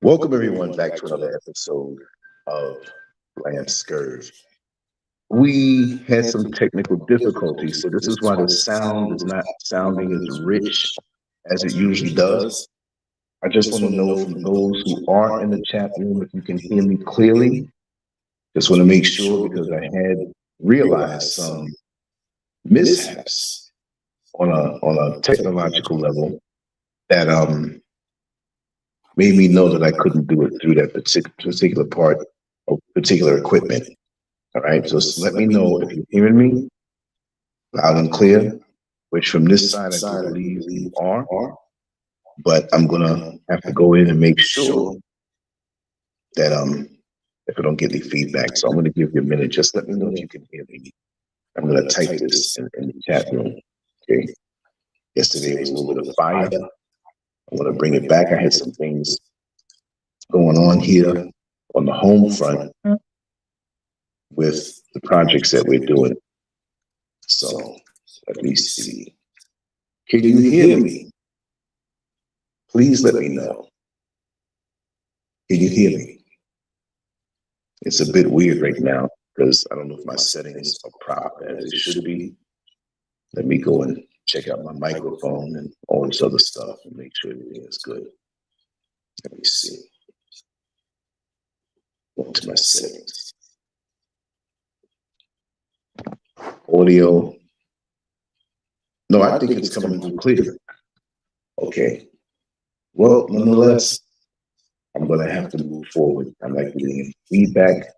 Welcome everyone back to another episode of LANCESCURV. We had some technical difficulties, so this is why the sound is not sounding as rich as it usually does. I just want to know from those who are in the chat room if you can hear me clearly. Just want to make sure because I had realized some mishaps on a technological level that made me know that I couldn't do it through that particular part of particular equipment. All right, so let me know if you're hearing me loud and clear, which from this side I do believe you are, but I'm gonna have to go in and make sure that if I don't get any feedback. So I'm gonna give you a minute. Just let me know if you can hear me. I'm gonna type this in the chat room. Okay. Yesterday was a little bit of fire. I want to bring it back. I had some things going on here on the home front with the projects that we're doing. So let me see. Can you hear me? Please let me know. Can you hear me? It's a bit weird right now because I don't know if my settings are proper as they should be. Let me go and check out my microphone and all this other stuff and make sure everything is good. Let me see. Go to my settings. Audio. No, I think it's coming through clear. Okay. Well, nonetheless, I'm going to have to move forward. I'm like getting feedback.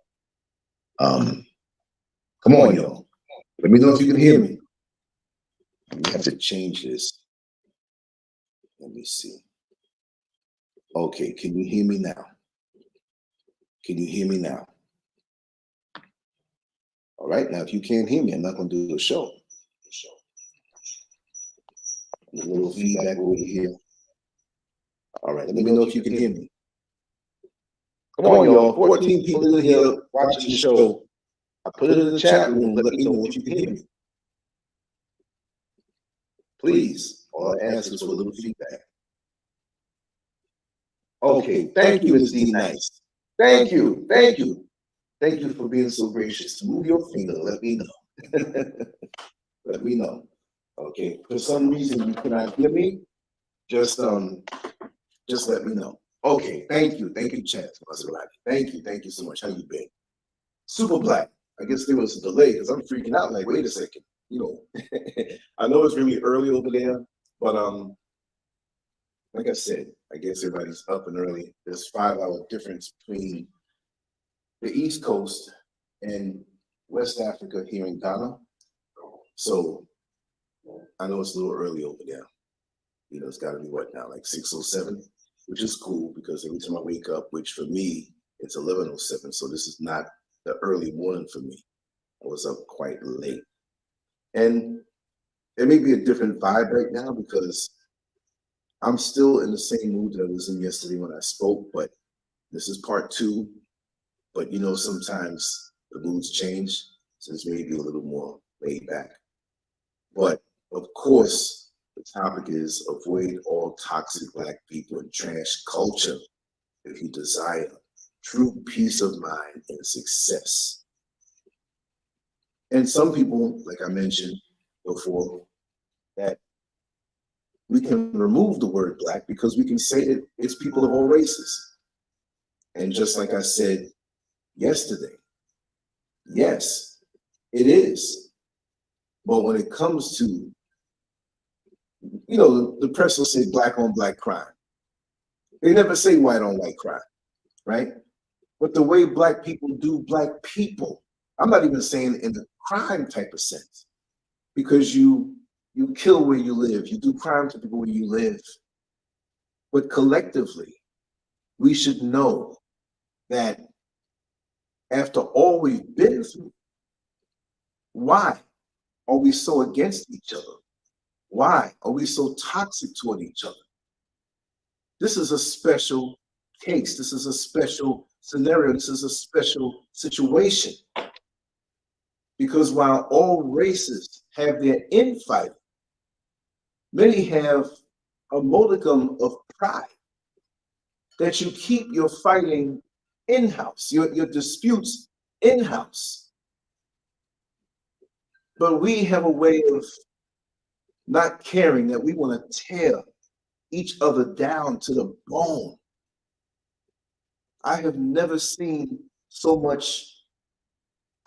Come on, y'all. Let me know if you can hear me. We have to change this. Let me see. Okay, can you hear me now? Can you hear me now? All right, now if you can't hear me, I'm not going to do a show. A little feedback over here. All right, let me know if you can hear me. Come on, y'all. 14 people in here watching the show. I put it in the chat room. Let me know if you can hear me. Please, all I ask is for a little feedback. Okay, thank you, Ms. D. Nice. Thank you, thank you. Thank you for being so gracious to move your finger. Let me know. Let me know. Okay, for some reason you cannot hear me, just let me know. Okay, thank you, chat. Thank you so much. How you been? Super black. I guess there was a delay because I'm freaking out. Like, wait a second. You know, I know it's really early over there, but like I said, I guess everybody's up and early. There's 5-hour difference between the East Coast and West Africa here in Ghana. So I know it's a little early over there. You know, it's got to be what now, like 6:07, which is cool because every time I wake up, which for me, it's 11:07. So this is not the early morning for me. I was up quite late. And it may be a different vibe right now because I'm still in the same mood that I was in yesterday when I spoke, but this is part 2. But you know, sometimes the moods change, so it's maybe a little more laid back. But of course, the topic is avoid all toxic black people and trash culture if you desire true peace of mind and success. And some people, like I mentioned before, that we can remove the word black because we can say that it's people of all races. And just like I said yesterday, yes, it is. But when it comes to, you know, the press will say black on black crime. They never say white on white crime, right? But the way black people do black people, I'm not even saying in the crime type of sense, because you kill where you live, you do crime to people where you live. But collectively, we should know that after all we've been through, why are we so against each other? Why are we so toxic toward each other? This is a special case. This is a special scenario. This is a special situation. Because while all races have their infighting, many have a modicum of pride. that you keep your fighting in-house, your disputes in-house. But we have a way of not caring that we want to tear each other down to the bone. I have never seen so much.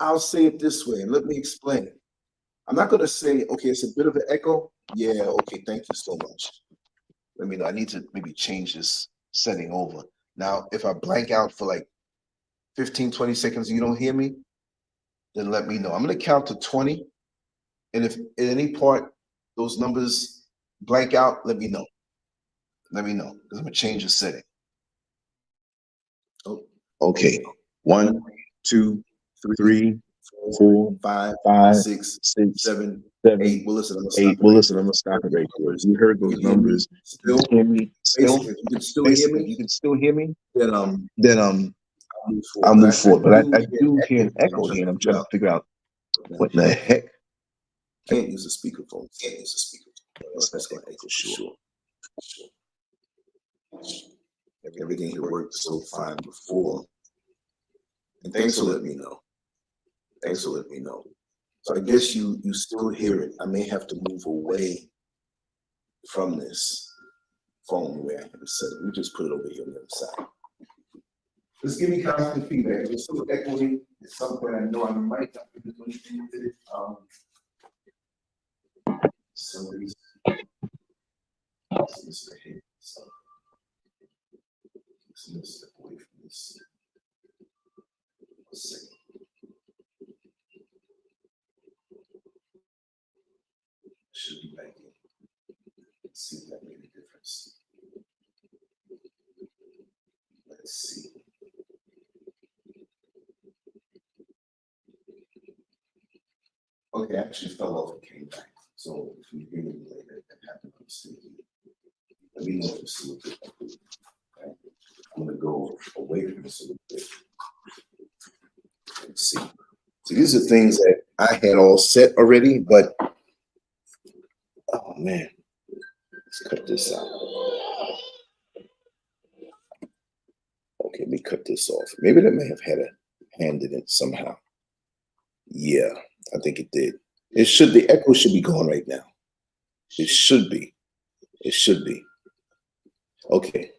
I'll say it this way, and let me explain. I'm not going to say, okay, it's a bit of an echo. Yeah, okay, thank you so much. Let me know. I need to maybe change this setting over. Now, if I blank out for like 15, 20 seconds and you don't hear me, then let me know. I'm going to count to 20. And if at any part those numbers blank out, let me know. Let me know, because I'm going to change the setting. Oh, okay. 1, 2, 3, 4, 5, 6, 7, 8. Well, listen, I'm gonna stop it right there. You heard those numbers. Still hear me? Basically, if you can still hear me, then I'll move forward. But I do hear an echo here, and I'm trying to figure out what the heck. Can't use a speakerphone. That's gonna echo, sure. Everything here worked so fine before. And thanks for letting me know. So I guess you still hear it. I may have to move away from this phone where I have it set. Let me just put it over here on the other side. Just give me constant feedback. If it's still echoing, at some point I know I might not be able to do anything with it. Somebody's Mr. Head. So let's step away from this. A second. Should be back in. Let's see if that made a difference. Let's see. Okay, I actually fell off and came back. So if you hear me later, that happened on the scene. Let me know if it's still good. Okay. I'm gonna go away from this a little bit. Let's see. So these are things that I had all set already, but oh man, let's cut this out. Okay, let me cut this off. Maybe that may have had a hand in it somehow. Yeah, I think it did. It should, the echo should be gone right now. It should be. Okay,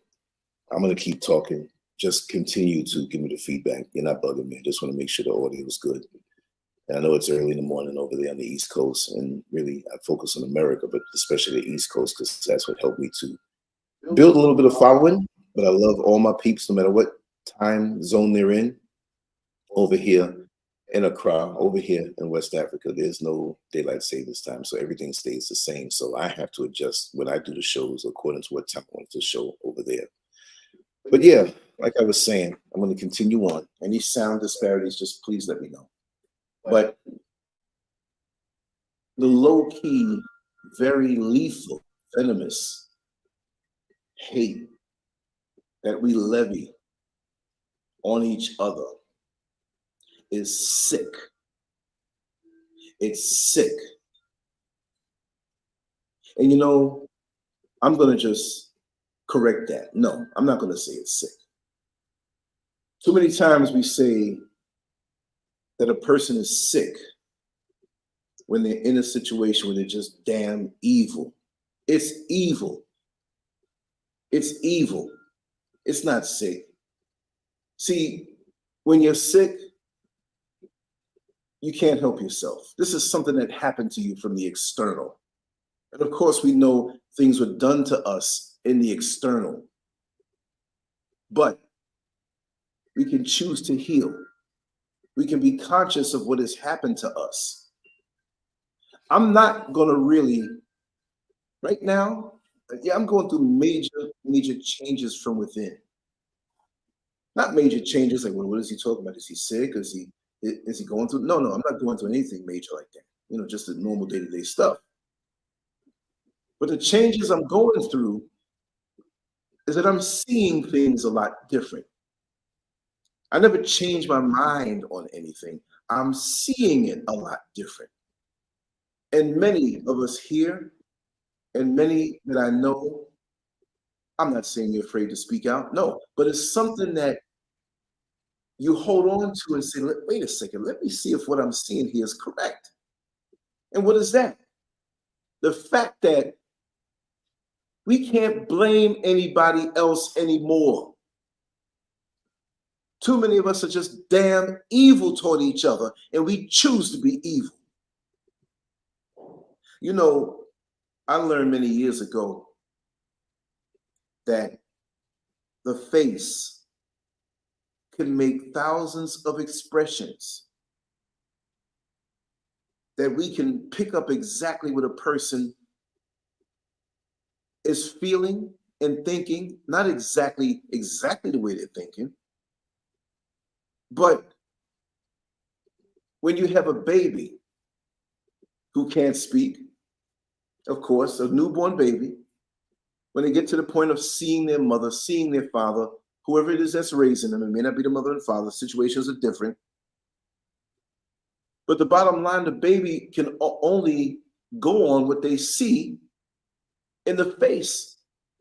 I'm gonna keep talking. Just continue to give me the feedback. You're not bugging me. I just want to make sure the audio is good. And I know it's early in the morning over there on the East Coast, and really I focus on America, but especially the East Coast, because that's what helped me to build a little bit of following. But I love all my peeps, no matter what time zone they're in. Over here in Accra, over here in West Africa, there's no daylight savings time, so everything stays the same. So I have to adjust when I do the shows according to what time I want to show over there. But yeah, like I was saying, I'm going to continue on. Any sound disparities, just please let me know. But the low-key, very lethal, venomous hate that we levy on each other is sick. It's sick. And you know, I'm going to just correct that. No, I'm not going to say it's sick. Too many times we say that a person is sick when they're in a situation where they're just damn evil. It's evil. It's evil. It's not sick. See, when you're sick, you can't help yourself. This is something that happened to you from the external. And of course, we know things were done to us in the external. But we can choose to heal. We can be conscious of what has happened to us. I'm not going to really, right now, yeah, I'm going through major changes from within. Not major changes like, well, what is he talking about? Is he sick? Is he going through? No, I'm not going through anything major like that. You know, just the normal day-to-day stuff. But the changes I'm going through is that I'm seeing things a lot different. I never changed my mind on anything. I'm seeing it a lot different. And many of us here, and many that I know, I'm not saying you're afraid to speak out, no, but it's something that you hold on to and say, wait a second, let me see if what I'm seeing here is correct. And what is that? The fact that we can't blame anybody else anymore. Too many of us are just damn evil toward each other, and we choose to be evil. You know, I learned many years ago that the face can make thousands of expressions, that we can pick up exactly what a person is feeling and thinking, not exactly the way they're thinking, but when you have a baby who can't speak, of course, a newborn baby, when they get to the point of seeing their mother, seeing their father, whoever it is that's raising them, it may not be the mother and father, situations are different. But the bottom line, the baby can only go on what they see in the face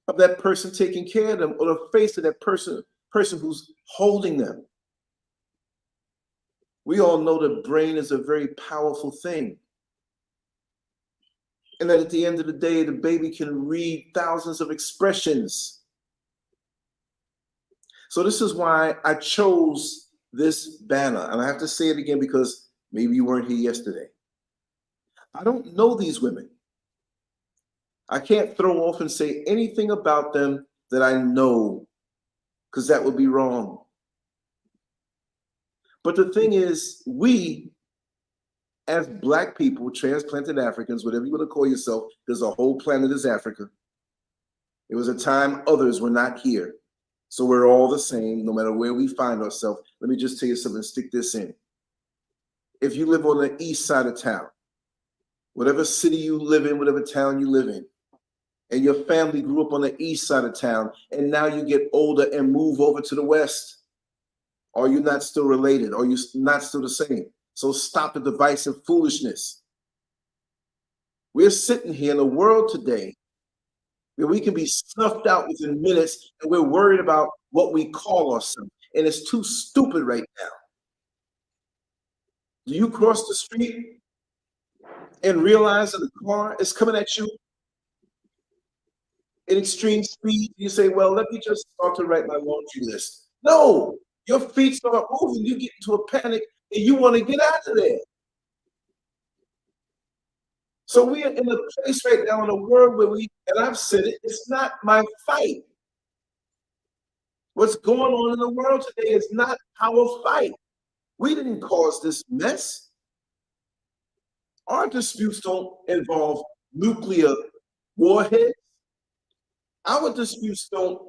of that person taking care of them, or the face of that person who's holding them. We all know the brain is a very powerful thing. And that at the end of the day, the baby can read thousands of expressions. So this is why I chose this banner. And I have to say it again because maybe you weren't here yesterday. I don't know these women. I can't throw off and say anything about them that I know, because that would be wrong. But the thing is, we, as Black people, transplanted Africans, whatever you want to call yourself, because the whole planet is Africa. It was a time others were not here. So we're all the same, no matter where we find ourselves. Let me just tell you something, stick this in. If you live on the east side of town, whatever city you live in, whatever town you live in, and your family grew up on the east side of town, and now you get older and move over to the west, are you not still related? Are you not still the same? So stop the divisive foolishness. We're sitting here in a world today where we can be snuffed out within minutes, and we're worried about what we call ourselves. And it's too stupid right now. Do you cross the street and realize that the car is coming at you in extreme speed? You say, well, let me just start to write my laundry list. No, your feet start moving, you get into a panic, and you want to get out of there. So we are in a place right now in a world where and I've said it, it's not my fight. What's going on in the world today is not our fight. We didn't cause this mess. Our disputes don't involve nuclear warheads. Our disputes don't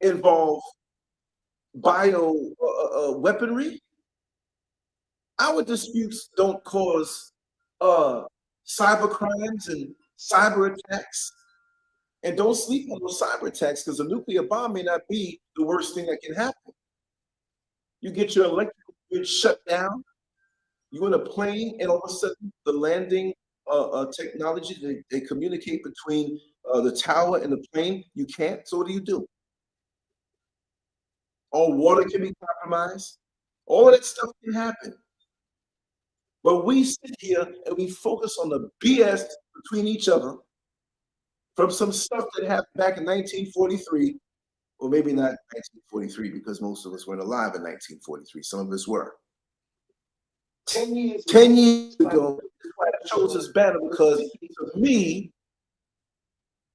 involve bio weaponry. Our disputes don't cause cyber crimes and cyber attacks. And don't sleep on those cyber attacks, because a nuclear bomb may not be the worst thing that can happen. You get your electrical grid shut down, you're in a plane, and all of a sudden the landing technology, they communicate between the tower and the plane, you can't, so what do? All water can be compromised. All of that stuff can happen. But we sit here and we focus on the BS between each other from some stuff that happened back in 1943, or maybe not 1943, because most of us weren't alive in 1943. Some of us were. 10 years ago, I chose this banner because to me,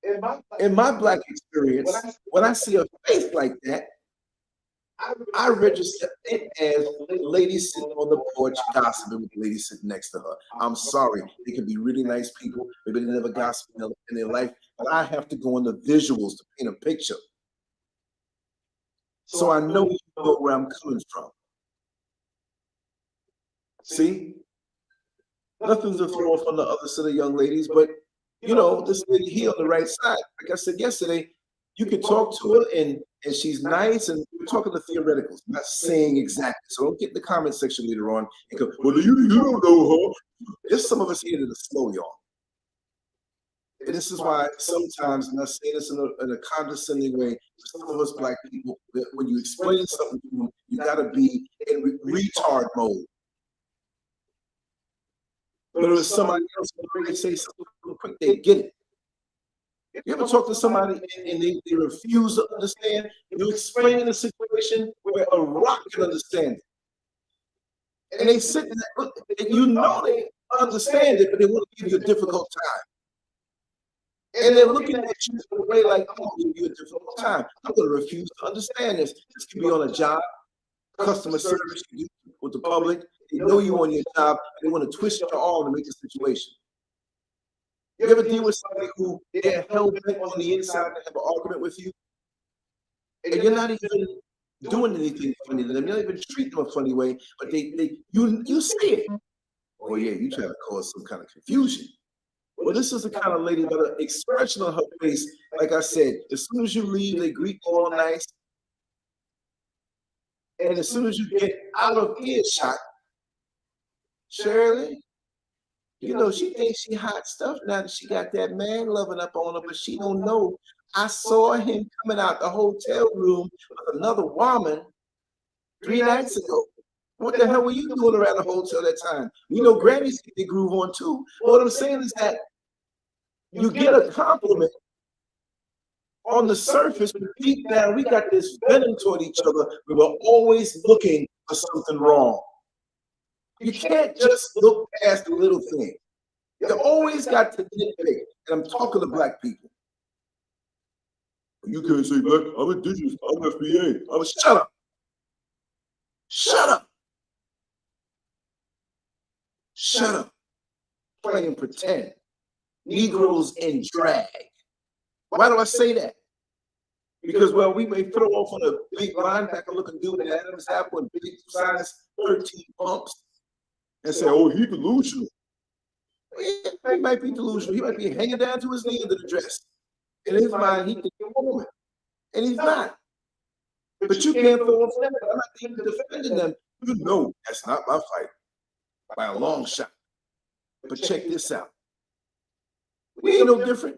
in my Black experience, when I see a face like that, I register it as a lady sitting on the porch gossiping with the lady sitting next to her. I'm sorry, they can be really nice people. Maybe they never gossip in their life, but I have to go on the visuals to paint a picture. So I know where I'm coming from. See? Nothing to throw off on the other set of young ladies, but you know, this lady here on the right side, like I said yesterday, you can talk to her and she's nice, and we're talking to theoreticals, not saying exactly. So don't get in the comment section later on and go, well, you don't know her. There's some of us here that are slow, y'all. And this is why sometimes, and I say this in a condescending way, some of us black people, when you explain something to them, you gotta be in retard mode. But if somebody else can say something real quick, they get it. You ever talk to somebody and they refuse to understand? You explain a situation where a rock can understand it. And they sit there, and you know they understand it, but they want to give you a difficult time. And they're looking at you in a way like, I'm going to give you a difficult time. I'm going to refuse to understand this. This could be on a job, customer service with the public. They know you on your job, and they want to twist your arm to make the situation. You ever deal with somebody who they're hell bent on the inside and have an argument with you, and you're not even doing anything funny to them, you're not even treating them a funny way, but you see it. Oh yeah, you try to cause some kind of confusion. Well, this is the kind of lady that an expression on her face, like I said, as soon as you leave, they greet you all nice. And as soon as you get out of earshot, Shirley, you know, she thinks she hot stuff now that she got that man loving up on her, but she don't know. I saw him coming out the hotel room with another woman 3 nights ago. What the hell were you doing around the hotel that time? You know, grannies get the groove on too. What I'm saying is that you get a compliment on the surface, but deep down, we got this venom toward each other. We were always looking for something wrong. You can't just look past the little thing. You always got to nitpick. And I'm talking to black people. You can't say black. I'm indigenous. I'm FBA. Shut up. Shut up. Shut up. Playing pretend. Negroes in drag. Why do I say that? Because, well, we may throw off on a big linebacker looking dude in Adam's apple and big size 13 pumps and say, oh, he's delusional. He might be delusional. He might be hanging down to his knee under the dress. In his mind, he can be a woman. And he's not. But you can't throw off them. I'm not even defending them. You know that's not my fight by a long shot. But check this out. We ain't no different.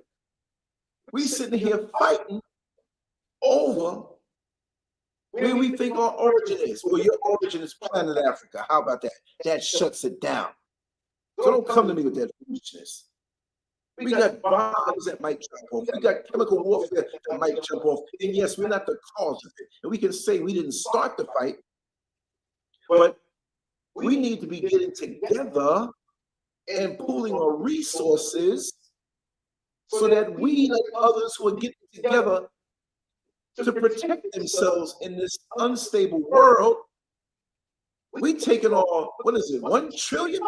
We sitting here fighting over where we think our origin is. Well, your origin is planet Africa. How about that? That shuts it down. So don't come to me with that foolishness. We got bombs that might jump off. We got chemical warfare that might jump off. And yes, we're not the cause of it. And we can say we didn't start the fight, but we need to be getting together and pooling our resources so that we, like others who are getting together to protect themselves in this unstable world, we taking on, what is it, $1 trillion?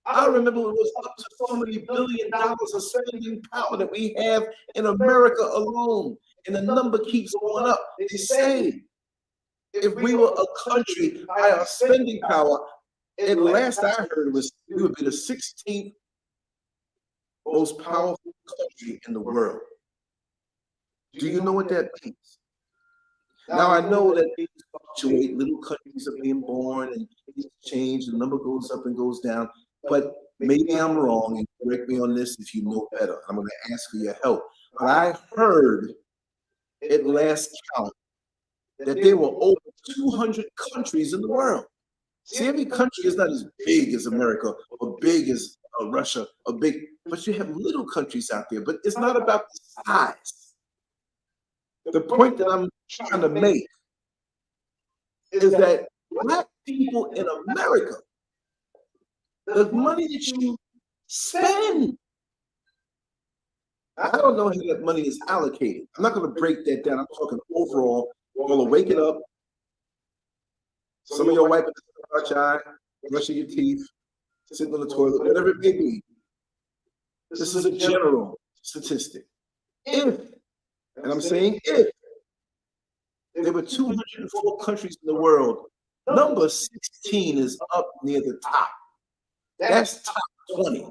I remember it was up to so many $1 billion of spending power that we have in America alone, and the number keeps going up. They say if we were a country by our spending power, at last I heard was we would be the 16th most powerful country in the world. Do you know what that means? Now I know that things fluctuate. Little countries are being born and things change. The number goes up and goes down. But maybe I'm wrong, and correct me on this if you know better. I'm going to ask for your help. But I heard at last count that there were over 200 countries in the world. See, every country is not as big as America or big as Russia or big, but you have little countries out there. But it's not about the size. The point that I'm trying to make is that black people in America, the money that you spend, I don't know how that money is allocated. I'm not going to break that down. I'm talking overall. You're going to wake it up. Some of your wiping out your eye, brushing your teeth, sitting on the toilet, whatever it may be. This is a general statistic. If, and I'm saying if, there were 204 countries in the world, number 16 is up near the top. That's top 20.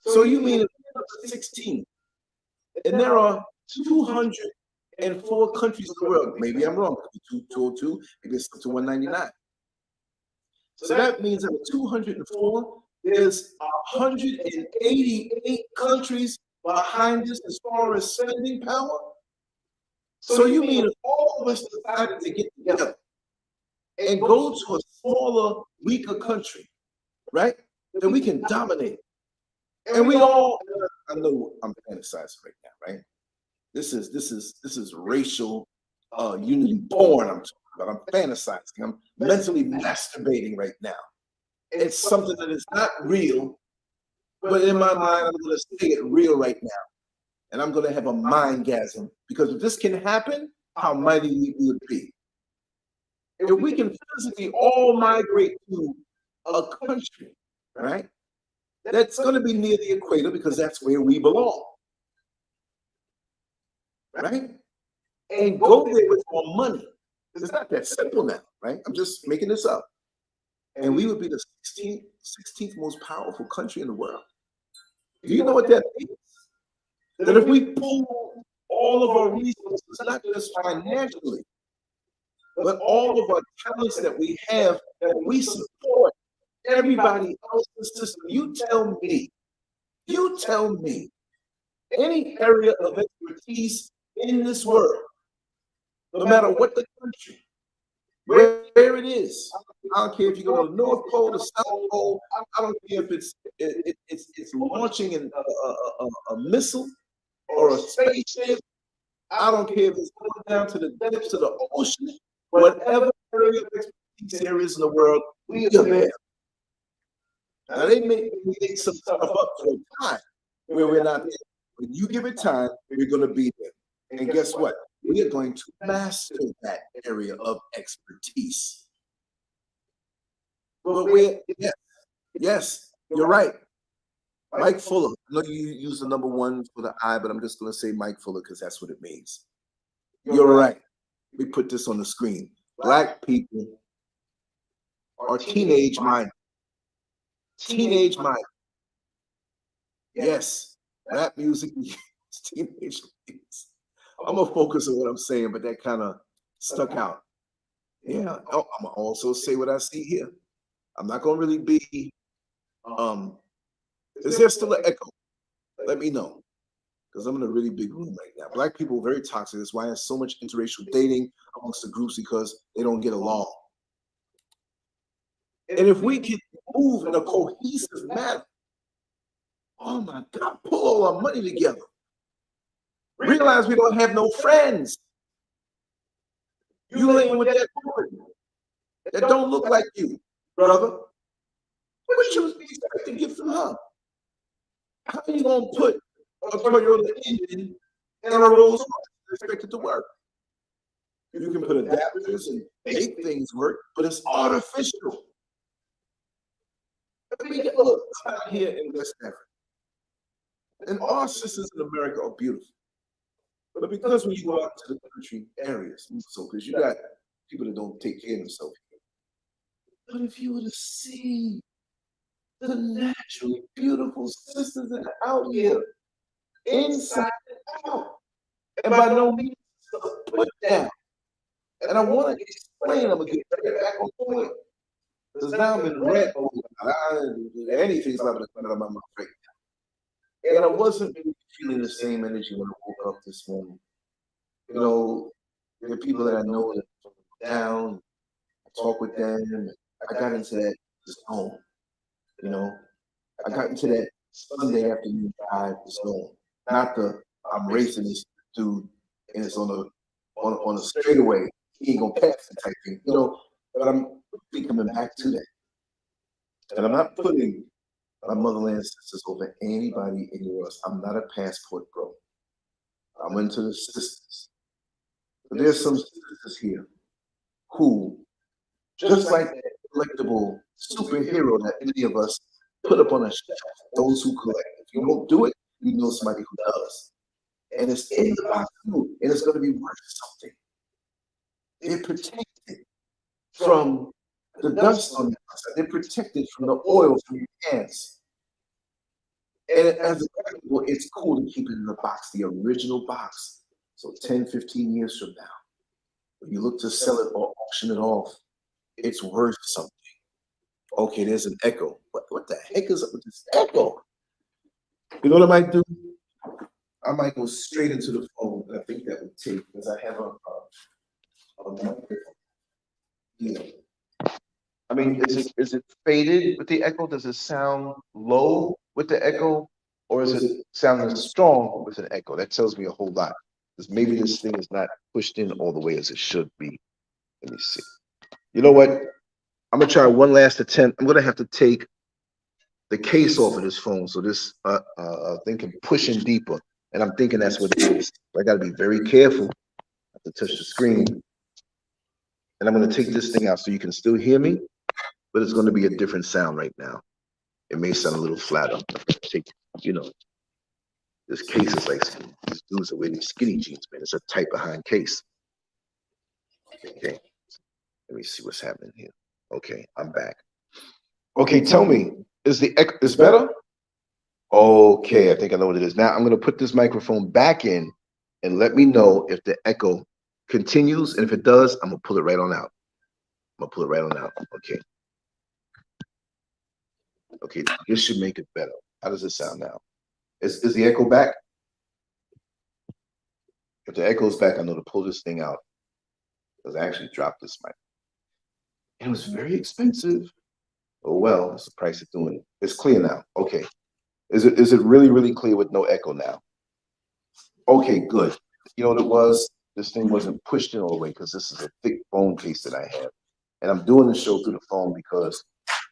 So you mean if number 16, and there are 204 countries in the world. Maybe I'm wrong. 202, maybe it's up to 199. So that means there are 204 There's 188 countries behind this as far as spending power. So you mean if all of us decided to get together and go to a smaller, weaker country, right? Then we can dominate. And we all, I know I'm fantasizing right now, right? This is racial unity born. I'm talking about. I'm fantasizing. I'm mentally masturbating right now. It's something that is not real, but in my mind, I'm going to say it real right now, and I'm going to have a mindgasm because if this can happen, how mighty we would be. If we can physically all migrate to a country, right? That's going to be near the equator because that's where we belong, right? And go there with more money. It's not that simple now, right? I'm just making this up. And we would be the 16th most powerful country in the world. Do you know what that means? That if we pool all of our resources, not just financially, but all of our talents that we have, that we support everybody else's system. You tell me, any area of expertise in this world, no matter what the country, where it is. I don't care if you go to the North Pole, the South Pole. I don't care if it's launching a missile or a spaceship. I don't care if it's going down to the depths of the ocean. Whatever area of expertise there is in the world, we are there. Now they may make some stuff up for a time where we're not there. When you give it time, we're going to be there. And guess what? We are going to master that area of expertise. But yes, you're right. Mike Fuller. I know you use the number 1 for the I, but I'm just going to say Mike Fuller because that's what it means. You're right. We put this on the screen. Black people are teenage minded. Teenage minded. Yes, rap music is teenage things. I'm gonna focus on what I'm saying, but that kind of stuck out. Yeah. Oh, I'm gonna also say what I see here. I'm not gonna really be. Is there still an echo? Let me know, because I'm in a really big room right now. Black people are very toxic. That's why there's so much interracial dating amongst the groups because they don't get along. And if we can move in a cohesive manner, oh my God, pull all our money together. Realize we don't have no friends. You laying with that woman that don't look like you, brother. What you expect to get from her? How are you gonna put a Toyota engine in a Rolls Royce and expect it to work? You can put adapters and make things work, but it's artificial. Look, I'm out here in West Africa, and our sisters in America are beautiful. But because when you go out to the country areas, so because you got people that don't take care of themselves. But if you were to see the naturally beautiful sisters that are out here, inside and out, and by no means put down. And I want to explain, I'm gonna get right back on point. Because now I'm in red mode. Anything's not gonna come out of my mouth right now. And I wasn't really feeling the same energy when I woke up this morning. You know, there are people that I know that are down, I talk with them. I got into that zone, you know. I got into that Sunday afternoon drive zone. Not the I'm racing this dude and it's on a straightaway. He ain't gonna pass the type thing, you know. But I'm coming back to that. And I'm not putting my motherland sisters over anybody anywhere else. I'm not a passport bro. I'm into the sisters. But there's some sisters here who, just like that collectible superhero that many of us put up on a shelf, those who collect. If you don't do it, you know somebody who does. And it's in the box too, and it's going to be worth something. They're protected from the dust on the outside. They're protected from the oil from your hands. And as a collectible, it's cool to keep it in the box, the original box. So 10, 15 years from now, when you look to sell it or auction it off, it's worth something. Okay, there's an echo. What the heck is up with this echo? You know what I might do? I might go straight into the phone. I think that would take, because I have a microphone. Yeah. I mean, is it faded with the echo? Does it sound low with the echo? Or is it sounding strong with an echo? That tells me a whole lot. Because maybe this thing is not pushed in all the way as it should be. Let me see. You know what? I'm gonna try one last attempt. I'm gonna have to take the case off of this phone so this thing can push in deeper. And I'm thinking that's what it is. I gotta be very careful not to touch the screen. And I'm gonna take this thing out so you can still hear me, but it's gonna be a different sound right now. It may sound a little flatter. Take, you know, this case is like these dudes are wearing these skinny jeans, man. It's a tight behind case. Okay, let me see what's happening here. Okay, I'm back. Okay, tell me, is the echo is better? Okay, I think I know what it is. Now I'm gonna put this microphone back in and let me know if the echo continues, and if it does, I'm gonna pull it right on out. I'm gonna pull it right on out. Okay. Okay, this should make it better. How does it sound now? Is the echo back? If the echo is back, I know to pull this thing out, because I actually dropped this mic. It was very expensive. Oh well, that's the price of doing it. It's clear now. Okay. Is it really, really clear with no echo now? Okay, good. You know what it was? This thing wasn't pushed in all the way because this is a thick phone case that I have. And I'm doing the show through the phone because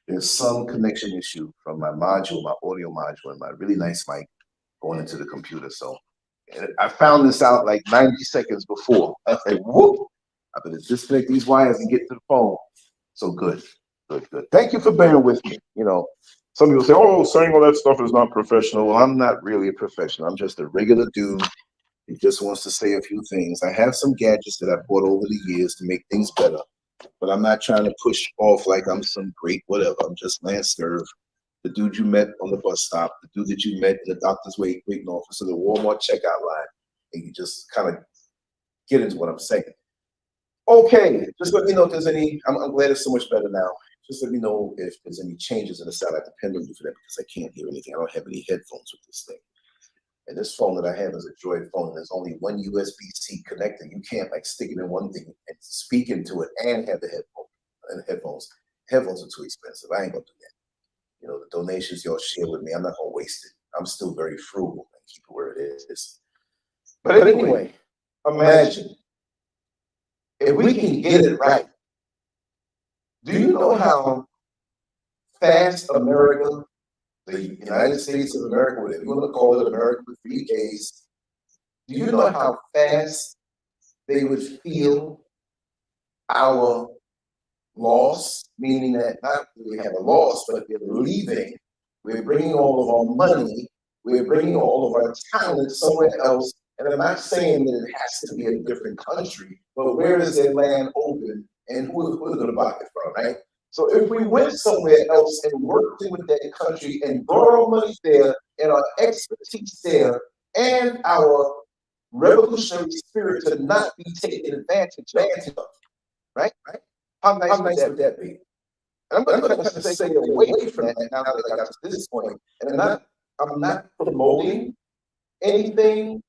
there's some connection issue from my module, my audio module, and my really nice mic going into the computer. So I found this out like 90 seconds before. I was like, whoop, I better disconnect these wires and get to the phone. So good. Thank you for bearing with me. You know, some people say, oh, saying all that stuff is not professional. Well, I'm not really a professional. I'm just a regular dude who just wants to say a few things. I have some gadgets that I bought over the years to make things better, but I'm not trying to push off like I'm some great whatever. I'm just LANCESCURV, the dude you met on the bus stop, the dude that you met in the doctor's waiting office or the Walmart checkout line, and you just kind of get into what I'm saying. Okay, just let me know if there's any, I'm glad it's so much better now. Just let me know if there's any changes in the sound. I depend on you for that because I can't hear anything. I don't have any headphones with this thing. And this phone that I have is a Droid phone. There's only one USB-C connector. You can't like stick it in one thing and speak into it and have the headphones. Headphones are too expensive. I ain't gonna do that. You know, the donations y'all share with me, I'm not gonna waste it. I'm still very frugal and keep it where it is. But anyway, imagine if we can get it right. Do you know how fast America, the United States of America, whatever you want to call it, America with 3 Ks, do you know how fast they would feel our loss? Meaning that not that we have a loss, but they're leaving. We're bringing all of our money, we're bringing all of our talent somewhere else. And I'm not saying that it has to be a different country, but where is their land open and who's going to buy it from, right? So if we went somewhere else and worked with that country and brought our money there and our expertise there and our revolutionary spirit to not be taken advantage of, right? How nice would that be? And I'm going to stay away from that now that I got to this point. And I'm not promoting anything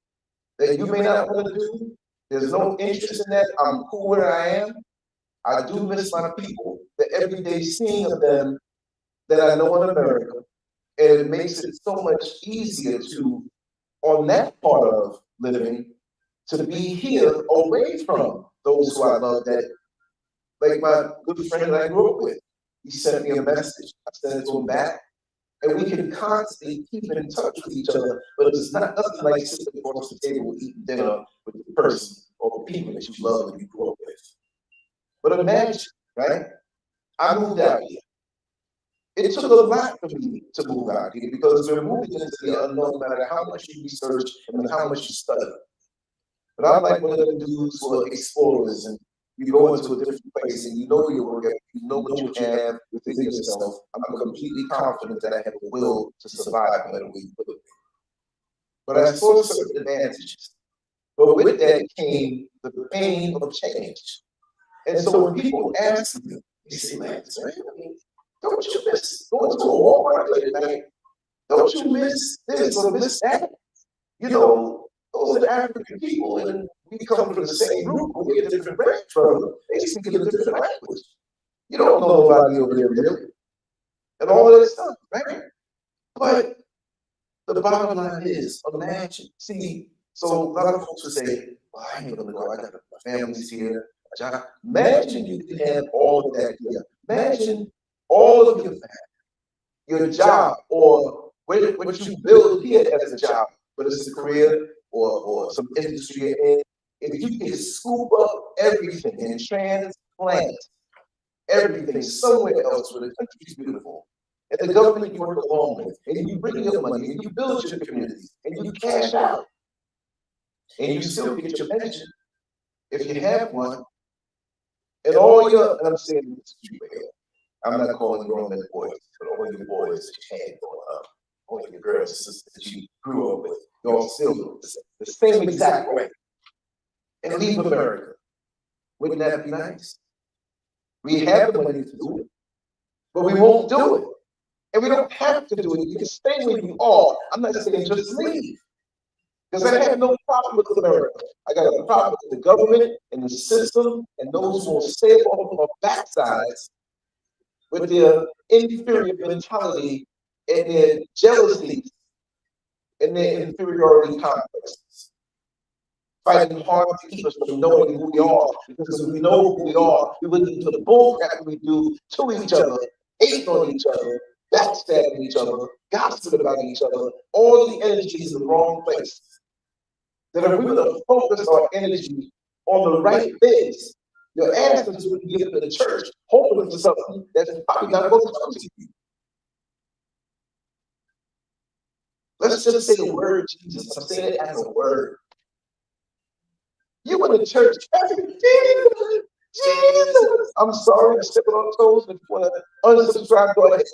that you may not want to do. There's no interest in that. I'm cool where I am. I do miss my people, the everyday seeing of them that I know in America. And it makes it so much easier to, on that part of living, to be here away from those who I love, that, like my good friend that I grew up with. He sent me a message. I sent it to him back. And we can constantly keep in touch with each other, but it's not nothing like sitting across the table eating dinner with the person or the people that you love and you grew up with. But imagine, right? I moved out here. It took a lot for me to move out here because we're moving into the unknown no matter how much you research and how much you study. But I'm like one of the dudes who are explorers, and you go into a different place and you know your work, you know what you have within yourself. I'm completely confident that I have a will to survive no matter where you put me. But I saw certain advantages. But with that came the pain of change. And so when people ask me, they say, Lance, right? I mean, Don't you miss going to a Walmart late at night? Don't you miss this or miss that? You know, those are African people, and we come from the same root, but we get different branch from them. They speak in a different language. You don't know nobody over there really, and all that stuff, right? But the bottom line is, imagine. See, so a lot of folks would say, well, I ain't gonna go. I got my family's here. My job. Imagine you can have all of that here. Imagine all of your job, or what you build here as a job, whether it's a career or some industry you're in. If you can scoop up everything and transplant everything somewhere else where the country's beautiful, and the government you work along with, and you bring your money, and you build your communities, and you cash out, and you still get your pension if you have one, and all your, and I'm saying this to you, I'm not calling grown men boys, but all your boys that you had growing up, all your girls and sisters that you grew up with, y'all still the same exact way, and leave America. Wouldn't that be nice? We have the money to do it, but we won't do it. And we don't have to do it. You can stay where you are. I'm not saying just leave. Because I have no problem with America. I got a problem with the government and the system and those who will stay off our backsides with their inferior mentality and their jealousy and their inferiority complexes. Fighting hard to keep us from knowing who we are. Because if we know who we are, we wouldn't do the bullcrap we do to each other, hating on each other, backstabbing each other, gossiping about each other. All the energy is in the wrong place. That if we were to focus our energy on the right things, your ancestors would give it to the church, hoping for something that's probably not going to come to you. Let's just say the word Jesus. I'm saying it as a word. You in the church, Jesus, Jesus. I'm sorry, I'm stepping on toes. If you want to unsubscribe, go ahead.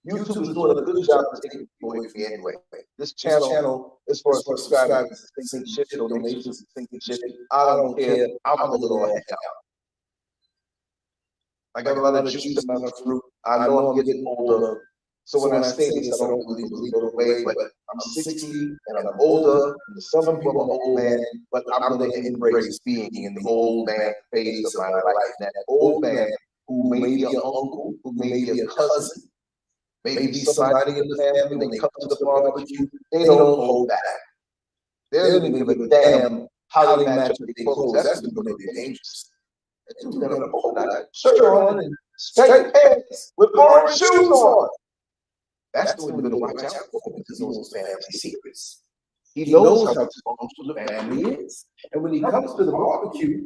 YouTube is doing a good job of taking people away from me anyway. This channel is for subscribers, thinking shit, donations, thinking shit. I don't care. I'm a little heck out. I got a lot of juice in my fruit. I know I'm getting older. So when I say this, I don't really believe it away, but I'm 60 and I'm older. And some people I'm an old man, but I'm going to embrace being in the old man phase of my life. That old man who may be an uncle, who may be a cousin, maybe somebody in the family, when they come to the barbecue, they don't hold back. They don't even give a damn how they match up their clothes. That's going to be dangerous. That dude got a whole lot of shirt on and straight pants with orange shoes on. That's the one we're going to watch out for, because those family secrets. He knows how dysfunctional the family is. And when he comes to the barbecue,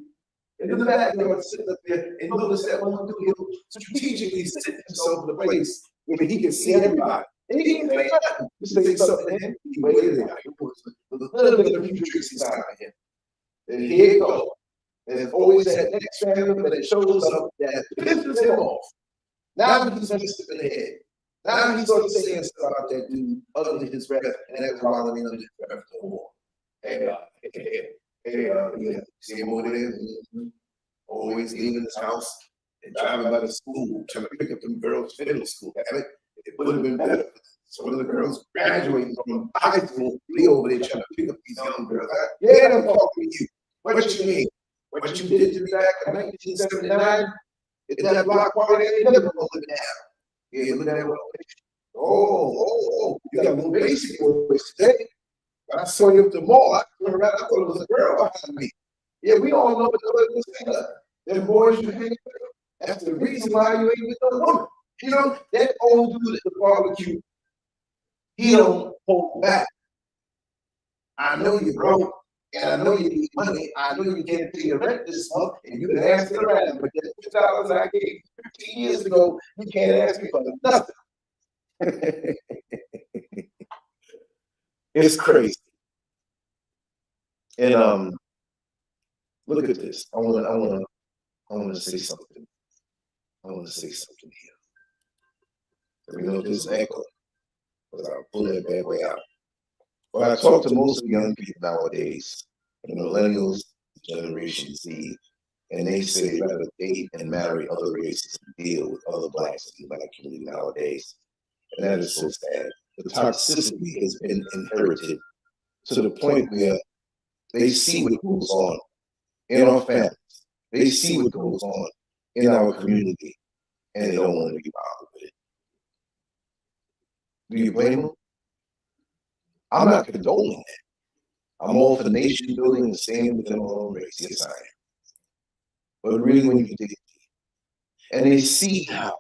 in the back, they're sitting up there, and notice that one dude, he'll strategically sit himself in the place where he can see everybody. And he can't say nothing. You say something to him, he waited out. With a little bit of future tricks inside of him. And here you go. And there's always that next family that shows up that pisses him off. Now he's messed up in the head. Now he's going to say stuff about that dude under his breath, and that's why under his breath no more. Yeah, see him over there, always leaving his house and driving by the school, trying to pick up them girls from middle school. It would have been better. So one of the girls graduating from high school, be over there trying to pick up these young girls. Yeah, I'm talking to you. What you mean? What you did to me back in 1979? If that block party ain't never gonna live down. Yeah, look at that. Oh, you got more basic words today. I saw you at the mall. I turned around, I thought it was a girl behind me. Yeah, we all know what them boys you hang with. That's the reason why you ain't with no woman. You know, that old dude at the barbecue, he don't hold back. I know you're broke, and I know you need money. I know you can't pay your rent this month, and you can ask it around. But the $50 I gave you 15 years ago, you can't ask me for nothing. It's crazy. And look at this. I want to say something. I want to say something here. We know this echo, because I'll pull that bad way out. Well, I talk to most of the young people nowadays, the millennials, Generation Z, and they say rather date and marry other races and deal with other blacks in the black community nowadays. And that is so sad. The toxicity has been inherited to the point where they see what goes on in our families. They see what goes on in our community, and they don't want to be bothered with it. Do you blame them? I'm not condoning that. I'm all for nation building and staying within our own race. Yes, I am. But really, when you dig deep, and they see how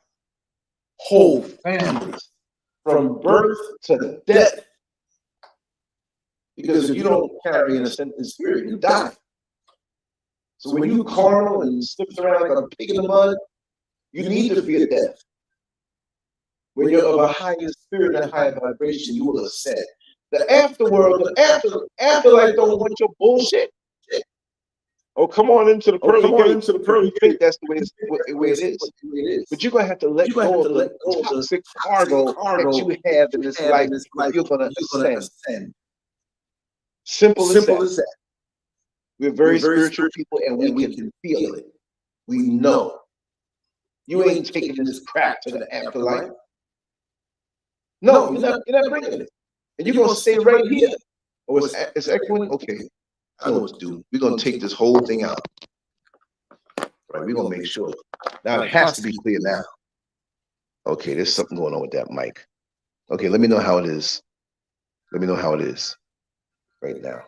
whole families, from birth to death, because if you don't carry an ascendant spirit, you die. So when you carnal and slips around like a pig in the mud, you need to fear death. When you're of a higher spirit and higher vibration, you will ascend. The afterworld, the afterlife don't want your bullshit. Oh, come on into the pearly gates. You think that's the way it is. But you're going to have to let go of the toxic cargo that you have in this life if you're going to ascend. Simple as that. We're very spiritual people, and we can feel it. We know. You ain't taking this crap to the afterlife. No, you're not bringing it. And you're going to stay right here. Oh, it's echoing? Okay. I know what to do. We're going to take this whole thing out. Right? We're going to make sure. Now, it has to be clear now. Okay, there's something going on with that mic. Okay, let me know how it is. Let me know how it is right now.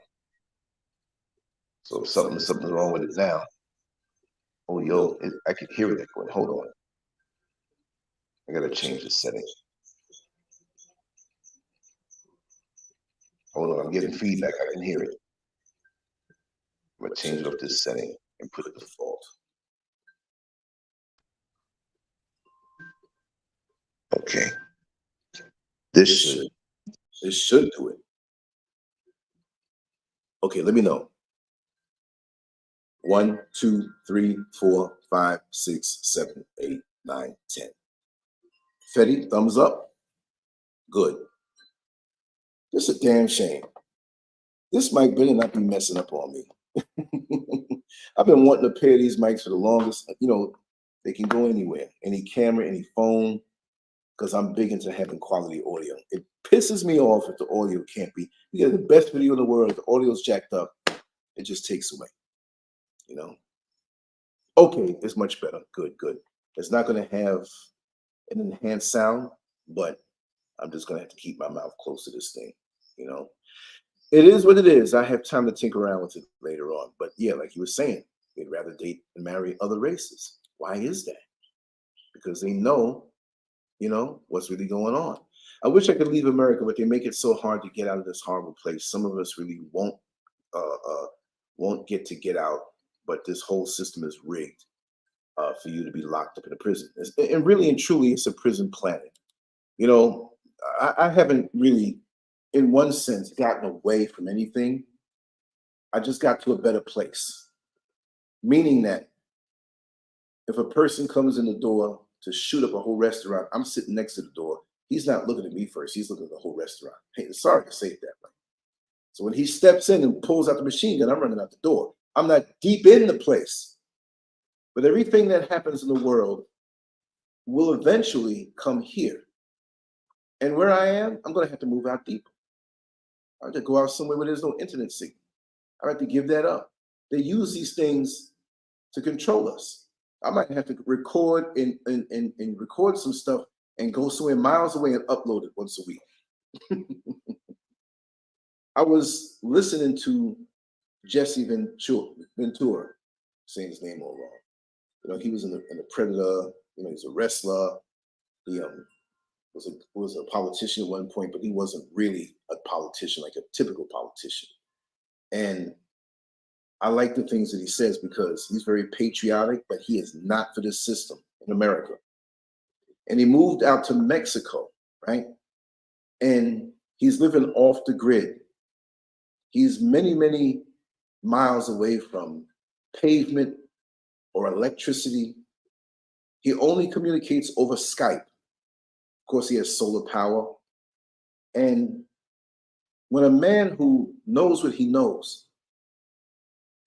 So something's wrong with it now. Oh, yo, I can hear it echoing. Hold on. I got to change the setting. Hold on, I'm getting feedback. I can hear it. I'm going to change it up this setting and put it default. Okay. This should do it. Okay, let me know. 1, 2, 3, 4, 5, 6, 7, 8, 9, 10. Fetty, thumbs up. Good. This is a damn shame. This mic better not be messing up on me. I've been wanting to pair these mics for the longest. You know, they can go anywhere, any camera, any phone, because I'm big into having quality audio. It pisses me off if the audio can't be. You get the best video in the world, the audio's jacked up, it just takes away. You know? Okay, it's much better. Good. It's not going to have an enhanced sound, but I'm just going to have to keep my mouth close to this thing, you know? It is what it is. I have time to tinker around with it later on. But yeah, like you were saying, they'd rather date and marry other races. Why is that? Because they know, you know, what's really going on. I wish I could leave America, but they make it so hard to get out of this horrible place. Some of us really won't get out, but this whole system is rigged for you to be locked up in a prison. And really and truly, it's a prison planet. You know, I haven't really, in one sense, gotten away from anything. I just got to a better place. Meaning that if a person comes in the door to shoot up a whole restaurant, I'm sitting next to the door. He's not looking at me first. He's looking at the whole restaurant. Hey, sorry to say it that way. So when he steps in and pulls out the machine gun, I'm running out the door. I'm not deep in the place. But everything that happens in the world will eventually come here. And where I am, I'm going to have to move out deeper. I have to go out somewhere where there's no internet signal. I have to give that up. They use these things to control us. I might have to record and record some stuff and go somewhere miles away and upload it once a week. I was listening to Jesse Ventura, saying his name all wrong. You know, he was in the Predator. You know, he's a wrestler. He was a politician at one point, but he wasn't really a politician, like a typical politician. And I like the things that he says because he's very patriotic, but he is not for this system in America. And he moved out to Mexico, right? And he's living off the grid. He's many, many miles away from pavement or electricity. He only communicates over Skype. Of course, he has solar power. And when a man who knows what he knows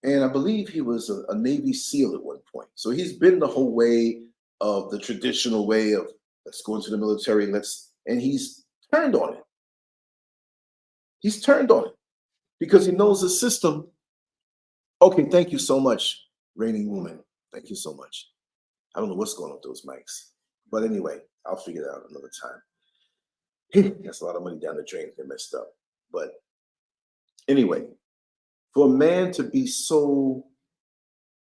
And I believe he was a Navy SEAL at one point. So he's been the whole way of the traditional way of let's go into the military, and he's turned on it. He's turned on it because he knows the system. Okay, thank you so much, reigning woman. Thank you so much. I don't know what's going on with those mics. But anyway, I'll figure it out another time. That's a lot of money down the drain. They messed up. But anyway, for a man to be so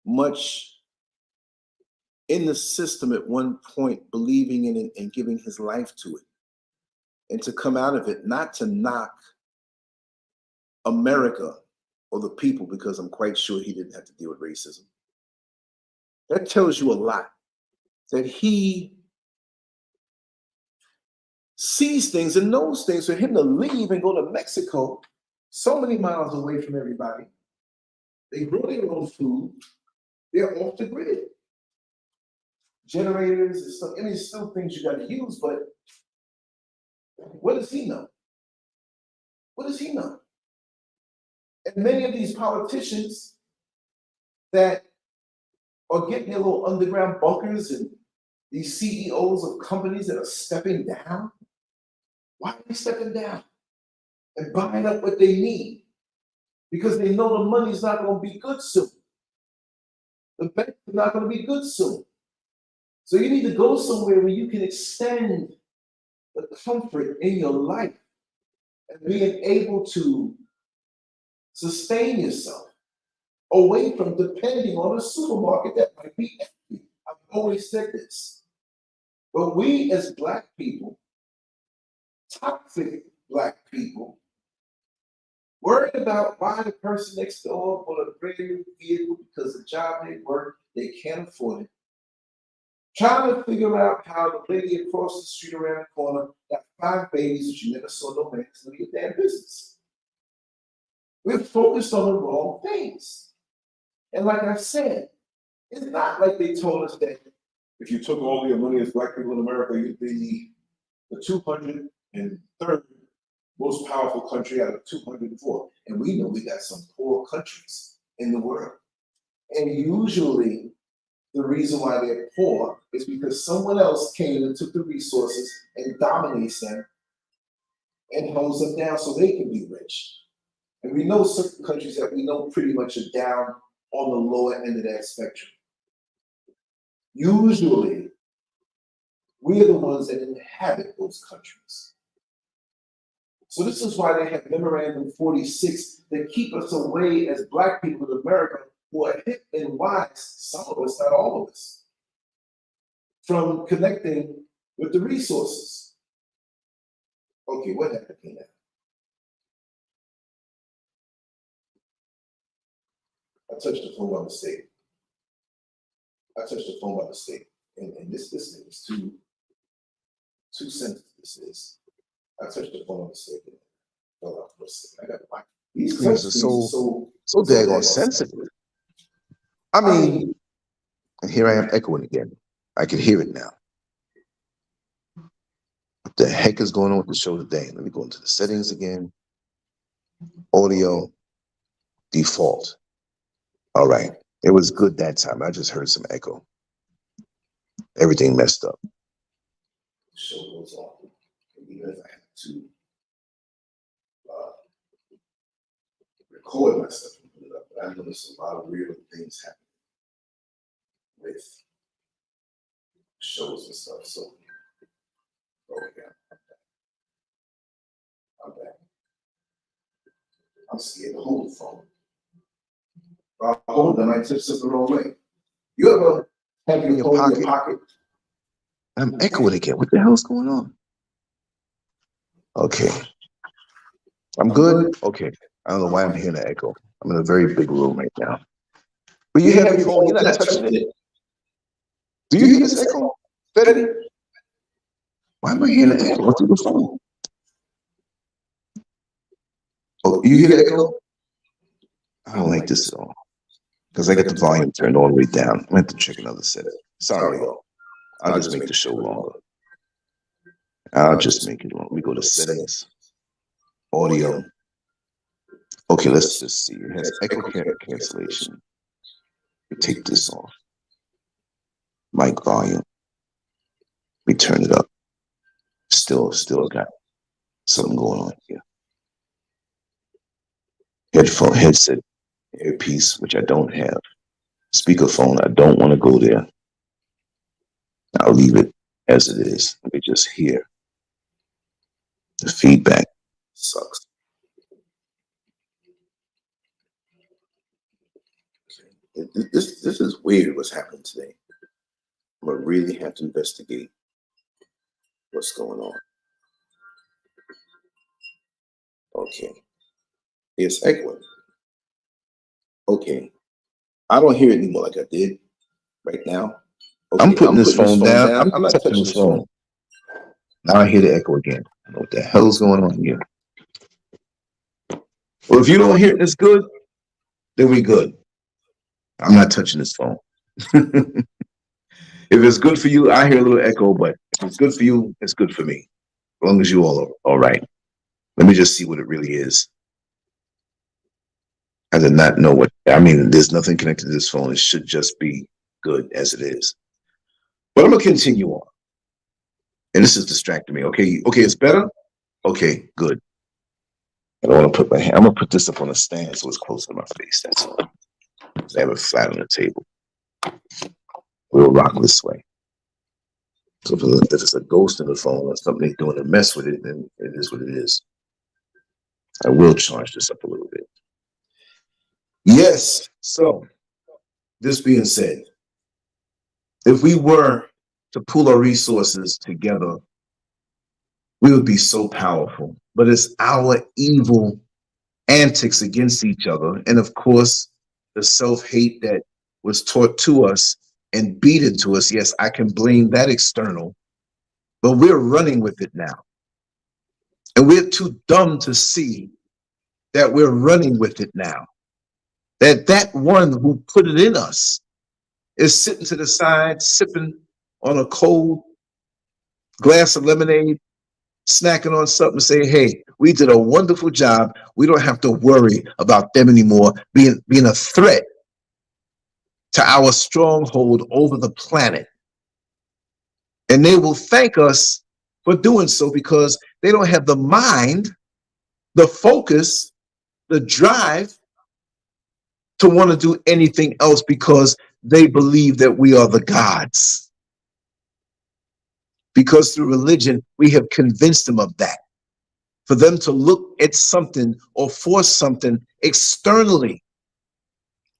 much in the system at one point, believing in it and giving his life to it, and to come out of it, not to knock America or the people, because I'm quite sure he didn't have to deal with racism. That tells you a lot, that he sees things and knows things. For him to leave and go to Mexico, so many miles away from everybody, they grow their own food, they're off the grid. Generators and stuff, I mean, still things you got to use, but what does he know? What does he know? And many of these politicians that are getting their little underground bunkers and these CEOs of companies that are stepping down, why are they stepping down and buying up what they need? Because they know the money's not going to be good soon. The banks are not going to be good soon. So you need to go somewhere where you can extend the comfort in your life and being able to sustain yourself away from depending on a supermarket that might be empty. I've always said this. But we as Black people, toxic Black people, worried about why the person next door bought a brand new vehicle because the job they work, they can't afford it. Trying to figure out how the lady across the street around the corner got 5 babies that you never saw no man to your damn business. We're focused on the wrong things. And like I said, it's not like they told us that if you took all your money as Black people in America, you'd be the 203rd most powerful country out of 204. And we know we got some poor countries in the world. And usually the reason why they're poor is because someone else came and took the resources and dominates them and holds them down so they can be rich. And we know certain countries that we know pretty much are down on the lower end of that spectrum. Usually, we're the ones that inhabit those countries. So this is why they have Memorandum 46 that keep us away as Black people in America who are hip and wise, some of us, not all of us, from connecting with the resources. Okay, what happened here? I touched the phone by mistake. And this thing is too sensitive. This is. I touched the phone by mistake. Hold on for a second. I got my these things are so daggone sensitive. I mean, and here I am echoing again. I can hear it now. What the heck is going on with the show today? Let me go into the settings again. Audio, default. All right. It was good that time. I just heard some echo. Everything messed up. The show goes on. Because I have to record myself and put it up. But I noticed a lot of weird things happening with shows and stuff. So, okay, I'm back. I'm scared to hold the phone. If I hold it, I might touch it the wrong way. You ever have your phone in your pocket? I'm echoing again. What the hell's going on? Okay. I'm good? Okay. I don't know why I'm hearing the echo. I'm in a very big room right now. But you have your phone, you're not touching it. Do you hear this echo? Betty? Why am I hearing the echo through the phone? Oh, you hear the echo? I don't like this at all. Because I got the volume turned all the way down. I'm going to have to check another setting. Sorry, y'all. I'll just make the show longer. I'll just make it long. We go to settings, audio, Okay, let's just see. It has echo cancellation. We take this off. Mic volume. We turn it up. Still got something going on here. Headset, earpiece, which I don't have. Speakerphone, I don't want to go there. I'll leave it as it is. Let me just hear. The feedback sucks. This is weird what's happening today. I'm gonna really have to investigate what's going on. Okay. It's echoing. Okay. I don't hear it anymore like I did right now. Okay, I'm putting this phone down. I'm not touching this phone. Now I hear the echo again. I don't know what the hell's going on here. Well, if you don't hear it as good, then we good. I'm not touching this phone. If it's good for you, I hear a little echo, but if it's good for you, it's good for me. As long as you all are all right. Let me just see what it really is. I did not know what, I mean, there's nothing connected to this phone. It should just be good as it is. But I'm going to continue on. And this is distracting me. Okay, it's better? Okay, good. I don't want to put my hand, I'm going to put this up on a stand so it's close to my face. That's all. I have it flat on the table. We'll rock this way. So if it's a ghost in the phone or something they're doing to mess with it, then it is what it is. I will charge this up a little bit. Yes, so this being said, if we were to pool our resources together, we would be so powerful. But it's our evil antics against each other. And of course, the self-hate that was taught to us and beat into us. Yes, I can blame that external, but we're running with it now. And we're too dumb to see that we're running with it now. That one who put it in us is sitting to the side, sipping on a cold glass of lemonade, snacking on something, saying, hey, we did a wonderful job. We don't have to worry about them anymore being a threat to our stronghold over the planet. And they will thank us for doing so because they don't have the mind, the focus, the drive to want to do anything else because they believe that we are the gods. Because through religion, we have convinced them of that. For them to look at something or for something externally,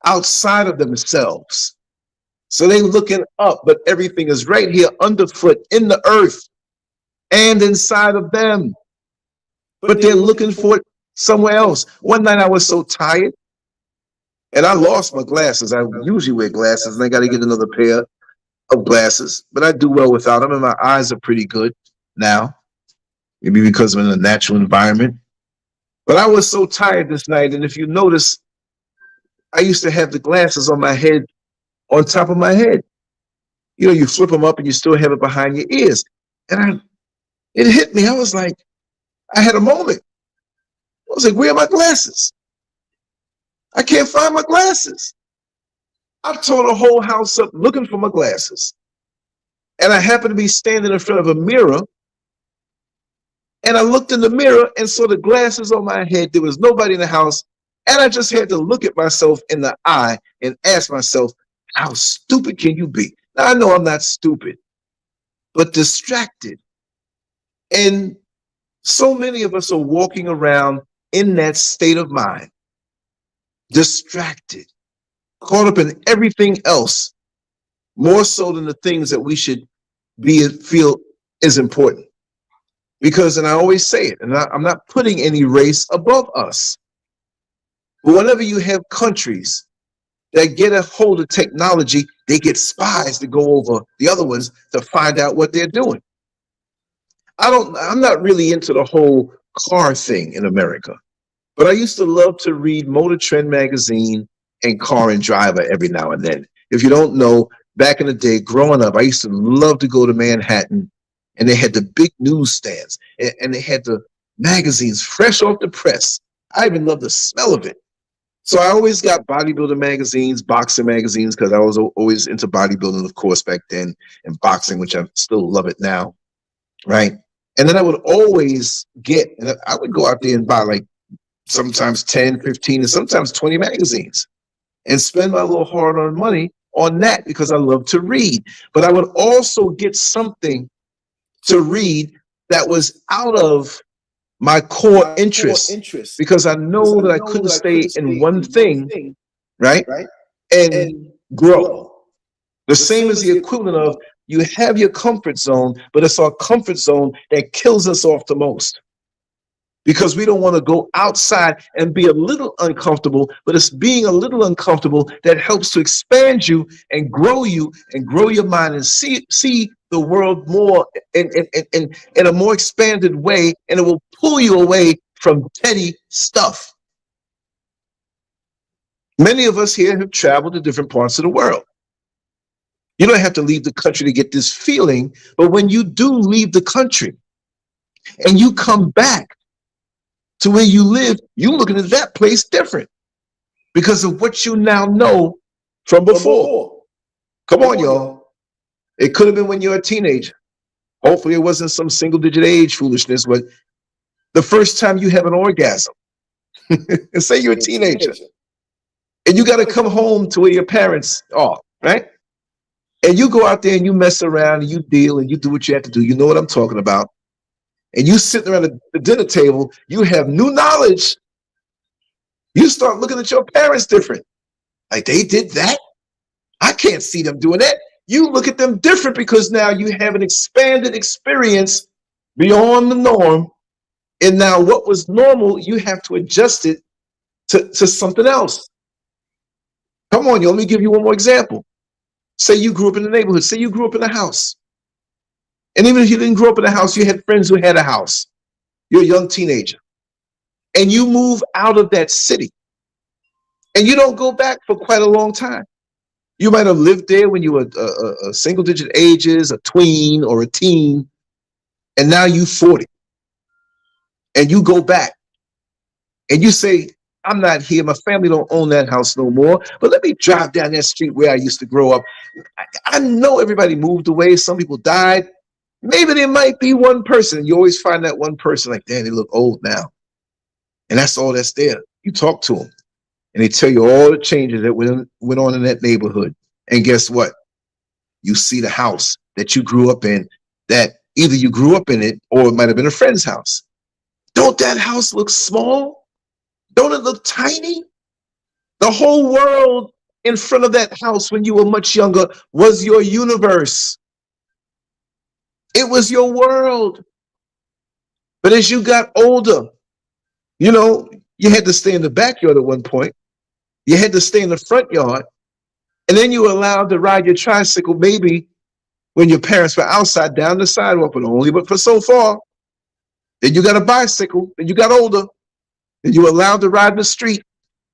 outside of themselves. So they're looking up, but everything is right here underfoot in the earth and inside of them. But they're looking for it somewhere else. One night I was so tired and I lost my glasses. I usually wear glasses and I got to get another pair of glasses, but I do well without them and my eyes are pretty good now. Maybe because I'm in a natural environment. But I was so tired this night, and if you notice, I used to have the glasses on my head, on top of my head. You know, you flip them up and you still have it behind your ears. And it hit me. I was like, I had a moment. I was like, where are my glasses? I can't find my glasses. I tore the whole house up looking for my glasses. And I happened to be standing in front of a mirror. And I looked in the mirror and saw the glasses on my head. There was nobody in the house. And I just had to look at myself in the eye and ask myself, how stupid can you be? Now, I know I'm not stupid, but distracted. And so many of us are walking around in that state of mind, distracted, caught up in everything else, more so than the things that we should feel is important. Because, and I always say it, and I'm not putting any race above us. But whenever you have countries that get a hold of technology, they get spies to go over the other ones to find out what they're doing. I'm not really into the whole car thing in America, but I used to love to read Motor Trend magazine and Car and Driver every now and then. If you don't know, back in the day, growing up, I used to love to go to Manhattan, and they had the big newsstands, and they had the magazines fresh off the press. I even love the smell of it. So I always got bodybuilding magazines, boxing magazines, because I was always into bodybuilding, of course, back then, and boxing, which I still love it now, right? And then I would always get, and I would go out there and buy like sometimes 10, 15, and sometimes 20 magazines and spend my little hard-earned money on that because I love to read. But I would also get something to read that was out of my core interest, because I know that I couldn't stay in one thing, right, and grow. The same as the equivalent of, you have your comfort zone, but it's our comfort zone that kills us off the most, because we don't want to go outside and be a little uncomfortable, but it's being a little uncomfortable that helps to expand you and grow your mind and see the world more in a more expanded way, and it will pull you away from petty stuff. Many of us here have traveled to different parts of the world. You don't have to leave the country to get this feeling, but when you do leave the country and you come back to where you live, you're looking at that place different because of what you now know from before. Come on, y'all. It could have been when you're a teenager. Hopefully it wasn't some single-digit age foolishness, but the first time you have an orgasm, and say you're a teenager, and you got to come home to where your parents are, right? And you go out there and you mess around and you deal and you do what you have to do. You know what I'm talking about. And you sitting around the dinner table, you have new knowledge. You start looking at your parents different. Like, they did that? I can't see them doing that. You look at them different because now you have an expanded experience beyond the norm. And now what was normal, you have to adjust it to something else. Come on, yo, let me give you one more example. Say you grew up in the neighborhood. Say you grew up in a house. And even if you didn't grow up in a house, you had friends who had a house. You're a young teenager. And you move out of that city. And you don't go back for quite a long time. You might have lived there when you were a single-digit ages, a tween or a teen. And now you're 40. And you go back. And you say, I'm not here. My family don't own that house no more. But let me drive down that street where I used to grow up. I know everybody moved away. Some people died. Maybe there might be one person. You always find that one person like, damn, they look old now. And that's all that's there. You talk to them and they tell you all the changes that went on in that neighborhood. And guess what? You see the house that you grew up in, that either you grew up in it or it might have been a friend's house. Don't that house look small? Don't it look tiny? The whole world in front of that house when you were much younger was your universe. It was your world. But as you got older, you know, you had to stay in the backyard at one point. You had to stay in the front yard. And then you were allowed to ride your tricycle maybe when your parents were outside down the sidewalk, but only but for so far. Then you got a bicycle. Then you got older. Then you were allowed to ride the street.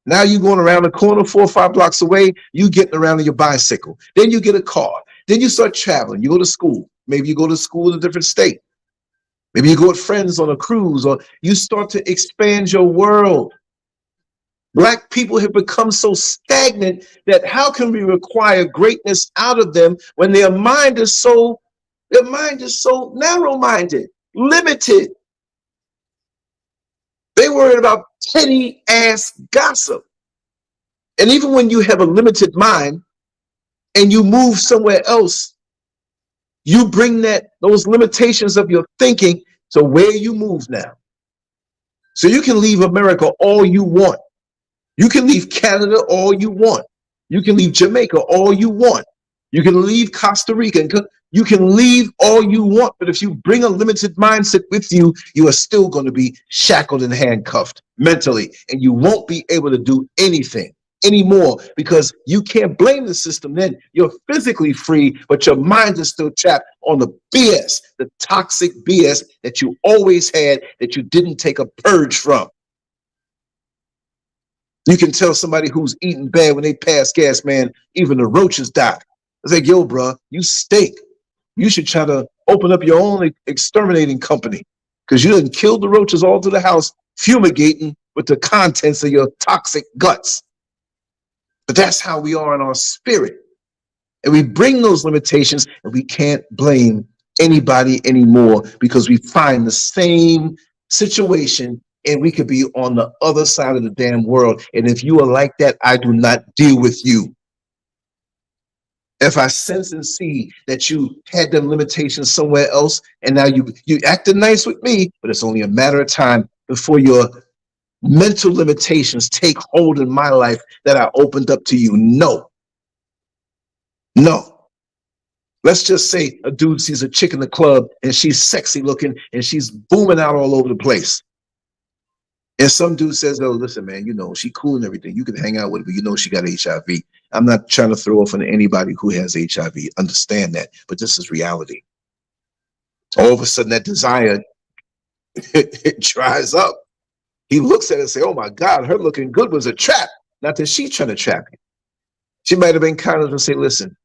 Now you're going around the corner 4 or 5 blocks away. You getting around on your bicycle. Then you get a car. Then you start traveling. You go to school. Maybe you go to school in a different state. Maybe you go with friends on a cruise, or you start to expand your world. Black people have become so stagnant that how can we require greatness out of them when their mind is so narrow-minded, limited. They worry about petty ass gossip. And even when you have a limited mind and you move somewhere else, you bring those limitations of your thinking to where you move now. So you can leave America all you want. You can leave Canada all you want. You can leave Jamaica all you want. You can leave Costa Rica. You can leave all you want. But if you bring a limited mindset with you, you are still going to be shackled and handcuffed mentally. And you won't be able to do anything anymore because you can't blame the system then. You're physically free, but your mind is still trapped on the BS, the toxic BS that you always had that you didn't take a purge from. You can tell somebody who's eating bad when they pass gas, man, even the roaches die. It's like, yo, bro, you stink. You should try to open up your own exterminating company because you done killed the roaches all through the house, fumigating with the contents of your toxic guts. But that's how we are in our spirit. And we bring those limitations, and we can't blame anybody anymore because we find the same situation and we could be on the other side of the damn world. And if you are like that, I do not deal with you. If I sense and see that you had them limitations somewhere else, and now you acting nice with me, but it's only a matter of time before your mental limitations take hold in my life that I opened up to you. No. Let's just say a dude sees a chick in the club and she's sexy looking and she's booming out all over the place. And some dude says, oh, listen, man, you know, she cool and everything. You can hang out with her, but you know she got HIV. I'm not trying to throw off on anybody who has HIV. Understand that. But this is reality. All of a sudden, that desire, it dries up. He looks at it and say, oh, my God, her looking good was a trap. Not that she's trying to trap him. She might have been kind of to say, listen,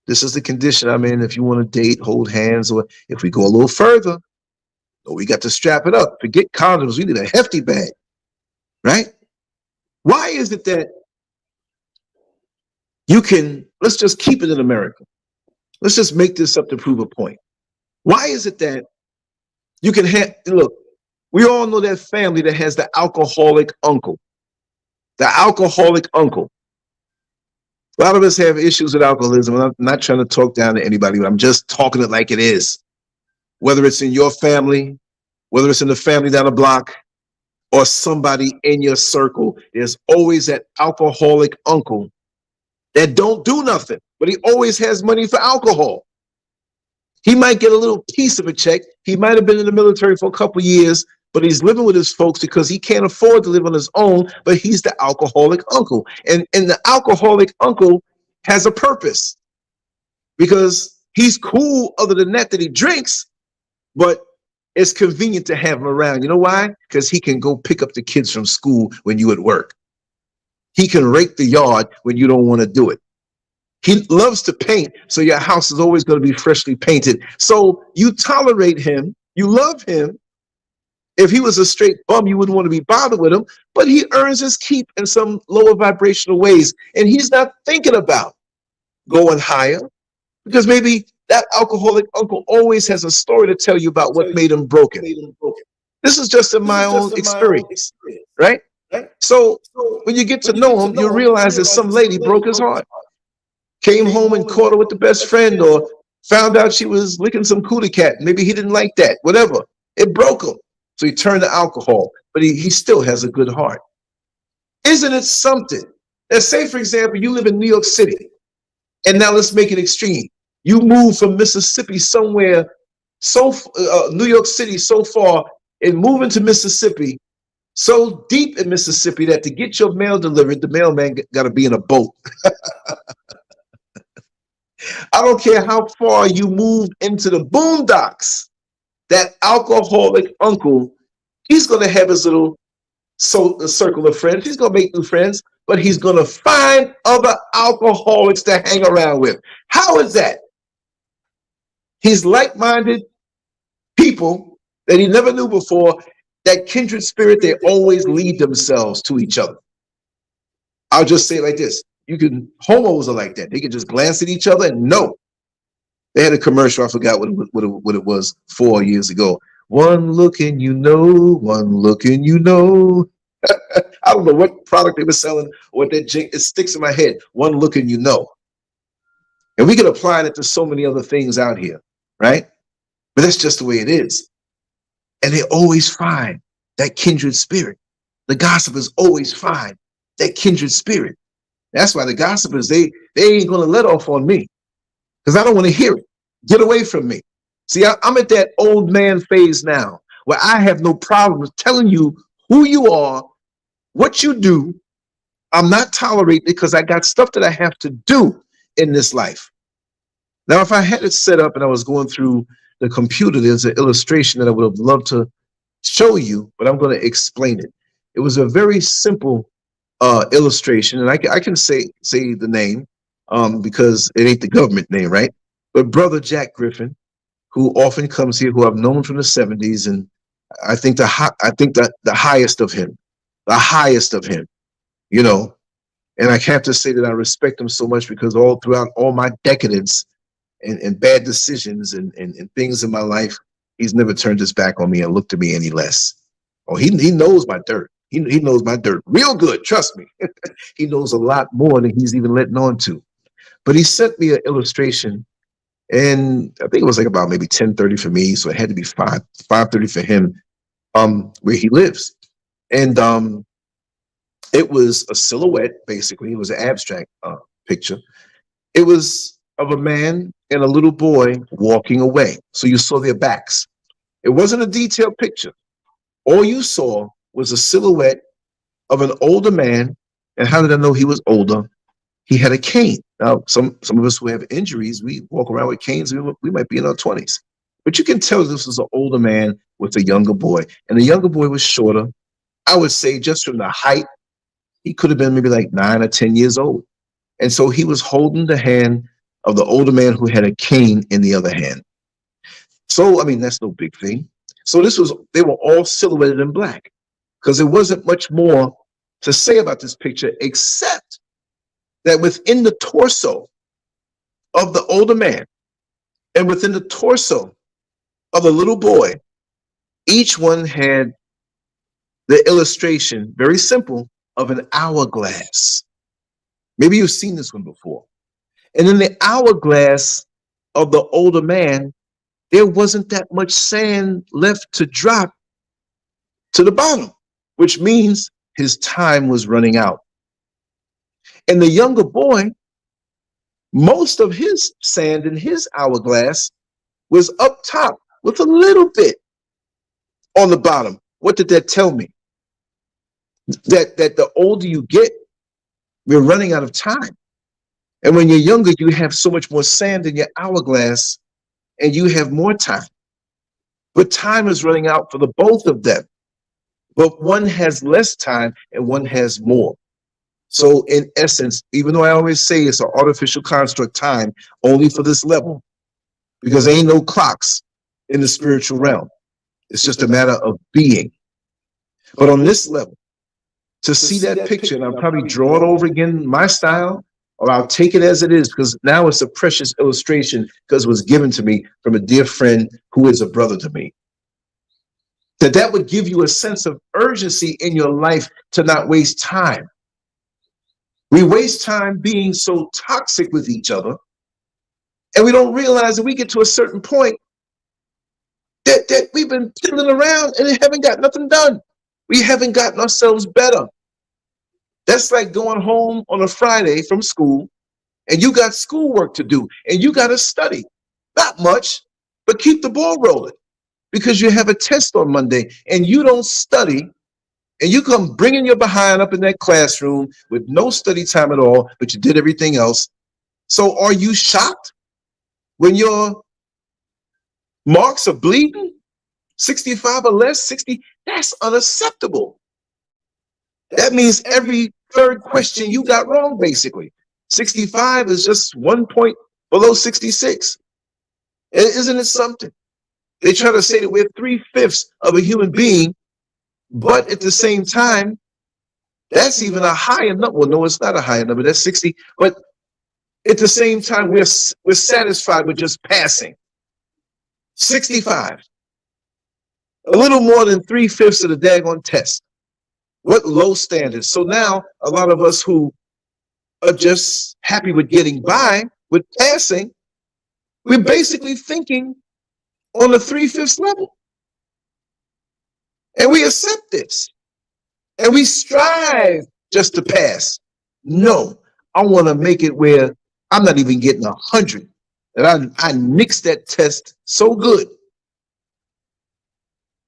this is the condition I'm in. If you want to date, hold hands, or if we go a little further, we got to strap it up. Forget condoms. We need a hefty bag, right? Why is it that you can, let's just keep it in America. Let's just make this up to prove a point. Why is it that you can have, look, we all know that family that has the alcoholic uncle. The alcoholic uncle. A lot of us have issues with alcoholism. I'm not trying to talk down to anybody, but I'm just talking it like it is. Whether it's in your family, whether it's in the family down the block, or somebody in your circle, there's always that alcoholic uncle that don't do nothing, but he always has money for alcohol. He might get a little piece of a check. He might have been in the military for a couple of years, but he's living with his folks because he can't afford to live on his own, but he's the alcoholic uncle. And the alcoholic uncle has a purpose because he's cool other than that he drinks, but it's convenient to have him around. You know why? Because he can go pick up the kids from school when you at work. He can rake the yard when you don't want to do it. He loves to paint, so your house is always going to be freshly painted. So you tolerate him, you love him. If he was a straight bum, you wouldn't want to be bothered with him, but he earns his keep in some lower vibrational ways, and he's not thinking about going higher because maybe that alcoholic uncle always has a story to tell you about what made him broken. This is just in my own experience, right? So when you get to know him, you'll realize that some lady broke his heart. Came home and caught her with the best friend, or found out she was licking some cootie cat. Maybe he didn't like that, whatever. It broke him. So he turned to alcohol, but he still has a good heart. Isn't it something? Let's say, for example, you live in New York City, and now let's make it extreme. You move from Mississippi somewhere, New York City so far, and move into Mississippi, so deep in Mississippi that to get your mail delivered, the mailman got to be in a boat. I don't care how far you move into the boondocks, that alcoholic uncle, he's going to have his little circle of friends. He's going to make new friends, but he's going to find other alcoholics to hang around with. How is that? He's like-minded people that he never knew before, that kindred spirit, they always lead themselves to each other. I'll just say it like this. Homos are like that. They can just glance at each other and know. They had a commercial, I forgot what it was 4 years ago. One look and you know, one look and you know. I don't know what product they were selling or what that it sticks in my head. One look and you know. And we can apply that to so many other things out here, right? But that's just the way it is. And they always find that kindred spirit. The gossipers always find that kindred spirit. That's why the gossipers, they ain't going to let off on me because I don't want to hear it. Get away from me. See, I'm at that old man phase now where I have no problem with telling you who you are, what you do. I'm not tolerating it because I got stuff that I have to do in this life. Now, if I had it set up and I was going through the computer, there's an illustration that I would have loved to show you, but I'm going to explain it. It was a very simple illustration, and I can say the name because it ain't the government name, right? But Brother Jack Griffin, who often comes here, who I've known from the 70s, and I think the highest of him. the highest of him, you know. And I have to say that I respect him so much because all throughout all my decadence and bad decisions and things in my life, he's never turned his back on me and looked at me any less. Oh, he knows my dirt. He knows my dirt real good. Trust me. He knows a lot more than he's even letting on to. But he sent me an illustration, and I think it was like about maybe 10:30 for me, so it had to be 5:30 for him, where he lives. And it was a silhouette, basically. It was an abstract picture. It was of a man and a little boy walking away. So you saw their backs. It wasn't a detailed picture. All you saw was a silhouette of an older man. And how did I know he was older? He had a cane. Now, some of us who have injuries, we walk around with canes. We might be in our 20s. But you can tell this was an older man with a younger boy. And the younger boy was shorter. I would say just from the height, he could have been maybe like 9 or 10 years old. And so he was holding the hand of the older man who had a cane in the other hand. So, I mean, that's no big thing. So they were all silhouetted in black because there wasn't much more to say about this picture except that within the torso of the older man and within the torso of the little boy, each one had the illustration, very simple, of an hourglass. Maybe you've seen this one before. And in the hourglass of the older man, there wasn't that much sand left to drop to the bottom, which means his time was running out. And the younger boy, most of his sand in his hourglass was up top with a little bit on the bottom. What did that tell me? That the older you get, we're running out of time. And when you're younger, you have so much more sand in your hourglass and you have more time. But time is running out for the both of them. But one has less time and one has more. So in essence, even though I always say it's an artificial construct, time only for this level, because there ain't no clocks in the spiritual realm. It's just a matter of being. But on this level, to see that picture, and I'll probably draw it over again my style, or I'll take it as it is, because now it's a precious illustration because it was given to me from a dear friend who is a brother to me. That would give you a sense of urgency in your life to not waste time. We waste time being so toxic with each other, and we don't realize that we get to a certain point that we've been fiddling around and haven't got nothing done. We haven't gotten ourselves better. That's like going home on a Friday from school and you got schoolwork to do and you got to study. Not much, but keep the ball rolling because you have a test on Monday and you don't study and you come bringing your behind up in that classroom with no study time at all, but you did everything else. So are you shocked when your marks are bleeding? 65 or less, 60, that's unacceptable. That means every third question you got wrong, basically. 65 is just 1 point below 66. Isn't it something? They try to say that we're 3/5 of a human being, but at the same time, that's even a higher number. Well, no, it's not a higher number. That's 60. But at the same time, we're satisfied with just passing. 65. A little more than 3/5 of the daggone test. What low standards. So now a lot of us who are just happy with getting by, with passing, we're basically thinking on the 3/5 level. And we accept this. And we strive just to pass. No, I want to make it where I'm not even getting 100. And I nixed that test so good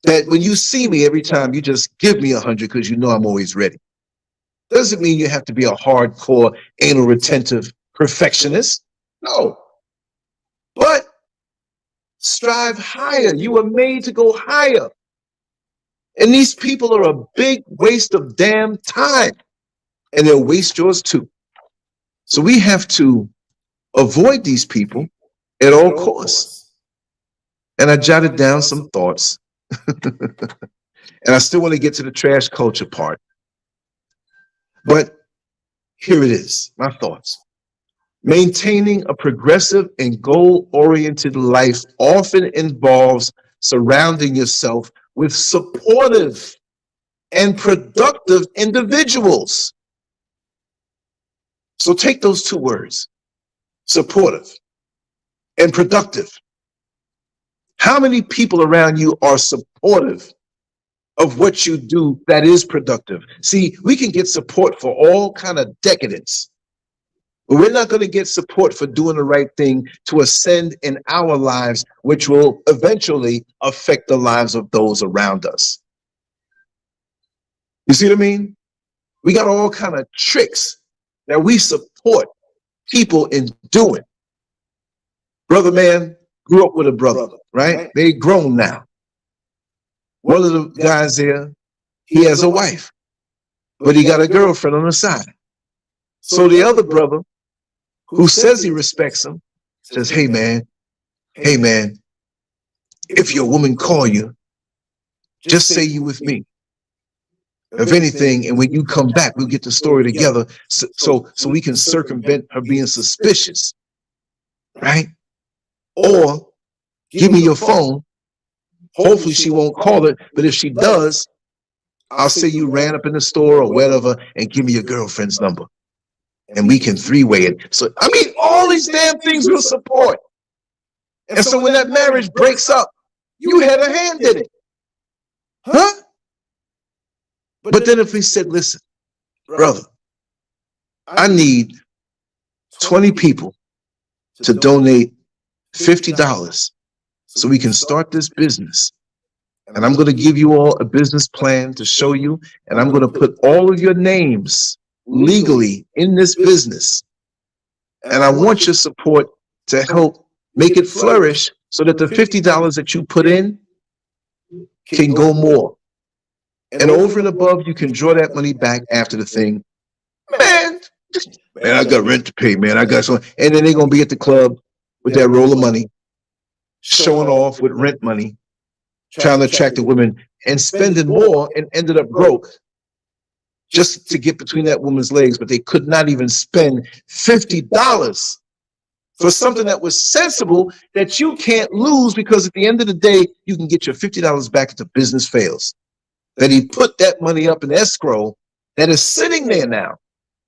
that when you see me every time, you just give me 100 because you know I'm always ready. Doesn't mean you have to be a hardcore, anal retentive perfectionist. No. But strive higher. You were made to go higher. And these people are a big waste of damn time. And they'll waste yours too. So we have to avoid these people at all costs. And I jotted down some thoughts. And I still want to get to the trash culture part. But here it is, my thoughts. Maintaining a progressive and goal-oriented life often involves surrounding yourself with supportive and productive individuals. So take those two words, supportive and productive. How many people around you are supportive of what you do that is productive? See, we can get support for all kind of decadence, but we're not going to get support for doing the right thing to ascend in our lives, which will eventually affect the lives of those around us. You see what I mean? We got all kind of tricks that we support people in doing. Brother man grew up with a brother, right? They grown now. One of the guys there, he has a wife, but he got a girlfriend on the side. So the other brother, who says he respects him, says, hey man, if your woman call you, just say you with me. If anything, and when you come back, we'll get the story together so we can circumvent her being suspicious, right? Or give me your phone. Hopefully she won't call it, but if she does, I'll say you ran up in the store or whatever and give me your girlfriend's number. And we can three-way it. So, I mean, all these damn things we'll support. And so when that marriage breaks up, you had a hand in it. Huh? But then if we said, listen, brother, I need 20 people to donate $50 so we can start this business. And I'm going to give you all a business plan to show you, and I'm going to put all of your names legally in this business. And I want your support to help make it flourish so that the $50 that you put in can go more. And over and above, you can draw that money back after the thing. Man, I got rent to pay, man. I got some. And then they're going to be at the club with that roll of money, showing off with rent money, trying to attract the women and spending more, and ended up broke just to get between that woman's legs. But they could not even spend $50 for something that was sensible that you can't lose, because at the end of the day, you can get your $50 back if the business fails. That he put that money up in escrow that is sitting there now,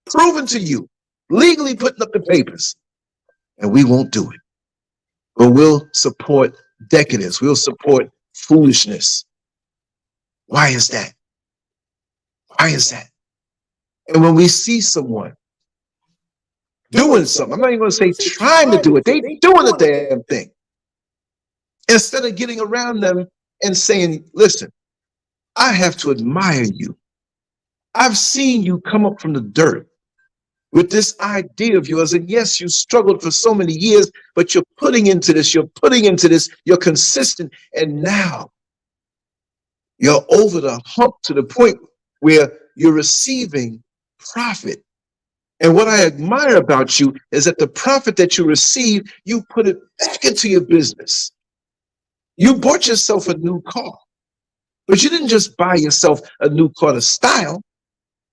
proven to you, legally putting up the papers. And we won't do it. But we'll support decadence. We'll support foolishness. Why is that? Why is that? And when we see someone doing something, I'm not even going to say trying to do it, they doing the damn thing. Instead of getting around them and saying, listen, I have to admire you. I've seen you come up from the dirt with this idea of yours. And yes, you struggled for so many years, but you're putting into this, you're consistent. And now you're over the hump to the point where you're receiving profit. And what I admire about you is that the profit that you receive, you put it back into your business. You bought yourself a new car. But you didn't just buy yourself a new car to style,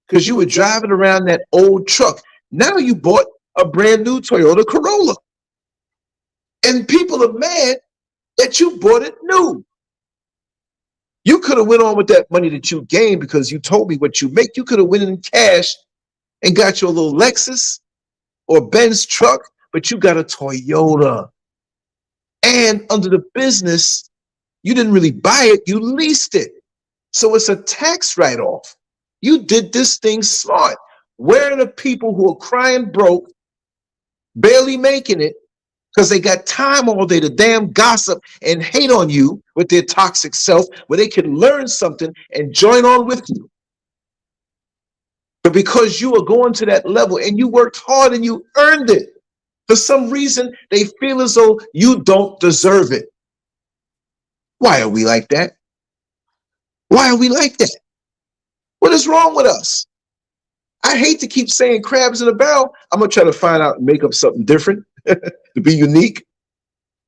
because you were driving around that old truck. Now you bought a brand new Toyota Corolla. And people are mad that you bought it new. You could have went on with that money that you gained because you told me what you make. You could have went in cash and got your little Lexus or Benz truck, but you got a Toyota. And under the business, you didn't really buy it, you leased it. So it's a tax write-off. You did this thing smart. Where are the people who are crying broke, barely making it, because they got time all day to damn gossip and hate on you with their toxic self, where they can learn something and join on with you? But because you are going to that level and you worked hard and you earned it, for some reason, they feel as though you don't deserve it. Why are we like that? Why are we like that? What is wrong with us? I hate to keep saying crabs in a barrel. I'm going to try to find out and make up something different to be unique.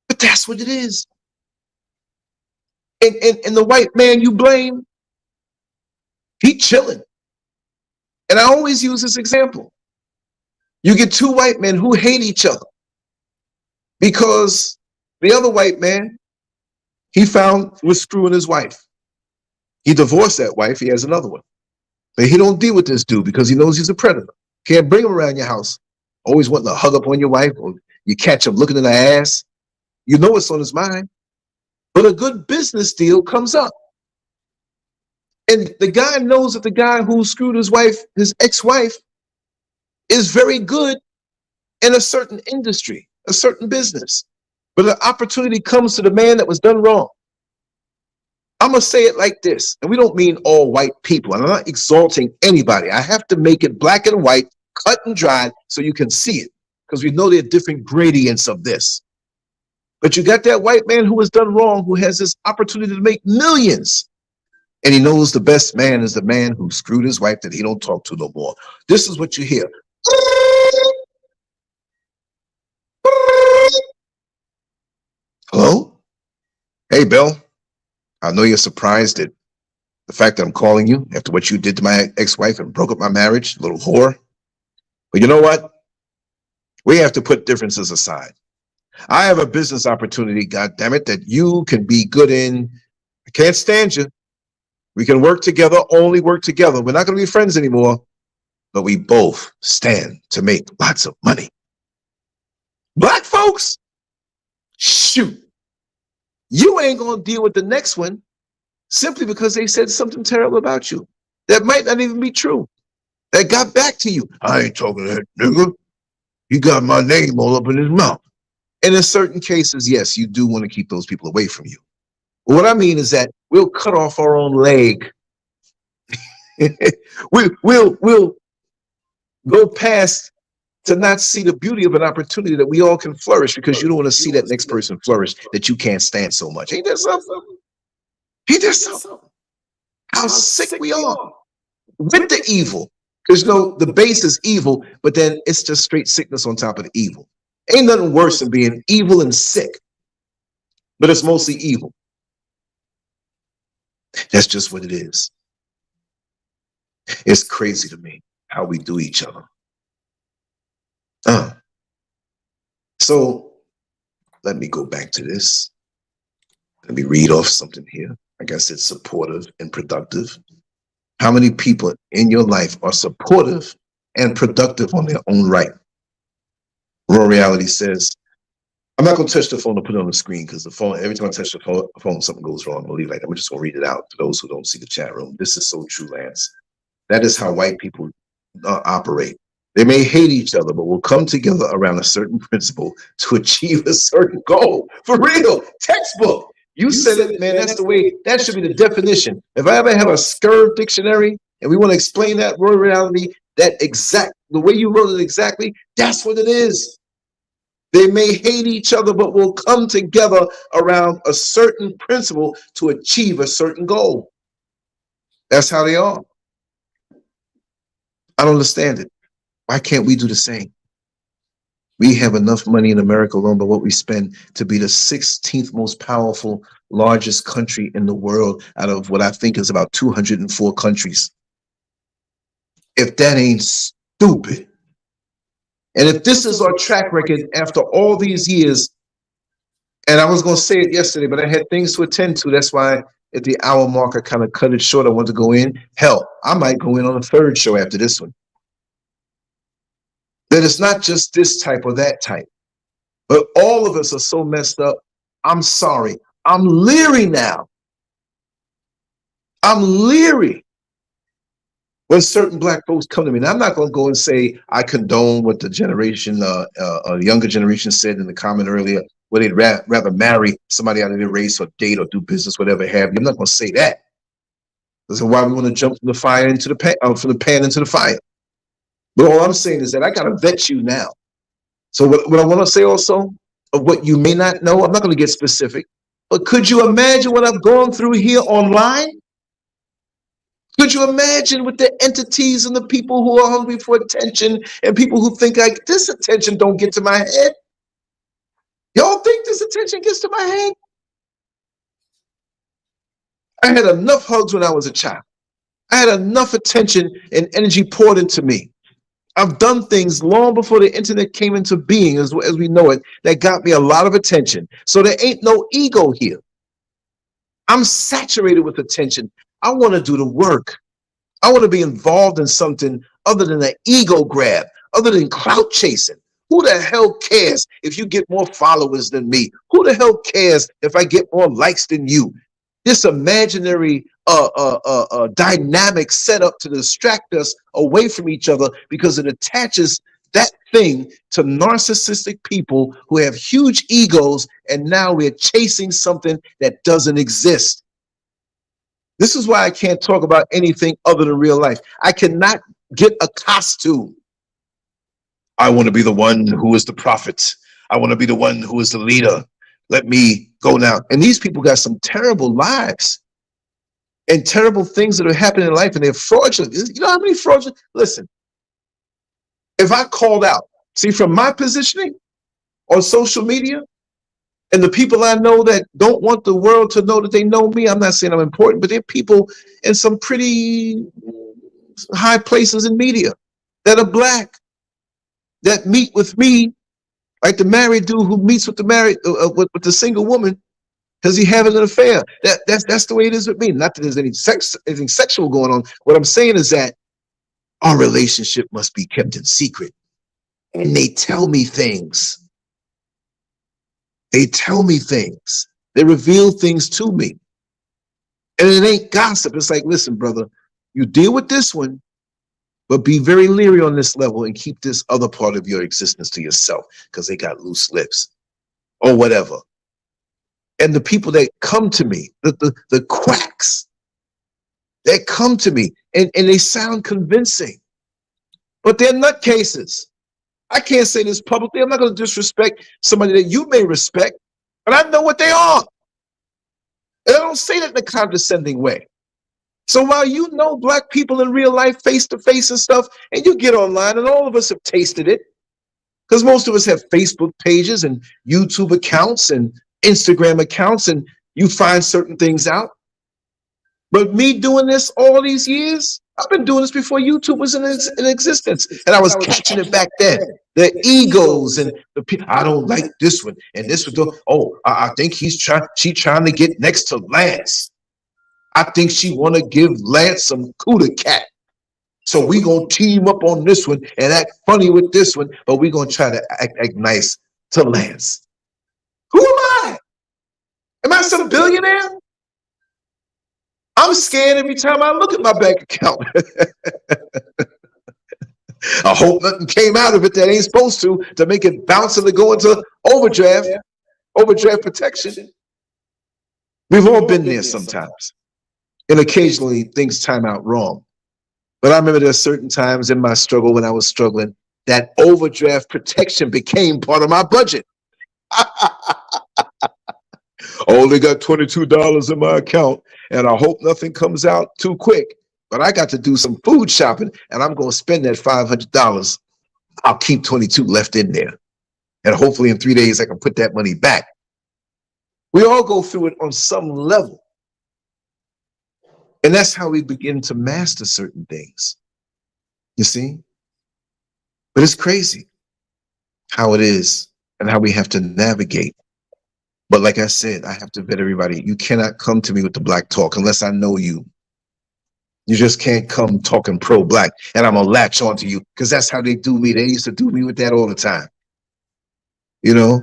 But that's what it is. And the white man you blame, he chilling. And I always use this example. You get two white men who hate each other because the other white man, he found was screwing his wife. He divorced that wife. He has another one. But he don't deal with this dude because he knows he's a predator. Can't bring him around your house. Always wanting to hug up on your wife, or you catch him looking in her ass. You know what's on his mind. But a good business deal comes up. And the guy knows that the guy who screwed his wife, his ex-wife, is very good in a certain industry, a certain business. But an opportunity comes to the man that was done wrong. I'm going to say it like this, and we don't mean all white people, and I'm not exalting anybody. I have to make it black and white, cut and dried, so you can see it, because we know there are different gradients of this. But you got that white man who has done wrong, who has this opportunity to make millions, and he knows the best man is the man who screwed his wife that he don't talk to no more. This is what you hear. Hello? Hey, Bill. I know you're surprised at the fact that I'm calling you after what you did to my ex-wife and broke up my marriage, little whore. But you know what? We have to put differences aside. I have a business opportunity, goddammit, that you can be good in. I can't stand you. We can work together, only work together. We're not going to be friends anymore, but we both stand to make lots of money. Black folks, shoot. You ain't going to deal with the next one simply because they said something terrible about you. That might not even be true. That got back to you. I ain't talking to that nigga. He got my name all up in his mouth. And in certain cases, yes, you do want to keep those people away from you. But what I mean is that we'll cut off our own leg. we'll go past to not see the beauty of an opportunity that we all can flourish because you don't want to see that next person flourish that you can't stand so much. Ain't that something? Ain't that something? How sick we are with the evil. Because you know, the base is evil, but then it's just straight sickness on top of the evil. Ain't nothing worse than being evil and sick, but it's mostly evil. That's just what it is. It's crazy to me how we do each other. So let me go back to this. Let me read off something here. Like I said, supportive and productive. How many people in your life are supportive and productive on their own right? Raw Reality says, I'm not going to touch the phone or put it on the screen because the phone, every time I touch the phone, something goes wrong. I'm going to leave it like that. We're just going to read it out for those who don't see the chat room. This is so true, Lance. That is how white people operate. They may hate each other, but will come together around a certain principle to achieve a certain goal. For real, textbook. You said it, man. That's the way. That should be the definition. If I ever have a SCURV dictionary and we want to explain that Raw Reality, that exact, the way you wrote it exactly, that's what it is. They may hate each other, but will come together around a certain principle to achieve a certain goal. That's how they are. I don't understand it. Why can't we do the same? We have enough money in America alone by what we spend to be the 16th most powerful, largest country in the world out of what I think is about 204 countries. If that ain't stupid. And if this is our track record after all these years, and I was going to say it yesterday, but I had things to attend to. That's why at the hour mark, I kind of cut it short. I want to go in. Hell, I might go in on a third show after this one. That it's not just this type or that type, but all of us are so messed up. I'm sorry. I'm leery now. I'm leery when certain black folks come to me. And I'm not going to go and say I condone what the generation, younger generation said in the comment earlier, where they'd rather marry somebody out of their race or date or do business, whatever have you. I'm not going to say that. This is why we want to jump from the fire into the pan, from the pan into the fire. But all I'm saying is that I got to vet you now. So what I want to say also, of what you may not know, I'm not going to get specific, but could you imagine what I've gone through here online? Could you imagine with the entities and the people who are hungry for attention and people who think like this attention don't get to my head? Y'all think this attention gets to my head? I had enough hugs when I was a child. I had enough attention and energy poured into me. I've done things long before the internet came into being, as we know it, that got me a lot of attention. So there ain't no ego here. I'm saturated with attention. I want to do the work. I want to be involved in something other than an ego grab, other than clout chasing. Who the hell cares if you get more followers than me? Who the hell cares if I get more likes than you? This imaginary dynamic set up to distract us away from each other because it attaches that thing to narcissistic people who have huge egos, and now we're chasing something that doesn't exist. This is why I can't talk about anything other than real life. I cannot get a costume. I want to be the one who is the prophet. I want to be the one who is the leader. Let me go now. And these people got some terrible lives and terrible things that are happening in life, and they're fraudulent. You know how many fraudulent? Listen, if I called out, see, from my positioning on social media, and the people I know that don't want the world to know that they know me, I'm not saying I'm important, but they're people in some pretty high places in media that are black, that meet with me, like the married dude who meets with the married with the single woman because he having an affair. That's the way it is with me. Not that there's anything sexual going on. What I'm saying is that our relationship must be kept in secret, and they tell me things. They tell me things. They reveal things to me. And it ain't gossip. It's like, listen, brother, you deal with this one, but be very leery on this level and keep this other part of your existence to yourself because they got loose lips or whatever. And the people that come to me, the quacks that come to me, and they sound convincing, but they're nutcases. I can't say this publicly. I'm not going to disrespect somebody that you may respect, but I know what they are. And I don't say that in a condescending way. So while you know black people in real life, face to face and stuff, and you get online, and all of us have tasted it, because most of us have Facebook pages and YouTube accounts and Instagram accounts, and you find certain things out. But me doing this all these years, I've been doing this before YouTube was in existence, and I was catching it back then. The egos and the people. I don't like this one, and this one. Oh, I think she trying to get next to Lance. I think she want to give Lance some cooter cat. So we gonna team up on this one and act funny with this one, but we gonna try to act nice to Lance. Who am I? Am I some billionaire? I'm scared every time I look at my bank account. I hope nothing came out of it that ain't supposed to make it bounce and to go into overdraft protection. We've all been there sometimes. And occasionally things time out wrong. But I remember there's certain times in my struggle when I was struggling that overdraft protection became part of my budget. I only got $22 in my account, and I hope nothing comes out too quick. But I got to do some food shopping, and I'm going to spend that $500. I'll keep 22 left in there. And hopefully in 3 days, I can put that money back. We all go through it on some level. And that's how we begin to master certain things. You see? But it's crazy how it is and how we have to navigate. But like I said, I have to vet everybody. You cannot come to me with the black talk unless I know you. You just can't come talking pro-black and I'm gonna latch onto you because that's how they do me. They used to do me with that all the time. You know?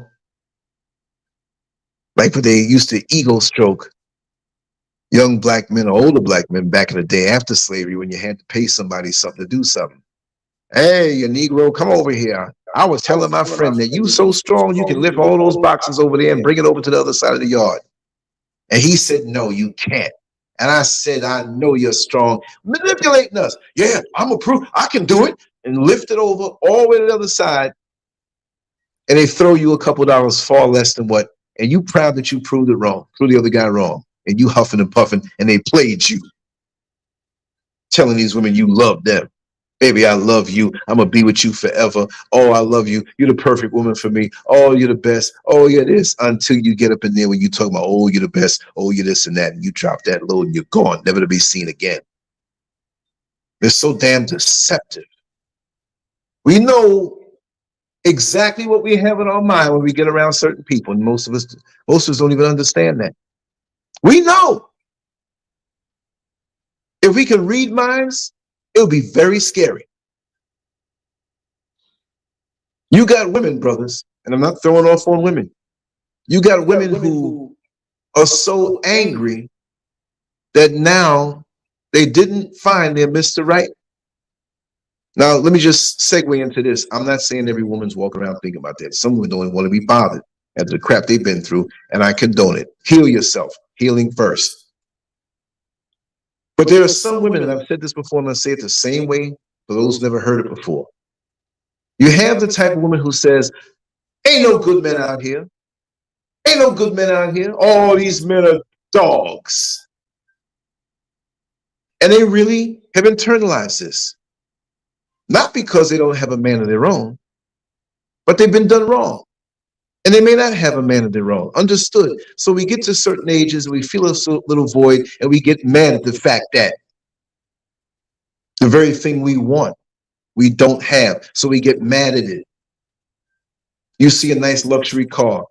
Like when they used to ego stroke young black men or older black men back in the day after slavery when you had to pay somebody something to do something. Hey, you Negro, come over here. I was telling my friend that you so strong you can lift all those boxes over there and bring it over to the other side of the yard. And he said, no, you can't. And I said, I know you're strong. Manipulating us. Yeah, I'm a proof. I can do it. And lift it over all the way to the other side. And they throw you a couple dollars far less than what. And you proud that you proved it wrong. Proved the other guy wrong. And you huffing and puffing. And they played you. Telling these women you love them. Baby, I love you. I'm going to be with you forever. Oh, I love you. You're the perfect woman for me. Oh, you're the best. Oh, you're this. Until you get up in there when you talk about, oh, you're the best. Oh, you're this and that. And you drop that load and you're gone, never to be seen again. They're so damn deceptive. We know exactly what we have in our mind when we get around certain people, and most of us don't even understand that. We know. If we can read minds, it'll be very scary. You got women, brothers, and I'm not throwing off on women. You got women who are so angry that now they didn't find their Mr. Right. Now, let me just segue into this. I'm not saying every woman's walking around thinking about that. Some women don't want to be bothered at the crap they've been through, and I condone it. Heal yourself. Healing first. But there are some women, and I've said this before, and I'll say it the same way for those who never heard it before. You have the type of woman who says, ain't no good men out here. Ain't no good men out here. All these men are dogs. And they really have internalized this. Not because they don't have a man of their own, but they've been done wrong. And they may not have a man of their own. Understood. So we get to certain ages and we feel a little void and we get mad at the fact that the very thing we want, we don't have. So we get mad at it. You see a nice luxury car.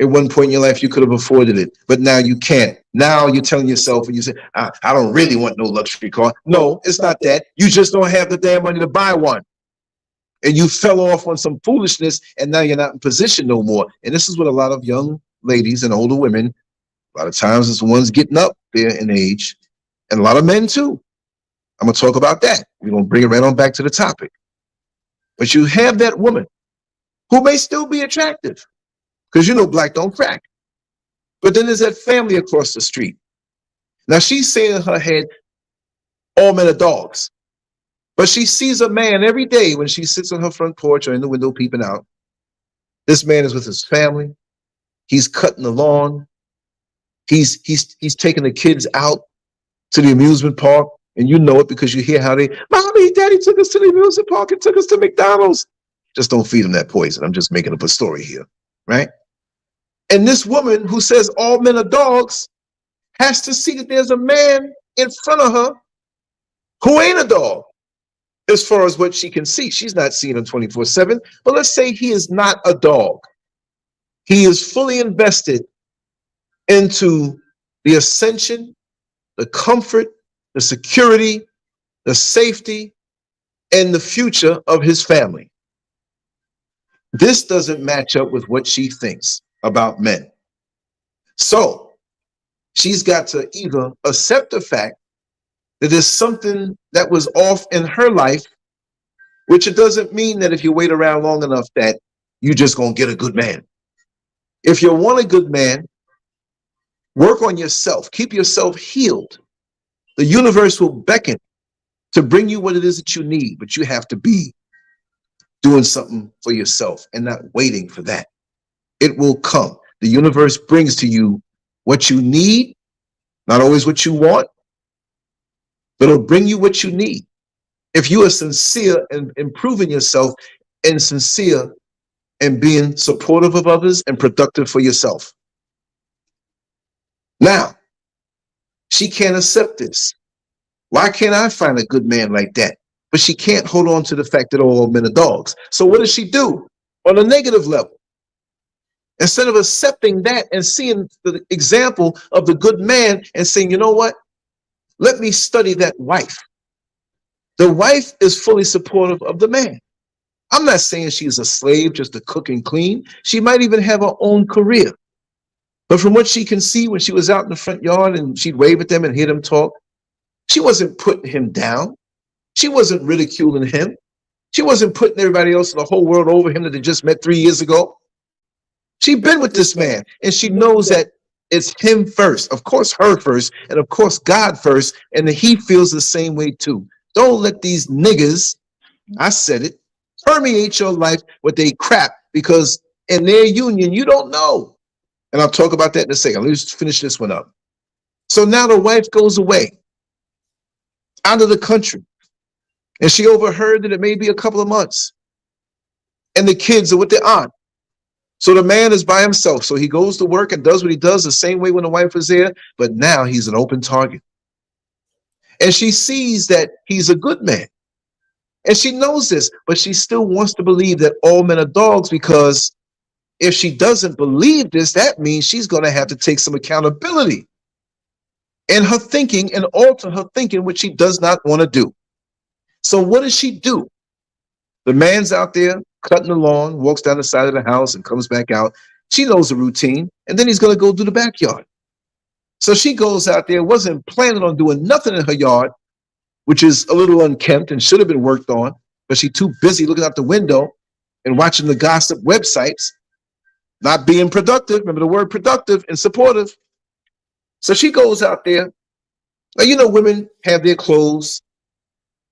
At one point in your life, you could have afforded it, but now you can't. Now you're telling yourself, and you say, I don't really want no luxury car. No, it's not that. You just don't have the damn money to buy one. And you fell off on some foolishness, and now you're not in position no more. And this is what a lot of young ladies and older women, a lot of times it's the ones getting up there in age, and a lot of men too. I'm going to talk about that. We're going to bring it right on back to the topic. But you have that woman who may still be attractive, because you know black don't crack. But then there's that family across the street. Now she's saying in her head, all men are dogs. But she sees a man every day when she sits on her front porch or in the window peeping out. This man is with his family. He's cutting the lawn. He's taking the kids out to the amusement park. And you know it because you hear how they, Mommy, Daddy took us to the amusement park and took us to McDonald's. Just don't feed them that poison. I'm just making up a story here, right? And this woman who says all men are dogs has to see that there's a man in front of her who ain't a dog as far as what she can see. She's not seeing him 24/7, but let's say he is not a dog. He is fully invested into the ascension, the comfort, the security, the safety, and the future of his family. This doesn't match up with what she thinks about men. So she's got to either accept the fact that there's something that was off in her life, which it doesn't mean that if you wait around long enough that you just gonna get a good man. If you want a good man, work on yourself, keep yourself healed. The universe will beckon to bring you what it is that you need, but you have to be doing something for yourself and not waiting for that. It will come. The universe brings to you what you need, not always what you want, but it'll bring you what you need. If you are sincere in improving yourself and sincere in being supportive of others and productive for yourself. Now, she can't accept this. Why can't I find a good man like that? But she can't hold on to the fact that all men are dogs. So what does she do on a negative level? Instead of accepting that and seeing the example of the good man and saying, you know what? Let me study that wife. The wife is fully supportive of the man. I'm not saying she's a slave just to cook and clean. She might even have her own career. But from what she can see when she was out in the front yard and she'd wave at them and hear them talk, she wasn't putting him down. She wasn't ridiculing him. She wasn't putting everybody else in the whole world over him that they just met 3 years ago. She'd been with this man, and she knows that it's him first, of course her first, and of course God first, and that he feels the same way too. Don't let these niggas, I said it, permeate your life with they crap, because in their union, you don't know. And I'll talk about that in a second. Let's finish this one up. So now the wife goes away out of the country, and she overheard that it may be a couple of months, and the kids are with their aunt. So the man is by himself. So he goes to work and does what he does the same way when the wife was there, but now he's an open target. And she sees that he's a good man. And she knows this, but she still wants to believe that all men are dogs, because if she doesn't believe this, that means she's going to have to take some accountability in her thinking and alter her thinking, which she does not want to do. So what does she do? The man's out there cutting the lawn, walks down the side of the house and comes back out. She knows the routine, and then he's going to go do the backyard. So she goes out there, wasn't planning on doing nothing in her yard, which is a little unkempt and should have been worked on, but she's too busy looking out the window and watching the gossip websites, not being productive. Remember the word productive and supportive. So she goes out there. Now, you know, women have their clothes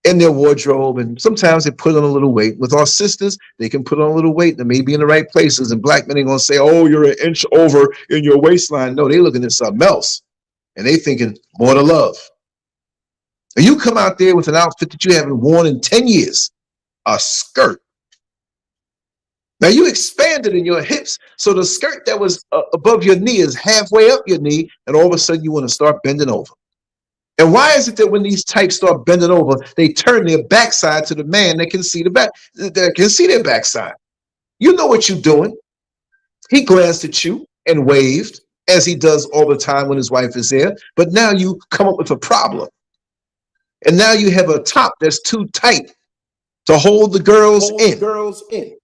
in their wardrobe, and sometimes they put on a little weight. With our sisters, they can put on a little weight and maybe in the right places, and black men ain't gonna say, oh, you're an inch over in your waistline. No, they looking at something else, and they thinking more to love. And you come out there with an outfit that you haven't worn in 10 years, a skirt. Now you expanded in your hips, so the skirt that was above your knee is halfway up your knee, and all of a sudden you want to start bending over. And why is it that when these types start bending over, they turn their backside to the man that can see the back, that can see their backside? You know what you're doing. He glanced at you and waved, as he does all the time when his wife is there, but now you come up with a problem. And now you have a top that's too tight to hold the girls in.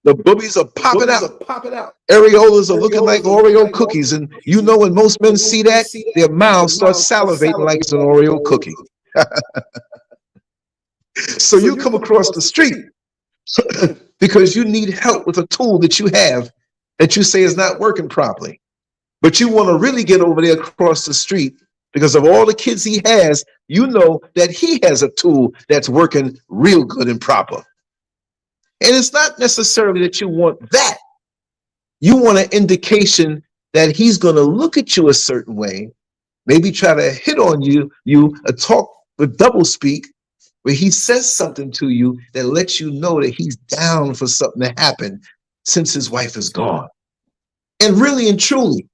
The boobies are popping out. Areolas are looking like Oreo cookies. And you know, when most men see that, their mouths start salivating like it's an Oreo cookie. So you come across the street because you need help with a tool that you have that you say is not working properly. But you want to really get over there across the street because of all the kids he has. You know that he has a tool that's working real good and proper. And it's not necessarily that you want that. You want an indication that he's going to look at you a certain way, maybe try to hit on you, talk with double speak, where he says something to you that lets you know that he's down for something to happen since his wife is gone. And really and truly,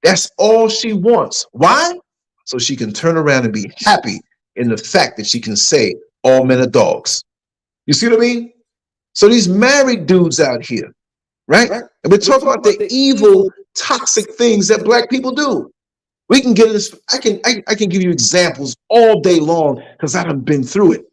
that's all she wants. Why? So she can turn around and be happy in the fact that she can say all men are dogs. You see what I mean? So these married dudes out here, right? And we're talking about the evil, toxic things that black people do. We can get this. I can give you examples all day long because I done been through it.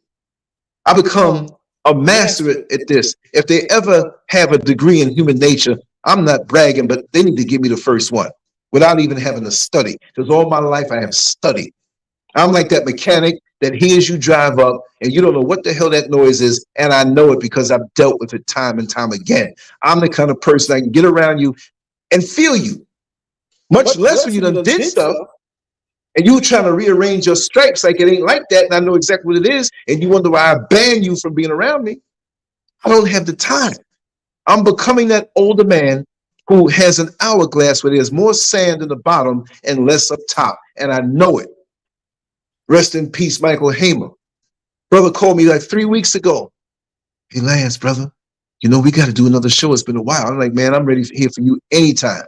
I become a master at this. If they ever have a degree in human nature, I'm not bragging, but they need to give me the first one without even having to study. Because all my life I have studied. I'm like that mechanic that hears you drive up and you don't know what the hell that noise is, and I know it because I've dealt with it time and time again. I'm the kind of person that can get around you and feel you. Much less when you done did stuff and you trying to rearrange your stripes like it ain't like that, and I know exactly what it is, and you wonder why I ban you from being around me. I don't have the time. I'm becoming that older man who has an hourglass where there's more sand in the bottom and less up top, and I know it. Rest in peace, Michael Hamer. Brother called me like 3 weeks ago. Hey, Lance, brother, you know, we got to do another show. It's been a while. I'm like, man, I'm ready here for you anytime.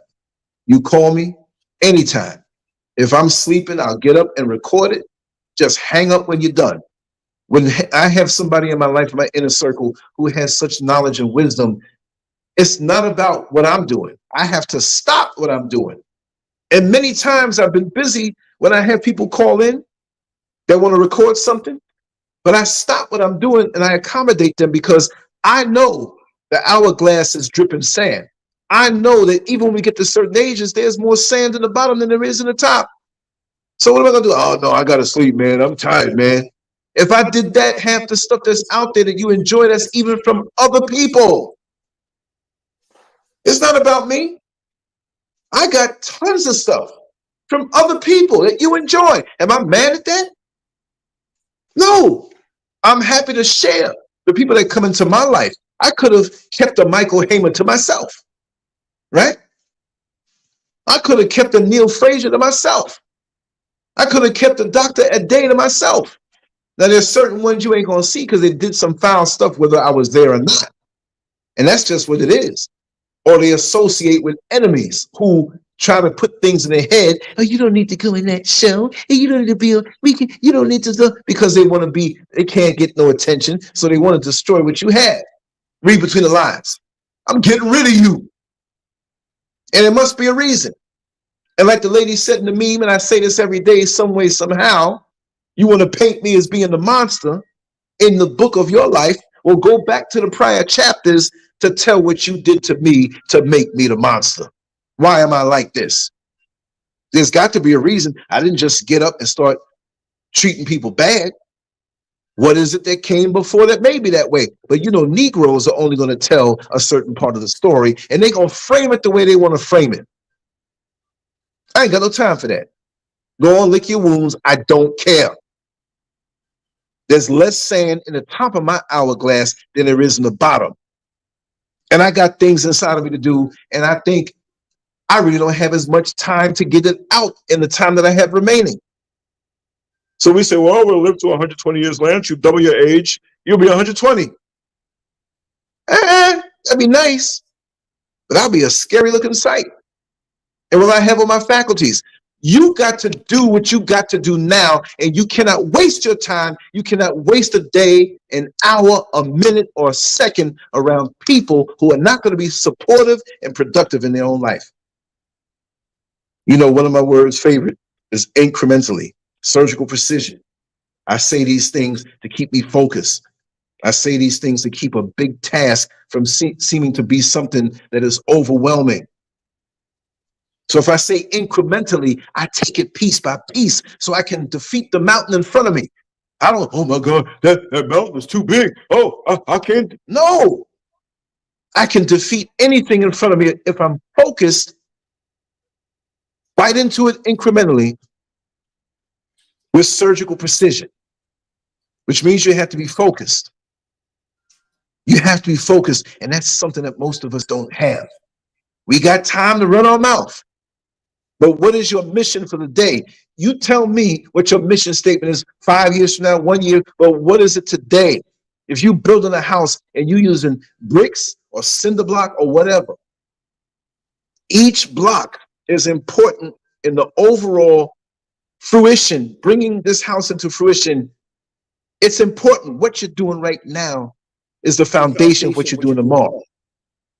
You call me anytime. If I'm sleeping, I'll get up and record it. Just hang up when you're done. When I have somebody in my life, in my inner circle, who has such knowledge and wisdom, it's not about what I'm doing. I have to stop what I'm doing. And many times I've been busy when I have people call in that want to record something, but I stop what I'm doing and I accommodate them because I know the hourglass is dripping sand. I know that even when we get to certain ages, there's more sand in the bottom than there is in the top. So what am I gonna do? Oh no, I gotta sleep, man. I'm tired, man. If I did that, half the stuff that's out there that you enjoy, that's even from other people. It's not about me. I got tons of stuff from other people that you enjoy. Am I mad at that? No, I'm happy to share the people that come into my life. I could have kept a Michael Hamer to myself, right? I could have kept a Neil Frazier to myself. I could have kept a Dr. Ade to myself. Now, there's certain ones you ain't going to see because they did some foul stuff whether I was there or not. And that's just what it is. Or they associate with enemies who try to put things in their head. Oh, you don't need to go in that show. And you don't need to be, you don't need to, because they want to be, they can't get no attention. So they want to destroy what you have. Read between the lines. I'm getting rid of you. And it must be a reason. And like the lady said in the meme, and I say this every day, some way, somehow, you want to paint me as being the monster in the book of your life. Well, go back to the prior chapters to tell what you did to me to make me the monster. Why am I like this? There's got to be a reason. I didn't just get up and start treating people bad. What is it that came before that made me that way? But you know, Negroes are only going to tell a certain part of the story, and they're going to frame it the way they want to frame it. I ain't got no time for that. Go on, lick your wounds. I don't care. There's less sand in the top of my hourglass than there is in the bottom. And I got things inside of me to do, and I think I really don't have as much time to get it out in the time that I have remaining. So we say, well, we'll live to 120 years, Lance. You double your age, you'll be 120. That'd be nice, but I'll be a scary looking sight. And will I have all my faculties? You got to do what you got to do now, and you cannot waste your time. You cannot waste a day, an hour, a minute, or a second around people who are not going to be supportive and productive in their own life. You know, one of my words favorite is incrementally, surgical precision. I say these things to keep me focused. I say these things to keep a big task from seeming to be something that is overwhelming. So if I say incrementally, I take it piece by piece so I can defeat the mountain in front of me. I don't, oh my God, that mountain is too big. Oh, I can't. No, I can defeat anything in front of me if I'm focused, bite into it incrementally with surgical precision, which means you have to be focused. You have to be focused, and that's something that most of us don't have. We got time to run our mouth. But what is your mission for the day? You tell me what your mission statement is 5 years from now, 1 year, but what is it today? If you building a house and you using bricks or cinder block or whatever, each block is important in the overall fruition, bringing this house into fruition. It's important. What you're doing right now is the foundation of what you're doing tomorrow.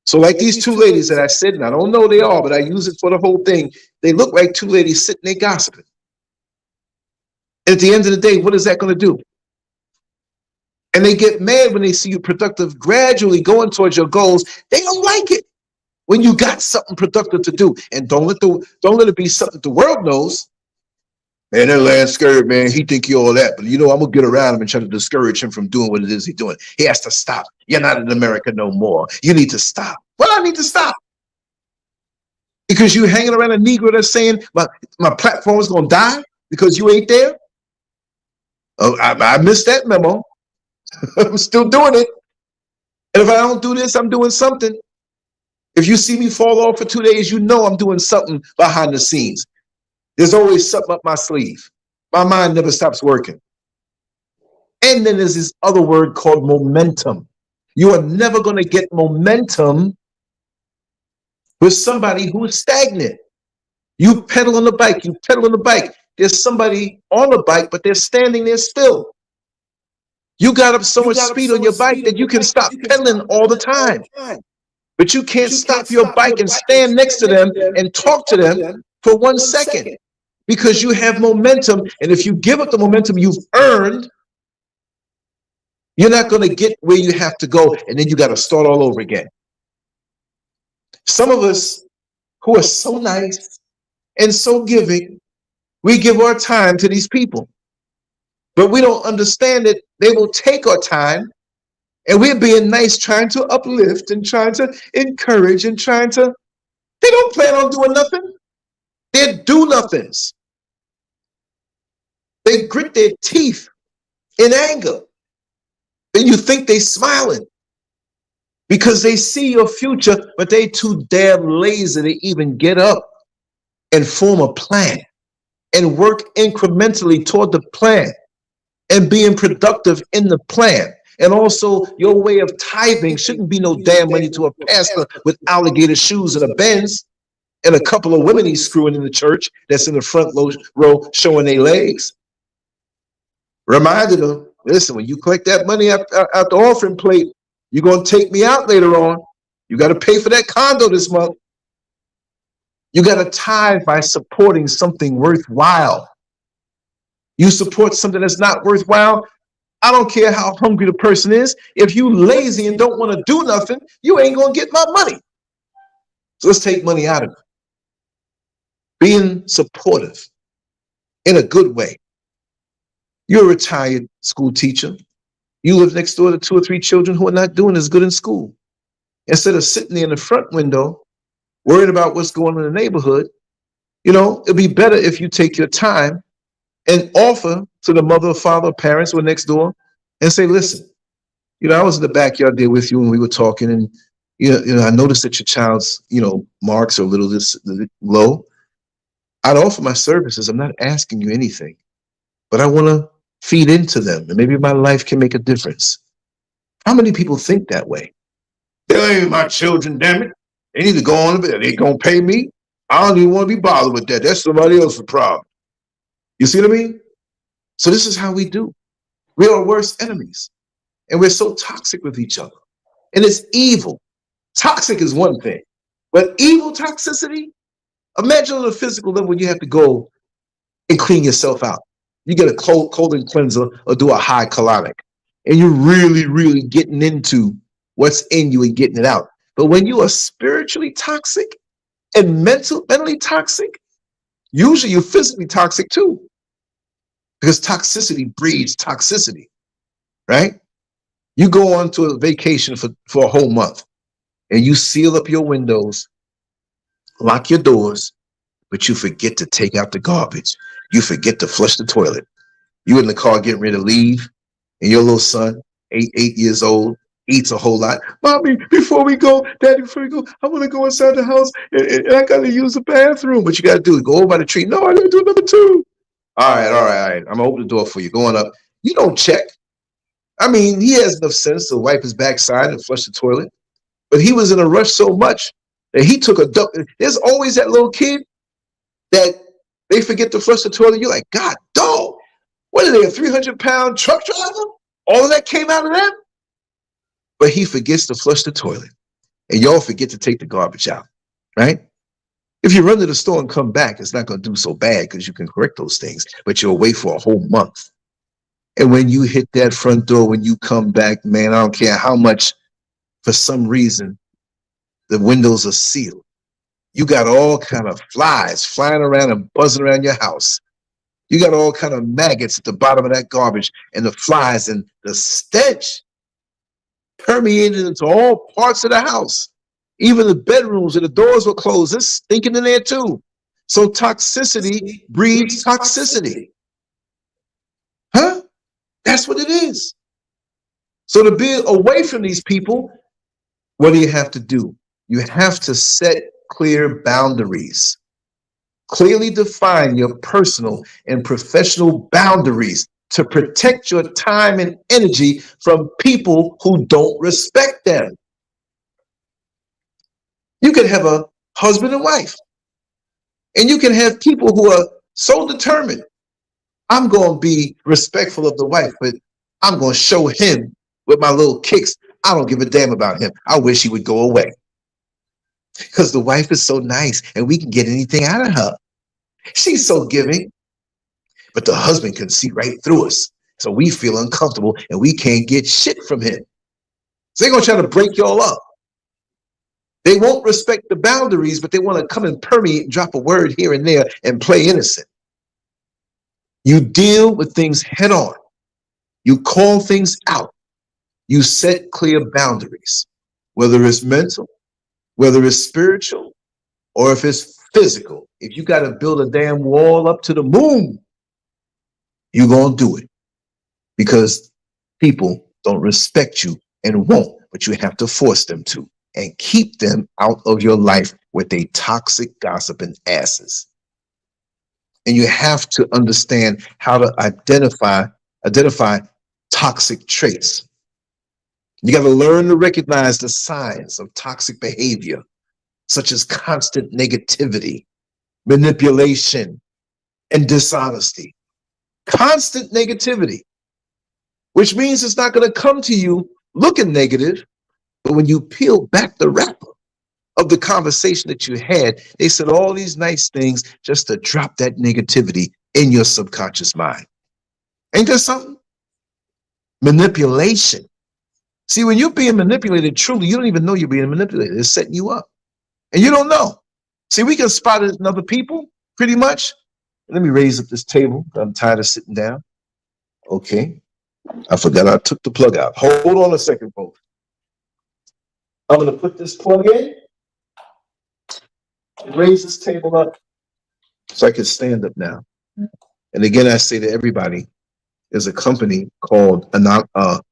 So like these two ladies that I said, and I don't know who they are, but I use it for the whole thing. They look like two ladies sitting there gossiping. At the end of the day, what is that going to do? And they get mad when they see you productive, gradually going towards your goals. They don't like it when you got something productive to do. And don't let it be something the world knows. Man, that LANCESCURV, man, he think you all that. But you know, I'm going to get around him and try to discourage him from doing what it is he's doing. He has to stop. You're not in America no more. You need to stop. Well, I need to stop. Because you hanging around a Negro that's saying my platform is going to die because you ain't there. Oh, I missed that memo. I'm still doing it. And if I don't do this, I'm doing something. If you see me fall off for 2 days, you know I'm doing something behind the scenes. There's always something up my sleeve. My mind never stops working. And then there's this other word called momentum. You are never going to get momentum with somebody who is stagnant. You pedal on the bike, you pedal on the bike. There's somebody on the bike, but they're standing there still. You got up so much speed on your bike that you can stop pedaling all the time. But you can't stop your bike and stand next to them and talk to them for 1 second. Because you have momentum, and if you give up the momentum you've earned, you're not going to get where you have to go, and then you got to start all over again. Some of us who are so nice and so giving, we give our time to these people, but we don't understand that they will take our time, and we're being nice, trying to uplift and trying to encourage and trying to, they don't plan on doing nothing. They're do-nothings. They grit their teeth in anger. And you think they're smiling because they see your future, but they too damn lazy to even get up and form a plan and work incrementally toward the plan and being productive in the plan. And also, your way of tithing shouldn't be no damn money to a pastor with alligator shoes and a Benz. and a couple of women he's screwing in the church that's in the front row showing their legs. Reminded them, listen, when you collect that money out the offering plate, you're going to take me out later on. You got to pay for that condo this month. You got to tithe by supporting something worthwhile. You support something that's not worthwhile, I don't care how hungry the person is. If you lazy and don't want to do nothing, you ain't going to get my money. So let's take money out of it. Being supportive in a good way. You're a retired school teacher. You live next door to 2 or 3 children who are not doing as good in school. Instead of sitting there in the front window, worried about what's going on in the neighborhood, you know, it'd be better if you take your time and offer to the mother or father or parents who are next door and say, listen, you know, I was in the backyard there with you when we were talking, and you know, I noticed that your child's, you know, marks are a little low. I'd offer my services. I'm not asking you anything, but I want to feed into them, and maybe my life can make a difference. How many people think that way? They ain't my children, damn it. They need to go on. They gonna pay me. I don't even want to be bothered with that. That's somebody else's problem. You see what I mean? So this is how we do. We are worst enemies, and we're so toxic with each other, and it's evil. Toxic is one thing, but evil toxicity. Imagine on a physical level when you have to go and clean yourself out. You get a colon cleanser or do a high colonic, and you're really, really getting into what's in you and getting it out. But when you are spiritually toxic and mentally toxic, usually you're physically toxic too, because toxicity breeds toxicity, right? You go on to a vacation for a whole month, and you seal up your windows, lock your doors, but you forget to take out the garbage. You forget to flush the toilet. You in the car getting ready to leave, and your little son, 8 years old, eats a whole lot. Mommy, before we go, Daddy, before we go, I want to go inside the house, and I got to use the bathroom. What you got to do is go over by the tree. No, I got to do number 2. All right. I'm going to open the door for you. Going up. You don't check. I mean, he has enough sense to wipe his backside and flush the toilet, but he was in a rush so much that he took a dump. There's always that little kid that they forget to flush the toilet. You're like, God, dog, what are they, a 300-pound truck driver? All of that came out of them? But he forgets to flush the toilet, and y'all forget to take the garbage out, right? If you run to the store and come back, it's not going to do so bad because you can correct those things, but you're away for a whole month. And when you hit that front door, when you come back, man, I don't care how much, for some reason, the windows are sealed. You got all kind of flies flying around and buzzing around your house. You got all kind of maggots at the bottom of that garbage, and the flies and the stench permeated into all parts of the house. Even the bedrooms and the doors were closed. It's stinking in there too. So toxicity breeds toxicity. Huh? That's what it is. So to be away from these people, what do you have to do? You have to set clear boundaries. Clearly define your personal and professional boundaries to protect your time and energy from people who don't respect them. You could have a husband and wife, and you can have people who are so determined. I'm going to be respectful of the wife, but I'm going to show him with my little kicks. I don't give a damn about him. I wish he would go away. Because the wife is so nice and we can get anything out of her. She's so giving. But the husband can see right through us. So we feel uncomfortable and we can't get shit from him. So they're going to try to break y'all up. They won't respect the boundaries, but they want to come and permeate and drop a word here and there and play innocent. You deal with things head on. You call things out. You set clear boundaries, whether it's mental, whether it's spiritual, or if it's physical. If you got to build a damn wall up to the moon, you're going to do it because people don't respect you and won't, but you have to force them to and keep them out of your life with their toxic gossiping asses. And you have to understand how to identify toxic traits. You got to learn to recognize the signs of toxic behavior such as constant negativity, manipulation, and dishonesty. Constant negativity, which means it's not going to come to you looking negative, but when you peel back the wrapper of the conversation that you had, they said all these nice things just to drop that negativity in your subconscious mind. Ain't that something? Manipulation. See, when you're being manipulated, truly, you don't even know you're being manipulated. It's setting you up. And you don't know. See, we can spot it in other people, pretty much. Let me raise up this table. I'm tired of sitting down. Okay. I forgot I took the plug out. Hold on a second, folks. I'm going to put this plug in. Raise this table up so I can stand up now. And again, I say to everybody, there's a company called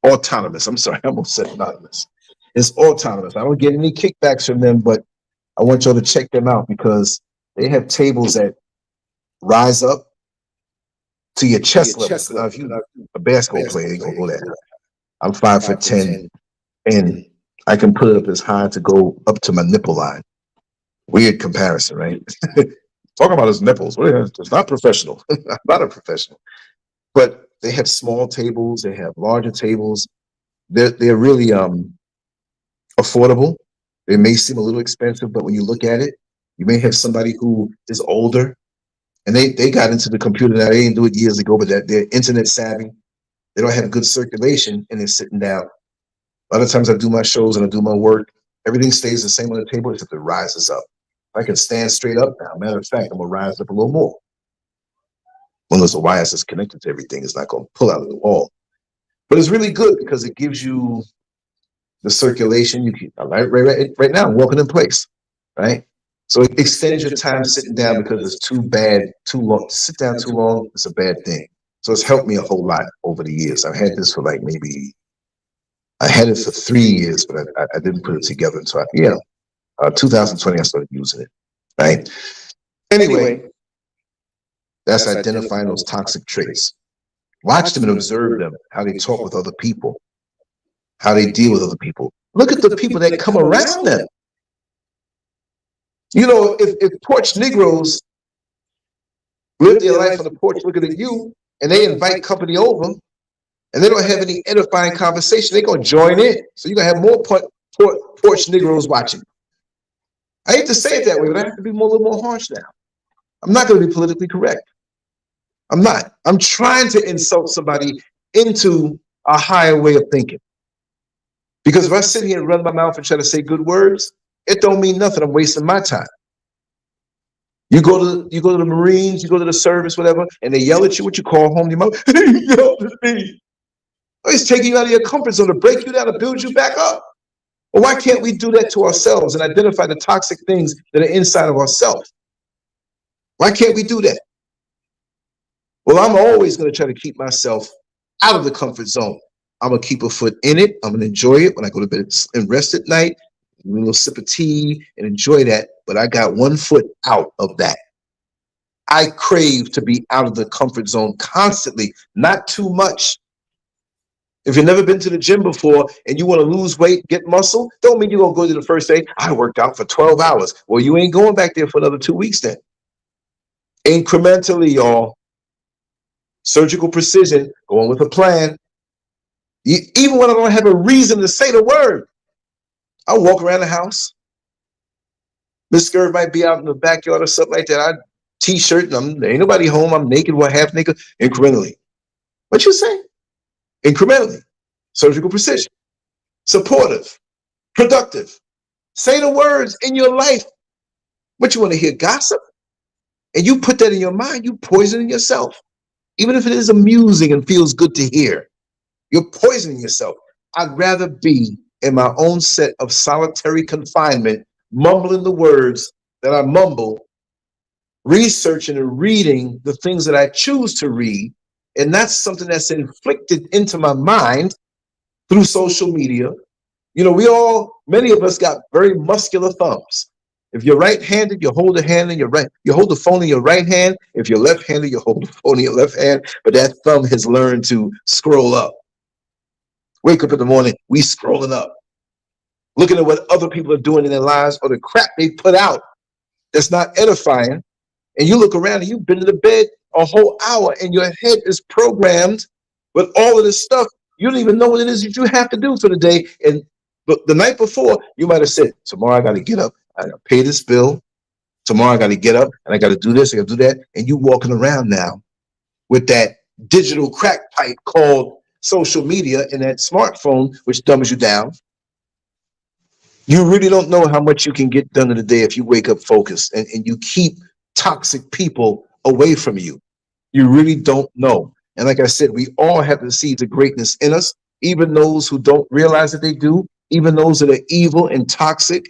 Autonomous. I'm sorry, I almost said anonymous. It's Autonomous. I don't get any kickbacks from them, but I want y'all to check them out because they have tables that rise up to your chest level. Now, if you're a basketball player, you gonna go there. I'm 5'10", and I can put it up as high to go up to my nipple line. Weird comparison, right? Talking about his nipples. It's not professional. I'm not a professional. But they have small tables. They have larger tables. They're really affordable. They may seem a little expensive, but when you look at it, you may have somebody who is older, and they got into the computer now. They didn't do it years ago, but they're internet savvy. They don't have good circulation, and they're sitting down. A lot of times I do my shows and I do my work. Everything stays the same on the table except it rises up. I can stand straight up now. Matter of fact, I'm gonna rise up a little more. One of those wires that's connected to everything is not gonna pull out of the wall. But it's really good because it gives you the circulation. You can right now I'm walking in place, right? So it extends your time sitting down because it's too long. To sit down too long, it's a bad thing. So it's helped me a whole lot over the years. I've had this for like I had it for 3 years, but I didn't put it together until 2020 I started using it, right? Anyway, that's identifying those toxic traits. Watch them and observe them, how they talk with other people, how they deal with other people. Look at the people that come around them. You know, if porch Negroes live their life on the porch looking at you, and they invite company over, and they don't have any edifying conversation, they're going to join in. So you're going to have more porch Negroes watching. I hate to say it that way, but I have to be a little more harsh now. I'm not going to be politically correct. I'm not. I'm trying to insult somebody into a higher way of thinking. Because if I sit here and run my mouth and try to say good words, it don't mean nothing. I'm wasting my time. You go to the Marines, you go to the service, whatever, and they yell at you, what you call home, your mother, he yelled at me. It's taking you out of your comfort zone to break you down, to build you back up. Well, why can't we do that to ourselves and identify the toxic things that are inside of ourselves? Why can't we do that? Well, I'm always going to try to keep myself out of the comfort zone. I'm going to keep a foot in it. I'm going to enjoy it when I go to bed and rest at night, a little sip of tea and enjoy that. But I got one foot out of that. I crave to be out of the comfort zone constantly, not too much. If you've never been to the gym before and you want to lose weight, get muscle, don't mean you're going to go to the first day. I worked out for 12 hours. Well, you ain't going back there for another 2 weeks then. Incrementally, y'all. Surgical precision, going with a plan. Even when I don't have a reason to say the word, I walk around the house. Miss SCURV might be out in the backyard or something like that. I t-shirt, and ain't nobody home. I'm naked, half naked, incrementally. What you say? Incrementally. Surgical precision. Supportive. Productive. Say the words in your life. But you want to hear gossip? And you put that in your mind, you poisoning yourself. Even if it is amusing and feels good to hear, you're poisoning yourself. I'd rather be in my own set of solitary confinement, mumbling the words that I mumble, researching and reading the things that I choose to read, and that's something that's inflicted into my mind through social media. You know, many of us got very muscular thumbs. If you're right-handed, you hold the hand in your right, you hold the phone in your right hand. If you're left-handed, you hold the phone in your left hand. But that thumb has learned to scroll up. Wake up in the morning, we scrolling up. looking at what other people are doing in their lives or the crap they put out that's not edifying. And you look around and you've been to the bed a whole hour and your head is programmed with all of this stuff. You don't even know what it is that you have to do for the day. And the night before, you might have said, tomorrow I got to get up, I got to pay this bill. Tomorrow I got to get up and I got to do this, I got to do that. And you walking around now with that digital crack pipe called social media and that smartphone, which dumbs you down. You really don't know how much you can get done in a day if you wake up focused and you keep toxic people away from you. You really don't know. And like I said, we all have the seeds of greatness in us, even those who don't realize that they do, even those that are evil and toxic.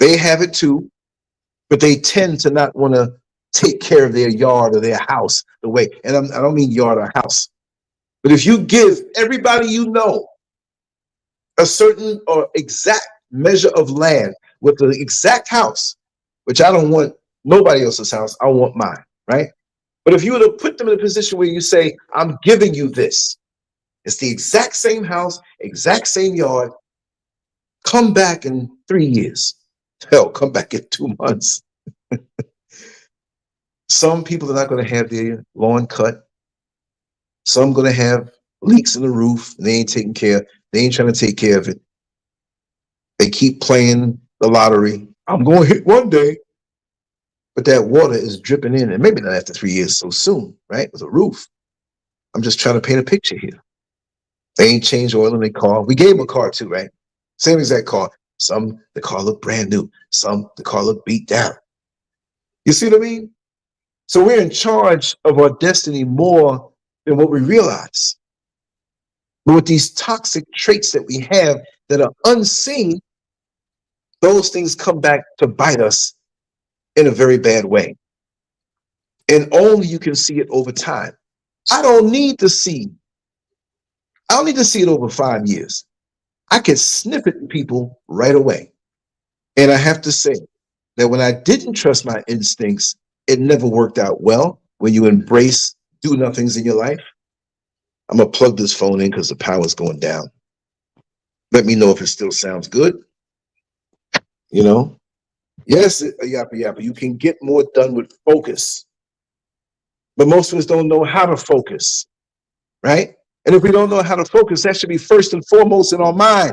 They have it too, but they tend to not want to take care of their yard or their house the way. And I don't mean yard or house, but if you give everybody you know a certain or exact measure of land with the exact house, which I don't want nobody else's house, I want mine, right? But if you were to put them in a position where you say, I'm giving you this, it's the exact same house, exact same yard, come back in 3 years. Hell, come back in 2 months. Some people are not going to have their lawn cut. Some going to have leaks in the roof. And they ain't taking care. They ain't trying to take care of it. They keep playing the lottery. I'm going to hit one day. But that water is dripping in, and maybe not after 3 years so soon, right? With a roof. I'm just trying to paint a picture here. They ain't changed oil in their car. We gave them a car too, right? Same exact car. Some, the car looked brand new. Some, the car looked beat down. You see what I mean? So we're in charge of our destiny more than what we realize. But with these toxic traits that we have that are unseen, those things come back to bite us in a very bad way. And only you can see it over time. I don't need to see it over 5 years. I can sniff it in people right away. And I have to say that when I didn't trust my instincts, it never worked out well when you embrace do-nothings in your life. I'm going to plug this phone in because the power's going down. Let me know if it still sounds good. You know? Yes, yappa yappa. You can get more done with focus. But most of us don't know how to focus, right? And if we don't know how to focus, that should be first and foremost in our mind.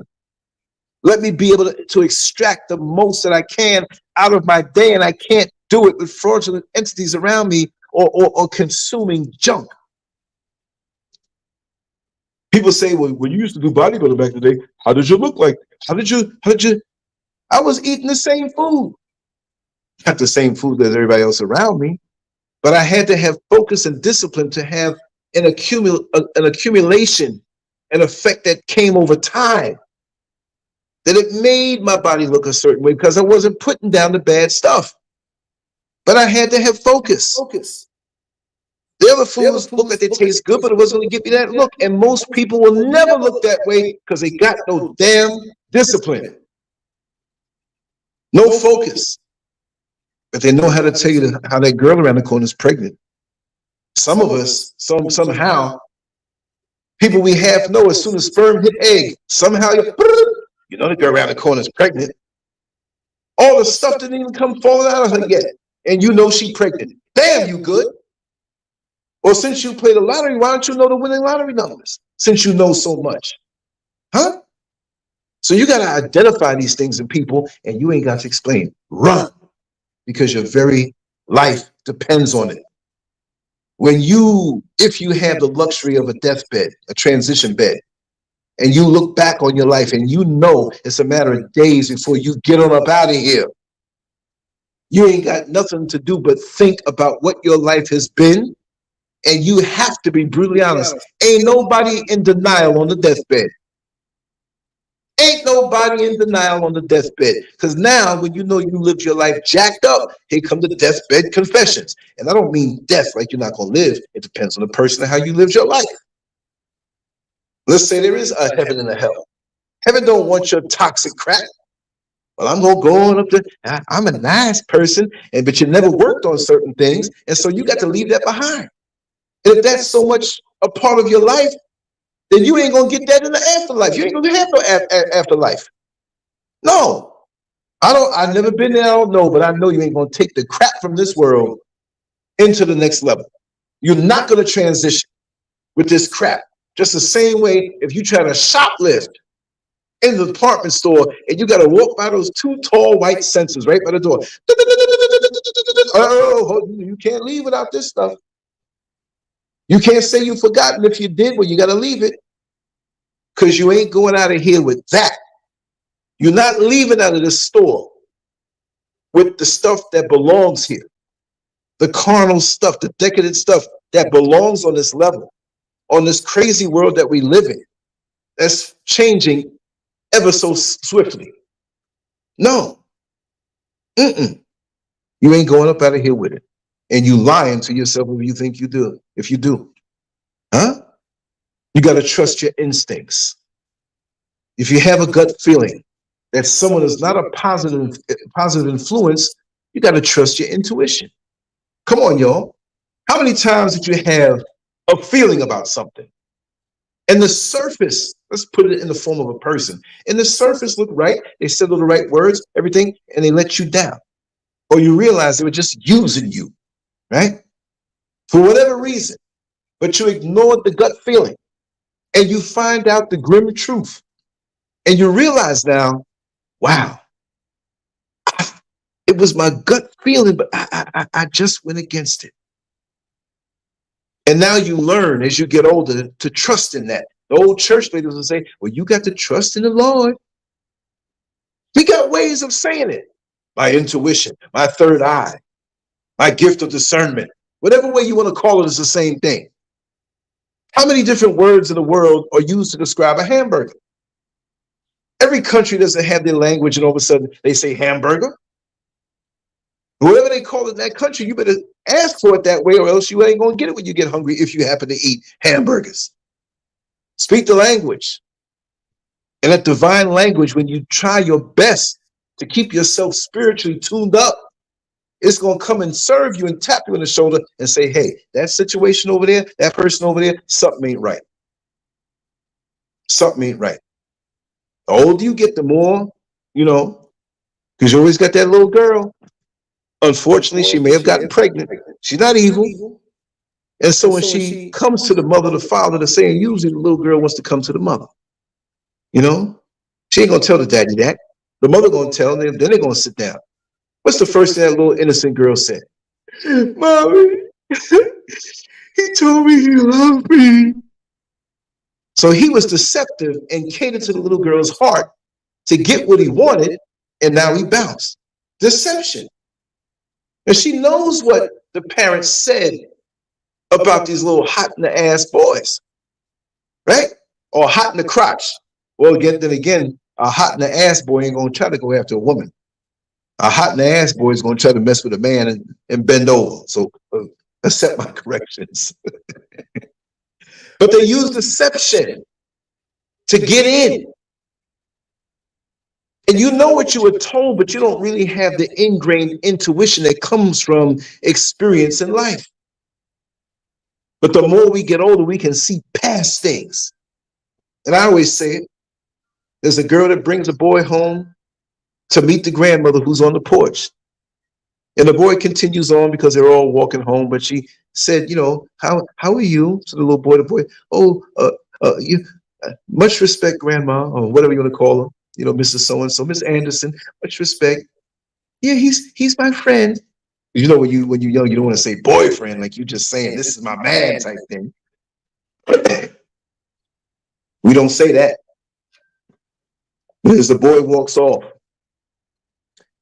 Let me be able to extract the most that I can out of my day, and I can't do it with fraudulent entities around me or consuming junk. People say, well, when you used to do bodybuilding back in the day, how did you look like? How did you? I was eating the same food. Not the same food as everybody else around me, but I had to have focus and discipline to have an accumulation, an effect that came over time, that it made my body look a certain way because I wasn't putting down the bad stuff. But I had to have focus. The other foods look like they taste good, but it wasn't going to give me that look. And most people will never look that way because they got no damn discipline. No focus. But they know how to tell you how that girl around the corner is pregnant. Some of us, somehow, people we half know as soon as sperm hit egg, somehow you know the girl around the corner is pregnant. All the stuff didn't even come falling out of her yet. And you know she's pregnant. Damn, you good. Or since you play the lottery, why don't you know the winning lottery numbers? Since you know so much. Huh? So you got to identify these things in people, and you ain't got to explain. Run. Because your very life depends on it. If you have the luxury of a deathbed, a transition bed, and you look back on your life and you know it's a matter of days before you get on up out of here, you ain't got nothing to do but think about what your life has been, and you have to be brutally honest. Ain't nobody in denial on the deathbed. Ain't nobody in denial on the deathbed. Because now, when you know you lived your life jacked up, here come the deathbed confessions. And I don't mean death like you're not going to live. It depends on the person and how you lived your life. Let's say there is a heaven and a hell. Heaven don't want your toxic crap. Well, I'm going to go on up there. I'm a nice person, but you never worked on certain things. And so you got to leave that behind. And if that's so much a part of your life, then you ain't going to get that in the afterlife. You ain't going to have no afterlife. No, I've never been there. I don't know, but I know you ain't gonna take the crap from this world into the next level. You're not gonna transition with this crap. Just the same way if you try to shoplift in the department store and you gotta walk by those two tall white sensors right by the door. Oh, you can't leave without this stuff. You can't say you forgot, and if you did, well, you gotta leave it. Because you ain't going out of here with that. You're not leaving out of this store with the stuff that belongs here. The carnal stuff, the decadent stuff that belongs on this level, on this crazy world that we live in, that's changing ever so swiftly. No. You ain't going up out of here with it. And you lying to yourself if you think you do. If you do. Huh? You got to trust your instincts. If you have a gut feeling that someone is not a positive influence, you got to trust your intuition. Come on, y'all. How many times did you have a feeling about something? And the surface, let's put it in the form of a person, and the surface looked right, they said all the right words, everything, and they let you down. Or you realize they were just using you, right? For whatever reason. But you ignored the gut feeling, and you find out the grim truth. And you realize now, wow, it was my gut feeling, but I just went against it. And now you learn as you get older to trust in that. The old church leaders will say, well, you got to trust in the Lord. We got ways of saying it. My intuition, my third eye, my gift of discernment, whatever way you want to call it is the same thing. How many different words in the world are used to describe a hamburger? Every country doesn't have their language, and all of a sudden they say hamburger. Whatever they call it in that country, you better ask for it that way, or else you ain't going to get it when you get hungry if you happen to eat hamburgers. Speak the language. And that divine language, when you try your best to keep yourself spiritually tuned up, it's going to come and serve you and tap you in the shoulder and say, hey, that situation over there, that person over there, something ain't right. Something ain't right. The older you get, the more, because you always got that little girl. Unfortunately, she may have gotten pregnant. She's not evil. And so when she comes to the mother, the father, the saying, usually the little girl wants to come to the mother. She ain't going to tell the daddy that. The mother going to tell them, then they're going to sit down. What's the first thing that little innocent girl said? Mommy, he told me he loved me. So he was deceptive and catered to the little girl's heart to get what he wanted, and now he bounced. Deception. And she knows what the parents said about these little hot in the ass boys, right? Or hot in the crotch. Well, then again, a hot in the ass boy ain't going to try to go after a woman. A hot in the ass boy is going to try to mess with a man and bend over. So accept my corrections. But they use deception to get in. And you know what you were told, but you don't really have the ingrained intuition that comes from experience in life. But the more we get older, we can see past things. And I always say it. There's a girl that brings a boy home to meet the grandmother who's on the porch. And the boy continues on because they're all walking home. But she said, how are you? To the little boy, much respect, grandma, or whatever you want to call her. Mrs. So-and-so, Miss Anderson, much respect. Yeah, he's my friend. When you're young, you don't want to say boyfriend, like you just saying, this is my man type thing. We don't say that. As the boy walks off,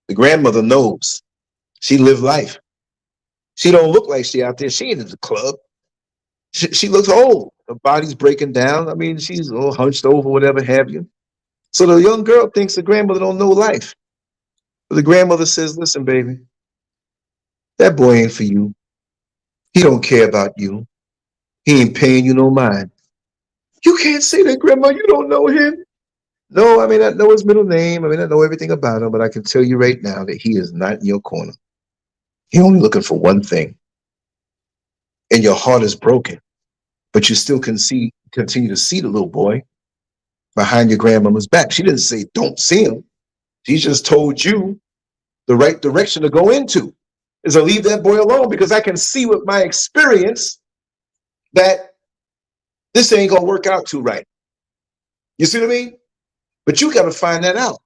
the grandmother knows. She lived life. She don't look like she out there. She ain't in the club. She looks old. Her body's breaking down. I mean, she's all hunched over, whatever have you. So the young girl thinks the grandmother don't know life. But the grandmother says, listen, baby, that boy ain't for you. He don't care about you. He ain't paying you no mind. You can't say that, grandma. You don't know him. No, I may not know his middle name. I may not know everything about him, but I can tell you right now that he is not in your corner. He's only looking for one thing. And your heart is broken, but you still continue to see the little boy behind your grandmama's back. She didn't say, don't see him. She just told you the right direction to go into. Is to leave that boy alone, because I can see with my experience that this ain't gonna work out too right. You see what I mean? But you got to find that out.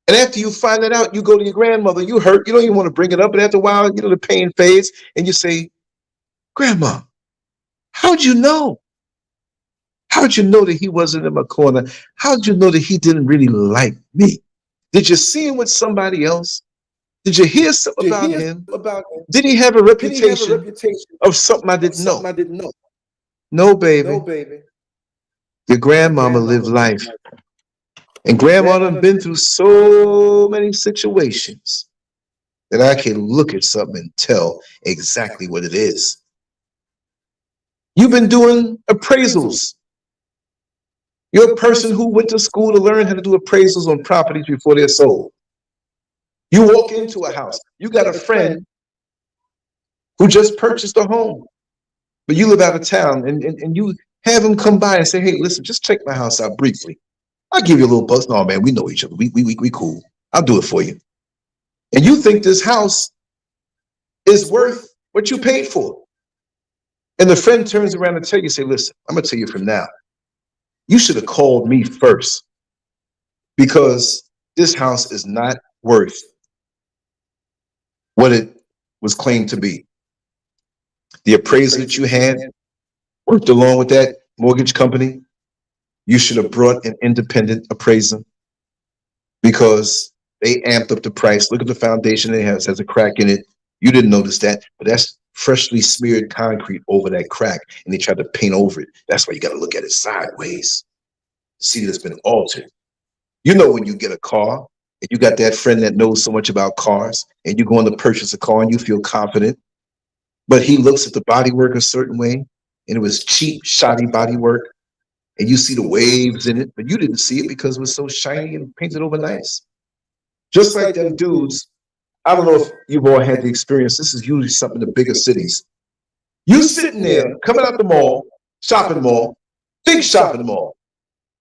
And after you find that out, you go to your grandmother, you hurt, you don't even want to bring it up. But after a while, the pain fades and you say, Grandma, how'd you know? How'd you know that he wasn't in my corner? How'd you know that he didn't really like me? Did you see him with somebody else? Did you hear something about him? Did he have a reputation of something I didn't know? No, baby. Your grandmama lived life. And grandma done been through so many situations that I can look at something and tell exactly what it is. You've been doing appraisals. You're a person who went to school to learn how to do appraisals on properties before they're sold. You walk into a house. You got a friend who just purchased a home, but you live out of town, and you have him come by and say, hey, listen, just check my house out briefly. I'll give you a little buzz. No, man, we know each other. We cool. I'll do it for you. And you think this house is worth what you paid for. And the friend turns around and tell you, say, listen, I'm going to tell you from now, you should have called me first, because this house is not worth what it was claimed to be. The appraiser that you had worked along with that mortgage company, you should have brought an independent appraiser, because they amped up the price. Look at the foundation it has a crack in it. You didn't notice that, but that's freshly smeared concrete over that crack, and they tried to paint over it. That's why you got to look at it sideways. See that it's been altered. You know, when you get a car and you got that friend that knows so much about cars, and you're going to purchase a car and you feel confident, but he looks at the bodywork a certain way, and it was cheap, shoddy bodywork, and you see the waves in it, but you didn't see it because it was so shiny and painted over nice. Just like them dudes, I don't know if you've all had the experience. This is usually something in the bigger cities. You sitting there, coming out the mall, shopping mall, big shopping mall,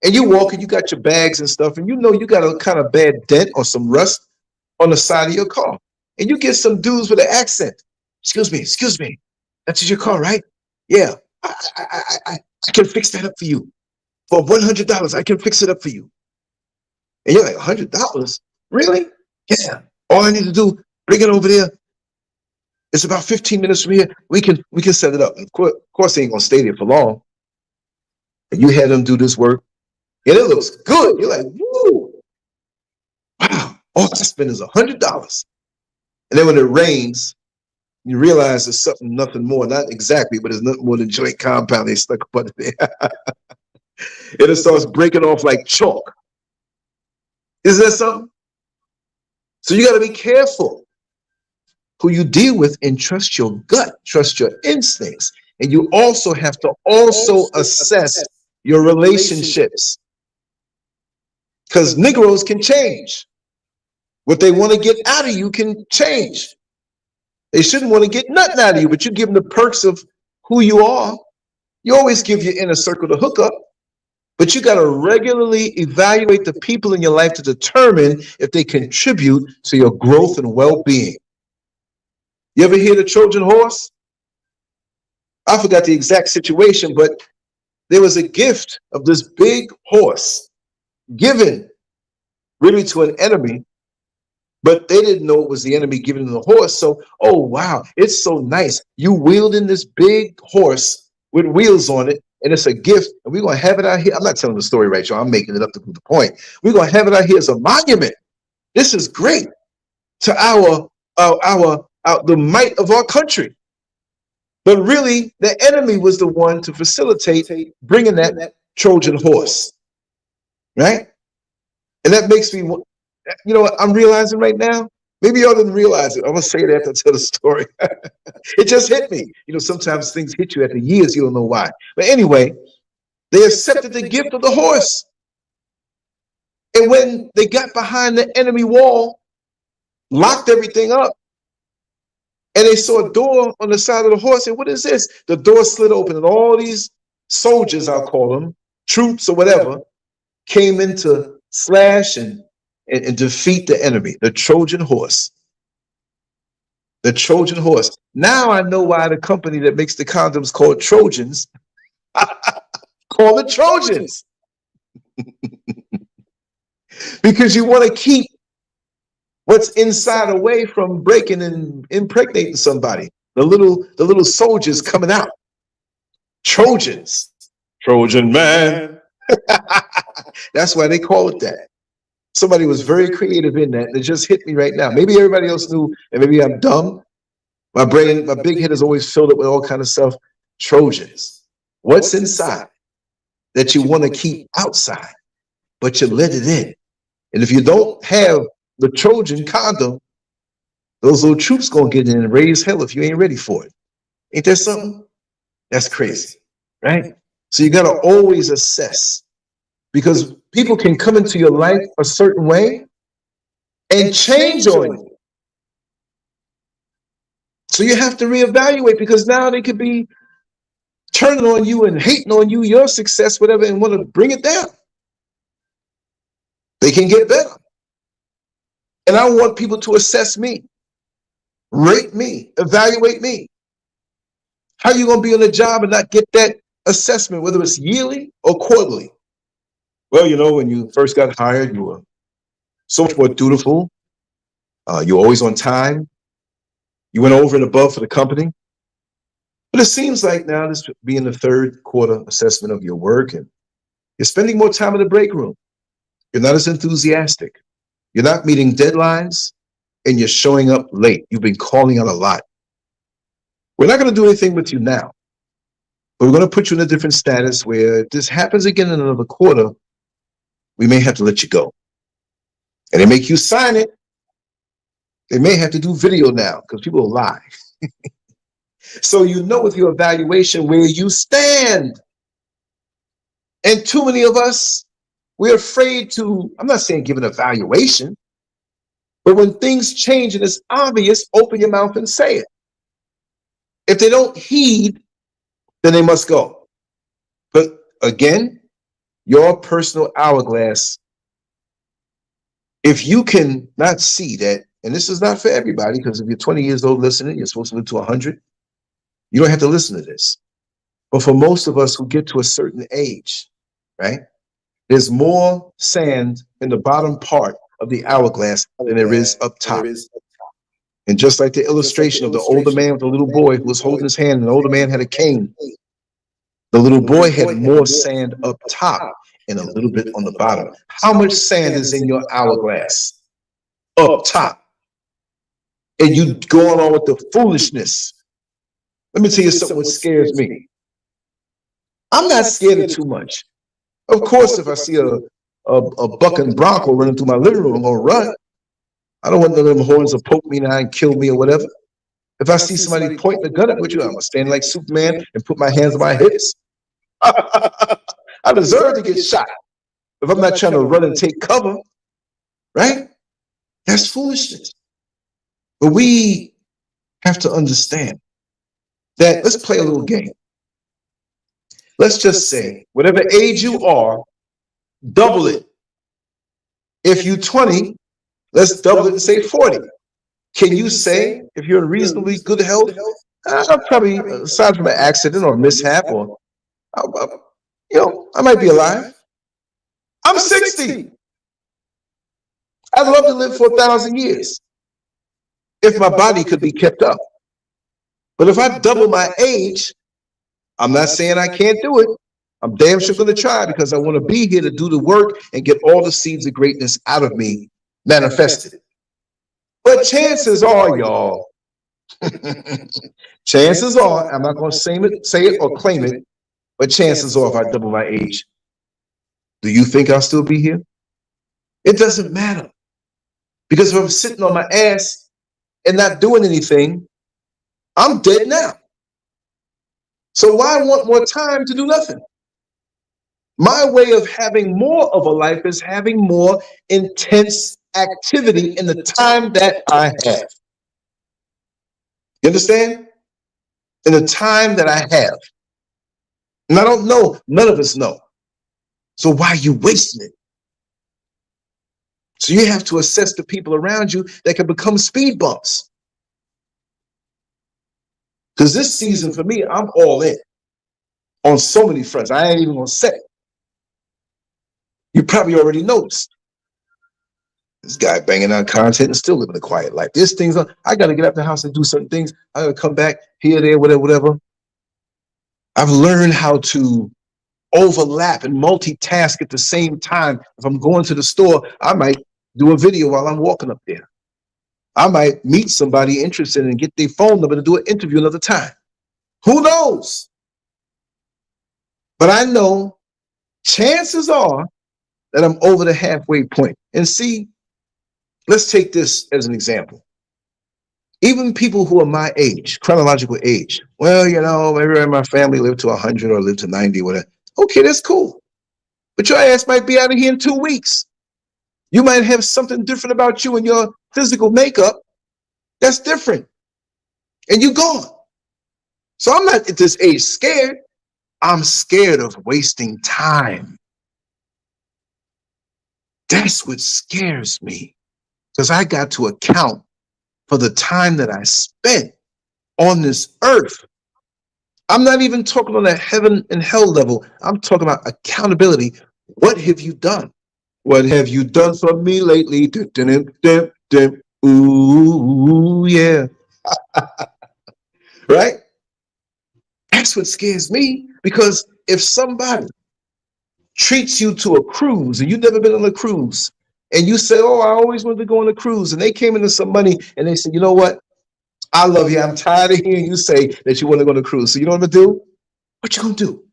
and you walk and you got your bags and stuff, and you know you got a kind of bad dent or some rust on the side of your car. And you get some dudes with an accent. Excuse me. That's your car, right? Yeah, I can fix that up for you. For $100, I can fix it up for you. And you're like, $100? Really? Yeah. All I need to do, bring it over there. It's about 15 minutes from here. We can set it up. Of course, they ain't gonna stay there for long. And you had them do this work, and it looks good. You're like, woo! Wow! All I spent is $100. And then when it rains, you realize there's something, nothing more. Not exactly, but it's nothing more than joint compound they stuck up under there. And it starts breaking off like chalk. Isn't that something? So you got to be careful who you deal with, and trust your gut, trust your instincts. And you also have to assess your relationships, because Negroes can change. What they want to get out of you can change. They shouldn't want to get nothing out of you, but you give them the perks of who you are. You always give your inner circle the hookup, but you got to regularly evaluate the people in your life to determine if they contribute to your growth and well-being. You ever hear the Trojan horse? I forgot the exact situation, but there was a gift of this big horse given really to an enemy, but they didn't know it was the enemy giving them the horse. So, oh, wow, it's so nice. You wielding this big horse with wheels on it, and it's a gift, and we're going to have it out here. I'm not telling the story right, y'all. I'm making it up to prove the point. We're going to have it out here as a monument. This is great to the might of our country. But really, the enemy was the one to facilitate bringing that Trojan horse, right? And that makes me, you know what I'm realizing right now? Maybe y'all didn't realize it. I'm going to say it after I tell the story. It just hit me. You know, sometimes things hit you after years, you don't know why. But anyway, they accepted the gift of the horse. And when they got behind the enemy wall, locked everything up, and they saw a door on the side of the horse, and what is this? The door slid open, and all these soldiers, I'll call them, troops or whatever, came in to slash and and defeat the enemy, the Trojan horse. The Trojan horse. Now I know why the company that makes the condoms called Trojans call the Trojans. Because you want to keep what's inside away from breaking and impregnating somebody. The little soldiers coming out. Trojans. Trojan man. That's why they call it that. Somebody was very creative in that. It just hit me right now. Maybe everybody else knew, and maybe I'm dumb. My brain, my big head is always filled up with all kind of stuff. Trojans. What's inside that you want to keep outside, but you let it in? And if you don't have the Trojan condom, those little troops gonna get in and raise hell if you ain't ready for it. Ain't that something? That's crazy, right? So you gotta always assess, because people can come into your life a certain way and change on you. So you have to reevaluate, because now they could be turning on you and hating on you, your success, whatever, and want to bring it down. They can get better. And I want people to assess me, rate me, evaluate me. How are you going to be on the job and not get that assessment, whether it's yearly or quarterly? Well, you know, when you first got hired, you were so much more dutiful. You were always on time. You went over and above for the company. But it seems like now, this being the third quarter assessment of your work, and you're spending more time in the break room. You're not as enthusiastic. You're not meeting deadlines, and you're showing up late. You've been calling out a lot. We're not going to do anything with you now, but we're going to put you in a different status where if this happens again in another quarter, we may have to let you go. And they make you sign it. They may have to do video now, because people will lie. So you know with your evaluation where you stand. And too many of us, we're afraid to, I'm not saying give an evaluation, but when things change and it's obvious, open your mouth and say it. If they don't heed, then they must go. But again, your personal hourglass, if you can not see that, and this is not for everybody, because if you're 20 years old listening, you're supposed to live to 100. You don't have to listen to this. But for most of us who get to a certain age, right, there's more sand in the bottom part of the hourglass than there is up top. And just like the illustration of the older man with the little boy who was holding his hand, and the older man had a cane, the little boy had more sand up top and a little bit on the bottom. How much sand is in your hourglass? Up top. And you going on with the foolishness. Let me tell you something what scares me. I'm not scared of too much. Of course, if I see a bucking bronco running through my living room, I'm gonna run. I don't want none of them horns to poke me now and kill me or whatever. If I see somebody pointing a gun at you, I'm gonna stand like Superman and put my hands on my hips. I deserve to get shot if I'm not trying to run and take cover, right? That's foolishness. But we have to understand that, let's play a little game. Let's just say, whatever age you are, double it. If you're 20, let's double it and say 40. Can you say, if you're in reasonably good health, probably aside from an accident or mishap, or I might be alive. I'm 60. I'd love to live for 1,000 years if my body could be kept up. But if I double my age, I'm not saying I can't do it. I'm damn sure going to try, because I want to be here to do the work and get all the seeds of greatness out of me manifested. But chances are, y'all, chances are, I'm not going to say it or claim it, but chances are if I double my age, do you think I'll still be here? It doesn't matter. Because if I'm sitting on my ass and not doing anything, I'm dead now. So why want more time to do nothing? My way of having more of a life is having more intense activity in the time that I have. You understand? In the time that I have. And I don't know, none of us know. So why are you wasting it? So you have to assess the people around you that can become speed bumps. Because this season for me, I'm all in on so many fronts. I ain't even gonna say. You probably already noticed. This guy banging out content and still living a quiet life. There's things I gotta get out the house and do certain things. I gotta come back here, there, whatever. I've learned how to overlap and multitask at the same time. If I'm going to the store, I might do a video while I'm walking up there. I might meet somebody interested and get their phone number to do an interview another time. Who knows? But I know chances are that I'm over the halfway point. And see, let's take this as an example. Even people who are my age, chronological age, well, you know, maybe my family lived to 100 or lived to 90, whatever. Okay, that's cool. But your ass might be out of here in 2 weeks. You might have something different about you and your physical makeup that's different. And you're gone. So I'm not at this age scared. I'm scared of wasting time. That's what scares me. Because I got to account for the time that I spent on this earth. I'm not even talking on that heaven and hell level. I'm talking about accountability. What have you done? What have you done for me lately? Ooh, yeah. Right? That's what scares me, because if somebody treats you to a cruise and you've never been on a cruise and you say, oh, I always wanted to go on a cruise, and they came into some money and they said, you know what? I love you. I'm tired of hearing you say that you want to go on a cruise. So you know what I'm going to do? What you going to do?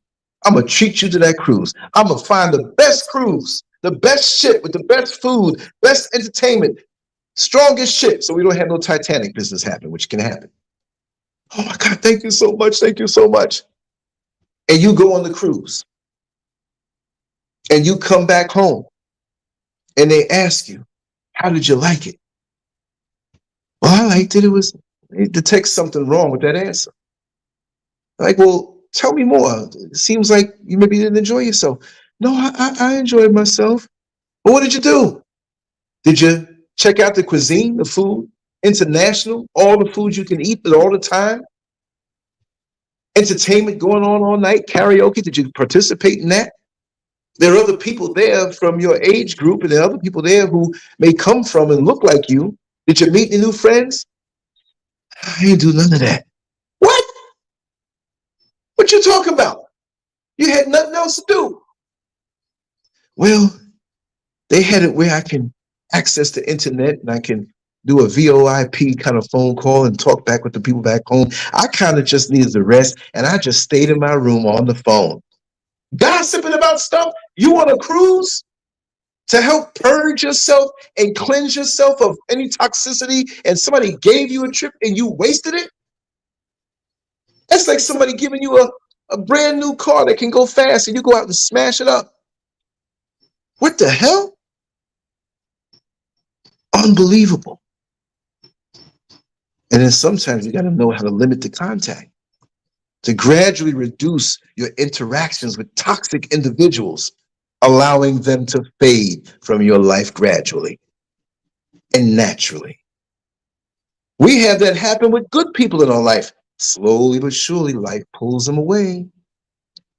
I'm going to treat you to that cruise. I'm going to find the best cruise, the best ship with the best food, best entertainment, strongest ship, so we don't have no Titanic business happen, which can happen. Oh my God, thank you so much. Thank you so much. And you go on the cruise and you come back home and they ask you, how did you like it? Well, I liked it. It detects something wrong with that answer. Like, well, tell me more. It seems like you maybe didn't enjoy yourself. No, I enjoyed myself. But what did you do? Did you check out the cuisine, the food, international, all the food you can eat all the time? Entertainment going on all night, karaoke, did you participate in that? There are other people there from your age group, and there are other people there who may come from and look like you. Did you meet any new friends? I didn't do none of that. What? What you talking about? You had nothing else to do. Well, they had it where I can access the internet and I can do a VoIP kind of phone call and talk back with the people back home. I kind of just needed the rest, and I just stayed in my room on the phone, gossiping about stuff. You on a cruise to help purge yourself and cleanse yourself of any toxicity, and somebody gave you a trip and you wasted it? That's like somebody giving you a brand new car that can go fast and you go out and smash it up. What the hell? Unbelievable. And then sometimes you got to know how to limit the contact, to gradually reduce your interactions with toxic individuals, allowing them to fade from your life gradually and naturally. We have that happen with good people in our life. Slowly but surely, life pulls them away.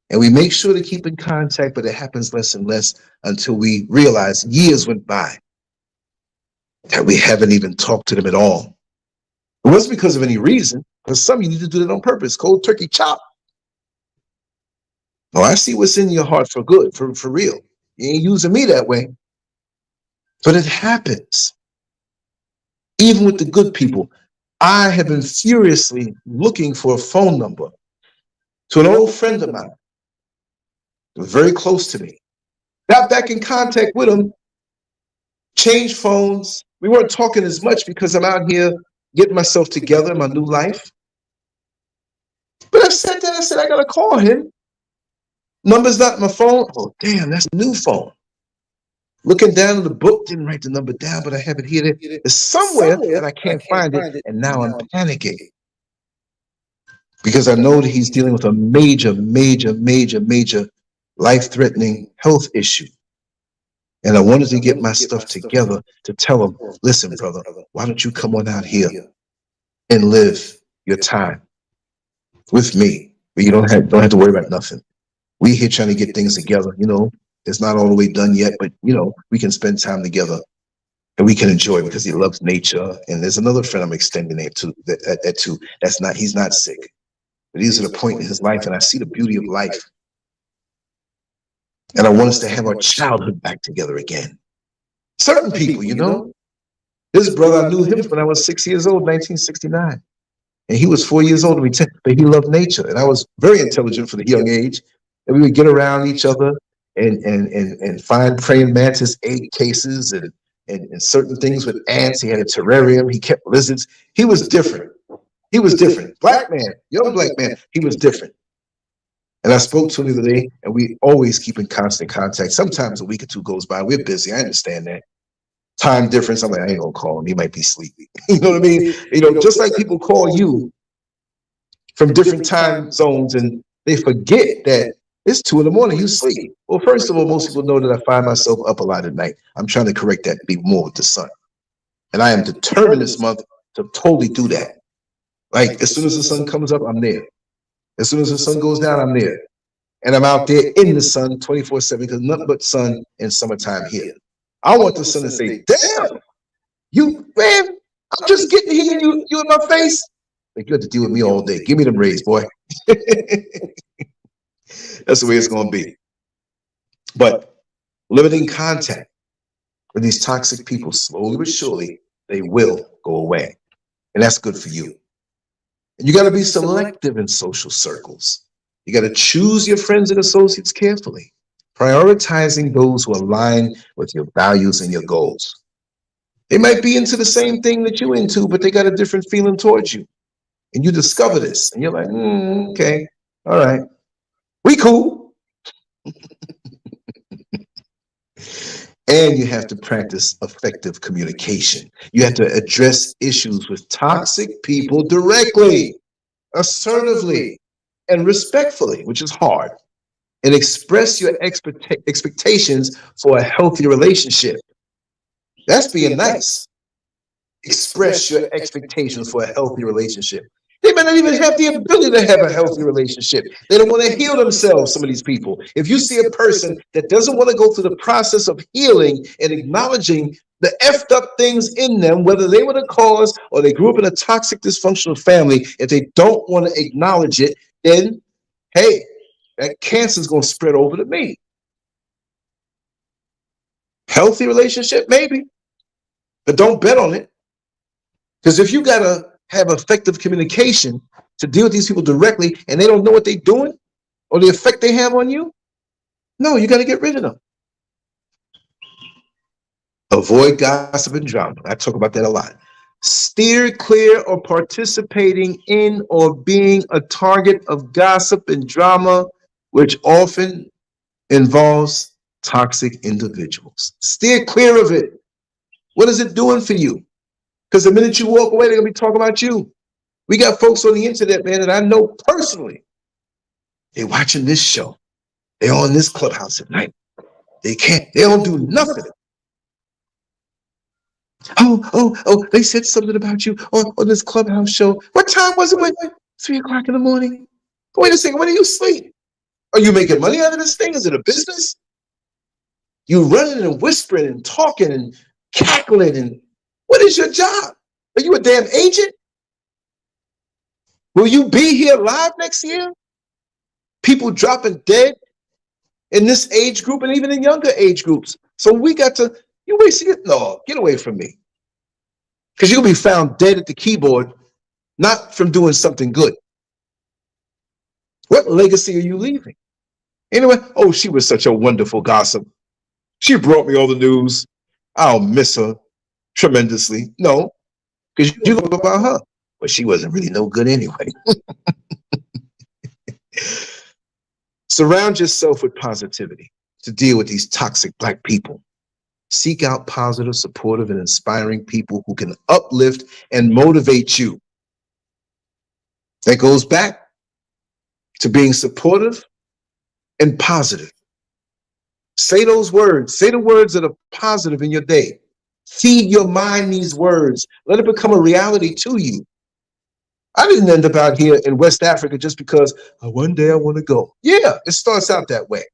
And we make sure to keep in contact, but it happens less and less until we realize years went by that we haven't even talked to them at all. It wasn't because of any reason, because some of you need to do that on purpose. Cold turkey chop. Oh, I see what's in your heart for good, for real. You ain't using me that way. But it happens. Even with the good people. I have been furiously looking for a phone number to an old friend of mine who was very close to me. Got back in contact with him, changed phones. We weren't talking as much because I'm out here getting myself together in my new life. But I sat there and I said, I got to call him. Number's not in my phone. Oh, damn, that's a new phone. Looking down in the book, didn't write the number down, but I have it here. It's somewhere that I can't find it, and now I'm panicking. Because I know that he's dealing with a major life-threatening health issue. And I wanted to get my stuff together to tell them, listen, brother, why don't you come on out here and live your time with me? But you don't have to worry about nothing. We here trying to get things together, you know. It's not all the way done yet, but you know, we can spend time together and we can enjoy because he loves nature. And there's another friend I'm extending it to he's not sick. But he's at a point in his life and I see the beauty of life. And I want us to have our childhood back together again. Certain people, you know. This brother, I knew him when I was 6 years old, 1969. And he was 4 years older than me, but he loved nature. And I was very intelligent for the young age. And we would get around each other and find praying mantis egg cases and certain things with ants. He had a terrarium. He kept lizards. He was different. He was different. Black man, young black man, he was different. And I spoke to him the other day, and we always keep in constant contact. Sometimes a week or two goes by. We're busy. I understand that. Time difference. I'm like, I ain't gonna call him. He might be sleepy. You know what I mean? You know, just like people call you from different time zones and they forget that it's 2 a.m. You sleep. Well, first of all, most people know that I find myself up a lot at night. I'm trying to correct that, be more with the sun. And I am determined this month to totally do that. Like, as soon as the sun comes up, I'm there. As soon as the sun goes down, I'm there. And I'm out there in the sun 24/7 because nothing but sun in summertime here. I want the sun to say, damn, you, man, I'm just getting here and you in my face. Like, you have to deal with me all day. Give me them rays, boy. That's the way it's going to be. But limiting contact with these toxic people, slowly but surely, they will go away. And that's good for you. And you got to be selective in social circles. You got to choose your friends and associates carefully, prioritizing those who align with your values and your goals. They might be into the same thing that you're into, but they got a different feeling towards you. And you discover this, and you're like, okay, all right, we cool. And you have to practice effective communication. You have to address issues with toxic people directly, assertively, and respectfully, which is hard. And express your expectations for a healthy relationship. That's being nice. Express your expectations for a healthy relationship. They might not even have the ability to have a healthy relationship. They don't want to heal themselves, some of these people. If you see a person that doesn't want to go through the process of healing and acknowledging the effed up things in them, whether they were the cause or they grew up in a toxic, dysfunctional family, if they don't want to acknowledge it, then, hey, that cancer is going to spread over to me. Healthy relationship, maybe, but don't bet on it. Because if you got to have effective communication to deal with these people directly and they don't know what they're doing or the effect they have on you, no, you got to get rid of them. Avoid gossip and drama. I talk about that a lot. Steer clear of participating in or being a target of gossip and drama, which often involves toxic individuals. Steer clear of it. What is it doing for you? Because the minute you walk away, they're going to be talking about you. We got folks on the internet, man, that I know personally. They're watching this show. They're on this clubhouse at night. They don't do nothing. Oh, they said something about you on this clubhouse show. What time was it? 3 o'clock in the morning. Wait a second, when do you sleep? Are you making money out of this thing? Is it a business? You running and whispering and talking and cackling and what is your job? Are you a damn agent? Will you be here live next year? People dropping dead in this age group and even in younger age groups. So we got to, you wasting it? No, get away from me. Because you'll be found dead at the keyboard, not from doing something good. What legacy are you leaving? Anyway, oh, she was such a wonderful gossip. She brought me all the news. I'll miss her tremendously. No, because you know about her, but she wasn't really no good anyway. Surround yourself with positivity to deal with these toxic Black people. Seek out positive, supportive, and inspiring people who can uplift and motivate you. That goes back to being supportive and positive. Say those words. Say the words that are positive in your day. Feed your mind these words. Let it become a reality to you. I didn't end up out here in West Africa just because one day I want to go. Yeah, it starts out that way.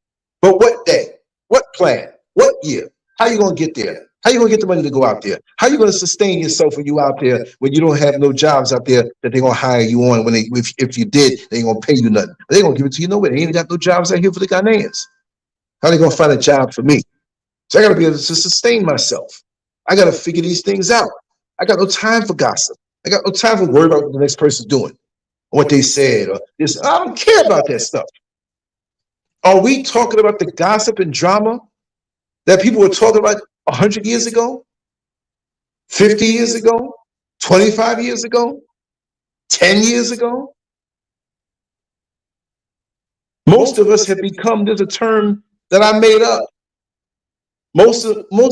But what day? What plan? What year? How you going to get there? How you going to get the money to go out there? How you going to sustain yourself when you out there, when you don't have no jobs out there that they're going to hire you on? When if you did, they ain't going to pay you nothing. They ain't going to give it to you nowhere. They ain't got no jobs out here for the Ghanaians. How they going to find a job for me? So I got to be able to sustain myself. I got to figure these things out. I got no time for gossip. I got no time for worry about what the next person's doing, what they said, or this. I don't care about that stuff. Are we talking about the gossip and drama that people were talking about 100 years ago, 50 years ago, 25 years ago, 10 years ago? Most of us have become, there's a term that I made up. Most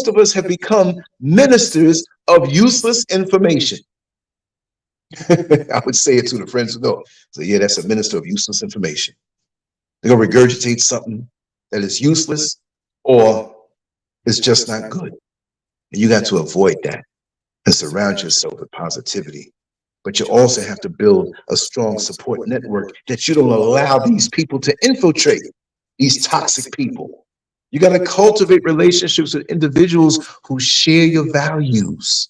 of us have become ministers of useless information. I would say it to the friends who know. So yeah, that's a minister of useless information. They're gonna regurgitate something that is useless or it's just not good. And you got to avoid that and surround yourself with positivity. But you also have to build a strong support network that you don't allow these people to infiltrate, these toxic people. You got to cultivate relationships with individuals who share your values,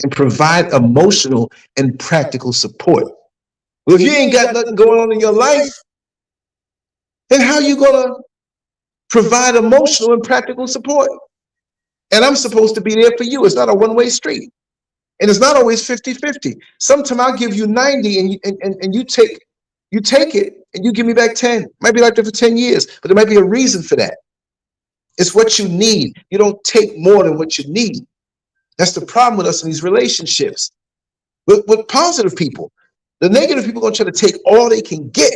and provide emotional and practical support. Well, if you ain't got nothing going on in your life, then how you gonna provide emotional and practical support? And I'm supposed to be there for you. It's not a one-way street. And it's not always 50-50. Sometimes I'll give you 90 and you take it and you give me back 10. Might be like that for 10 years, but there might be a reason for that. It's what you need. You don't take more than what you need. That's the problem with us in these relationships. With positive people, the negative people are going to try to take all they can get.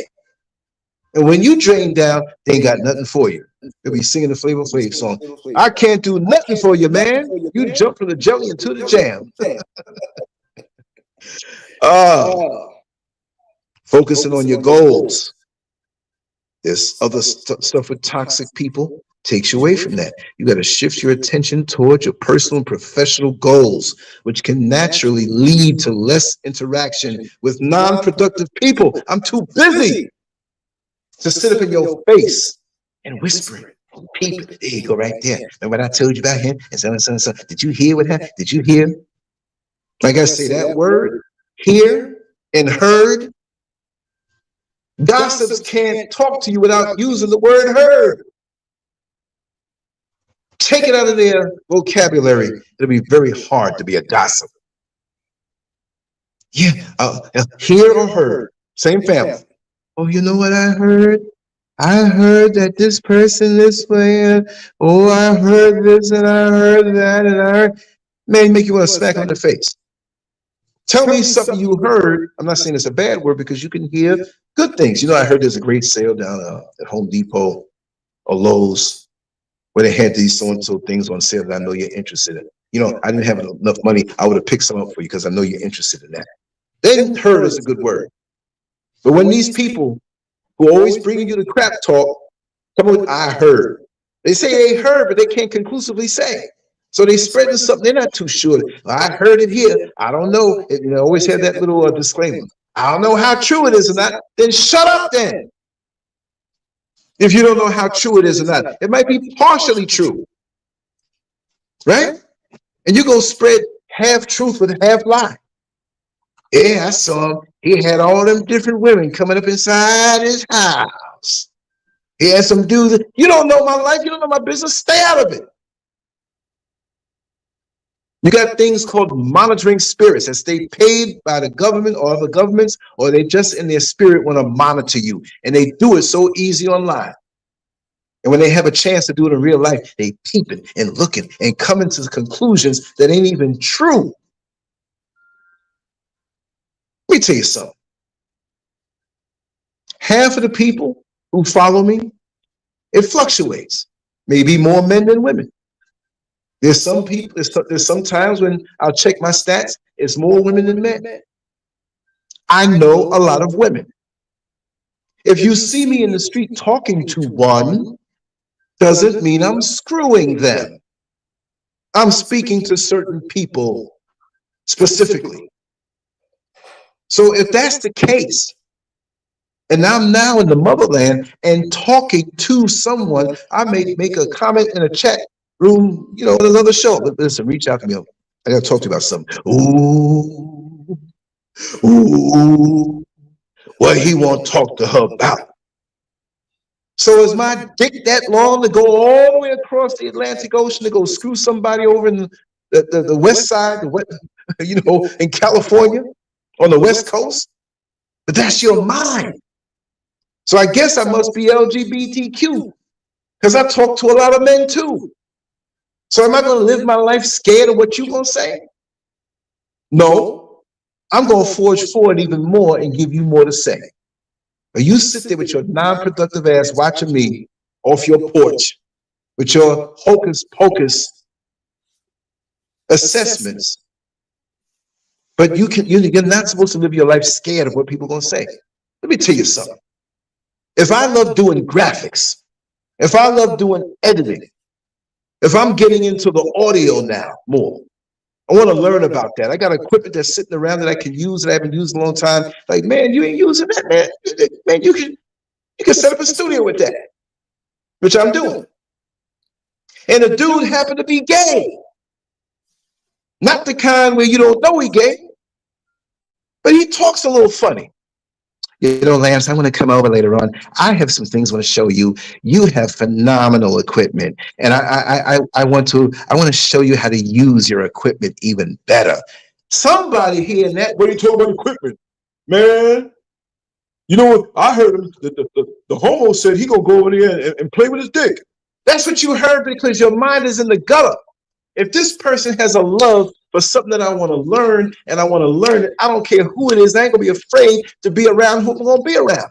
And when you drain down, they ain't got nothing for you. They'll be singing the Flavor Flav song. I can't do nothing for you, man. You jump from the jelly into the jam. Focusing on your goals. There's other stuff with toxic people. Takes you away from that. You got to shift your attention towards your personal and professional goals, which can naturally lead to less interaction with non-productive people. I'm too busy to sit up in your face and whisper. People, there you go, right there. Remember what I told you about him? And so. Did you hear what happened? Did you hear? Like I say, that word, hear and heard. Gossips can't talk to you without using the word heard. Take it out of their vocabulary. It'll be very hard to be a gossip. Yeah, hear or heard, same family. Oh, you know what I heard? I heard that this person this way. Oh, I heard this and I heard that and I heard. Man, make you want to smack on the face. Tell me something you heard. I'm not saying it's a bad word because you can hear good things. You know, I heard there's a great sale down at Home Depot or Lowe's, where they had these so-and-so things on sale that I know you're interested in. You know, I didn't have enough money. I would have picked some up for you because I know you're interested in that. Then heard is a good word. But when these people who always bring you the crap talk come with, I heard. They say they heard, but they can't conclusively say. So they spread something. They're not too sure. I heard it here. I don't know. You know, always have that little disclaimer. I don't know how true it is or not. Then shut up then. If you don't know how true it is or not, it might be partially true, right? And you go spread half truth with half lie. Yeah, I saw him. He had all them different women coming up inside his house. He had some dudes. You don't know my life. You don't know my business. Stay out of it. You got things called monitoring spirits that stay paid by the government or other governments, or they just in their spirit want to monitor you. And they do it so easy online. And when they have a chance to do it in real life, they peeping and looking and coming to conclusions that ain't even true. Let me tell you something. Half of the people who follow me, it fluctuates. Maybe more men than women. There's some people, there's some times when I'll check my stats, it's more women than men. I know a lot of women. If you see me in the street talking to one, doesn't mean I'm screwing them. I'm speaking to certain people specifically. So if that's the case, and I'm now in the motherland and talking to someone, I may make a comment in a chat room, you know, on another show. Listen, reach out to me. I gotta talk to you about something. Ooh, what he won't talk to her about. So is my dick that long to go all the way across the Atlantic Ocean to go screw somebody over in the west side, you know, in California, on the west coast? But that's your mind. So I guess I must be LGBTQ because I talk to a lot of men too. So am I going to live my life scared of what you're going to say? No, I'm going to forge forward even more and give you more to say. But you sit there with your non-productive ass watching me off your porch with your hocus pocus assessments. But you're not supposed to live your life scared of what people are going to say. Let me tell you something. If I love doing graphics, if I love doing editing, if I'm getting into the audio now more, I want to learn about that. I got equipment that's sitting around that I can use that I haven't used in a long time. Like, man, you ain't using that, man. Man, you can set up a studio with that, which I'm doing. And the dude happened to be gay. Not the kind where you don't know he gay, but he talks a little funny. You know, Lance, I want to come over later on. I have some things I want to show you. You have phenomenal equipment, and I want to show you how to use your equipment even better. Somebody hearing that, what are you talking about equipment, man? You know what? I heard him. The homo said he gonna go over there and play with his dick. That's what you heard because your mind is in the gutter. If this person has a love for something that I want to learn and I want to learn it, I don't care who it is. I ain't gonna be afraid to be around who I'm gonna be around.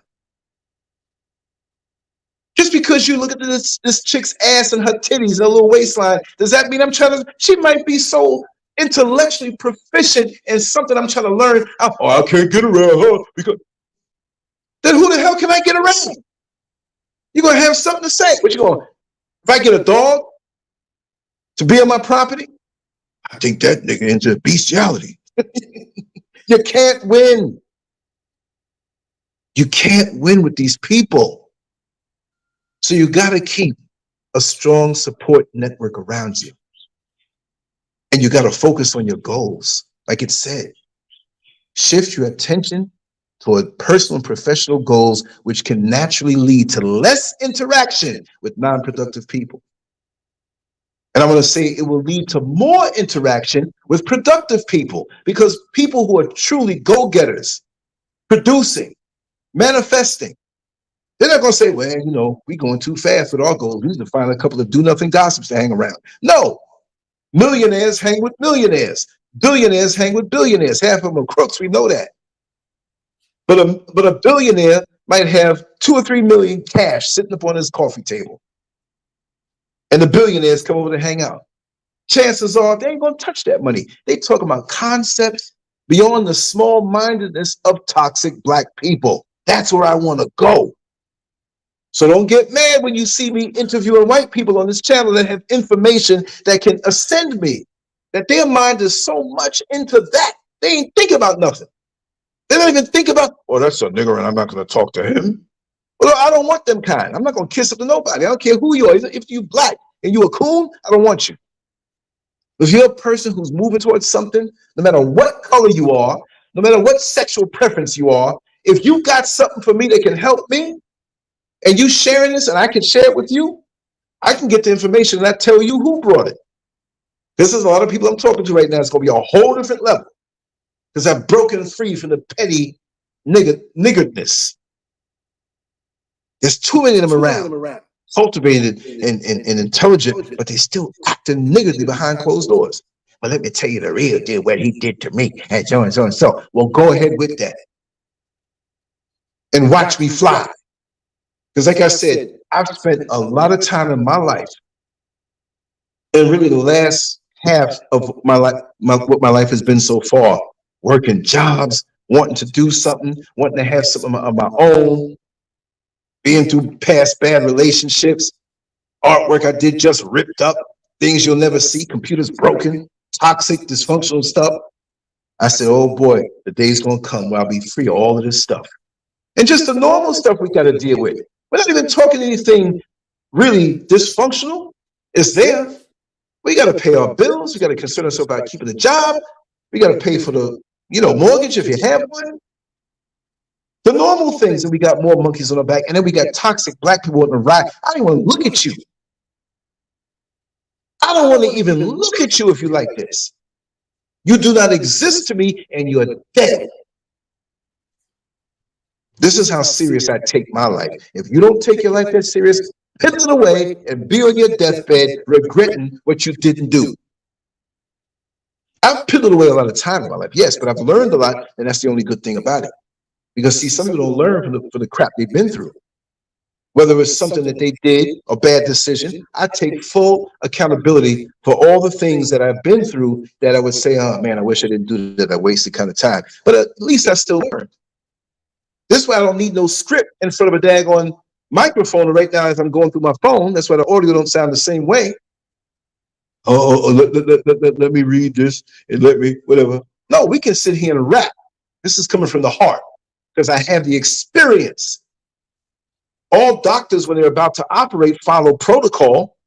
Just because you look at this chick's ass and her titties and her little waistline, does that mean I'm trying to? She might be so intellectually proficient in something I'm trying to learn. I can't get around her because. Then who the hell can I get around? You're gonna have something to say. What you going? If I get a dog to be on my property, I think that nigga into bestiality. You can't win. You can't win with these people. So you got to keep a strong support network around you. And you got to focus on your goals. Like it said, shift your attention toward personal and professional goals, which can naturally lead to less interaction with non-productive people. And I'm going to say it will lead to more interaction with productive people, because people who are truly go-getters, producing, manifesting, they're not going to say, well, you know, we're going too fast with our goals. We need to find a couple of do-nothing gossips to hang around. No. Millionaires hang with millionaires. Billionaires hang with billionaires. Half of them are crooks. We know that. But a billionaire might have 2 or 3 million cash sitting up on his coffee table. And the billionaires come over to hang out. Chances are they ain't going to touch that money. They talk about concepts beyond the small-mindedness of toxic black people. That's where I want to go. So don't get mad when you see me interviewing white people on this channel that have information that can ascend me, that their mind is so much into that, they ain't think about nothing. They don't even think about, oh, that's a nigger and I'm not going to talk to him. Well, I don't want them kind. I'm not going to kiss up to nobody. I don't care who you are. If you black and you a coon, I don't want you. If you're a person who's moving towards something, no matter what color you are, no matter what sexual preference you are, if you got something for me that can help me, and you sharing this and I can share it with you, I can get the information and I tell you who brought it. This is a lot of people I'm talking to right now. It's going to be a whole different level because I've broken free from the petty niggardness. There's too many of them around, cultivated and intelligent, but they still acting niggardly behind closed doors. But let me tell you the real deal, what he did to me, and so and so and so. Well, go ahead with that and watch me fly. Because like I said, I've spent a lot of time in my life, and really the last half of my life, what my life has been so far, working jobs, wanting to do something, wanting to have something of my own, being through past bad relationships, artwork I did just ripped up, things you'll never see, computers broken, toxic, dysfunctional stuff. I said, oh boy, the day's gonna come where I'll be free of all of this stuff. And just the normal stuff we gotta deal with. We're not even talking anything really dysfunctional. It's there. We gotta pay our bills. We gotta concern ourselves about keeping a job. We gotta pay for the, mortgage if you have one. The normal things, and we got more monkeys on our back, and then we got toxic black people on the right. I don't even want to look at you. I don't want to even look at you if you like this. You do not exist to me, and you're dead. This is how serious I take my life. If you don't take your life that serious, put it away and be on your deathbed regretting what you didn't do. I've piddled away a lot of time in my life, yes, but I've learned a lot, and that's the only good thing about it. Because see, some people don't learn from the crap they've been through. Whether it's something that they did, a bad decision, I take full accountability for all the things that I've been through that I would say, oh man, I wish I didn't do that. I wasted kind of time. But at least I still learned. This is why I don't need no script in front of a daggone microphone right now as I'm going through my phone. That's why the audio don't sound the same way. Let me read this and let me, whatever. No, we can sit here and rap. This is coming from the heart because I have the experience. All doctors, when they're about to operate, follow protocol.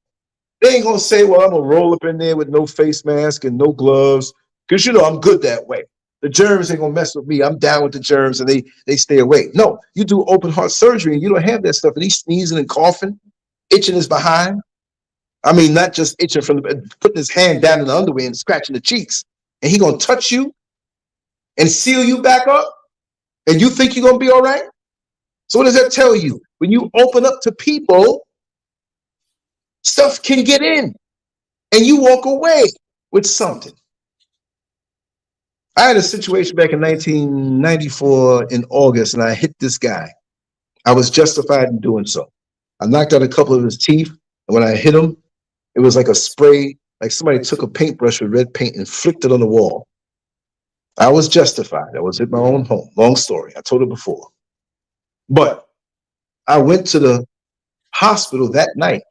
They ain't going to say, well, I'm going to roll up in there with no face mask and no gloves because, I'm good that way. The germs ain't going to mess with me. I'm down with the germs and they stay away. No, you do open heart surgery and you don't have that stuff. And he's sneezing and coughing, itching his behind. I mean, not just itching from putting his hand down in the underwear and scratching the cheeks. And he going to touch you and seal you back up. And you think you're going to be all right? So what does that tell you? When you open up to people, stuff can get in and you walk away with something. I had a situation back in 1994 in August, and I hit this guy. I was justified in doing so. I knocked out a couple of his teeth, and when I hit him, it was like a spray, like somebody took a paintbrush with red paint and flicked it on the wall. I was justified. I was at my own home. Long story. I told it before. But I went to the hospital that night.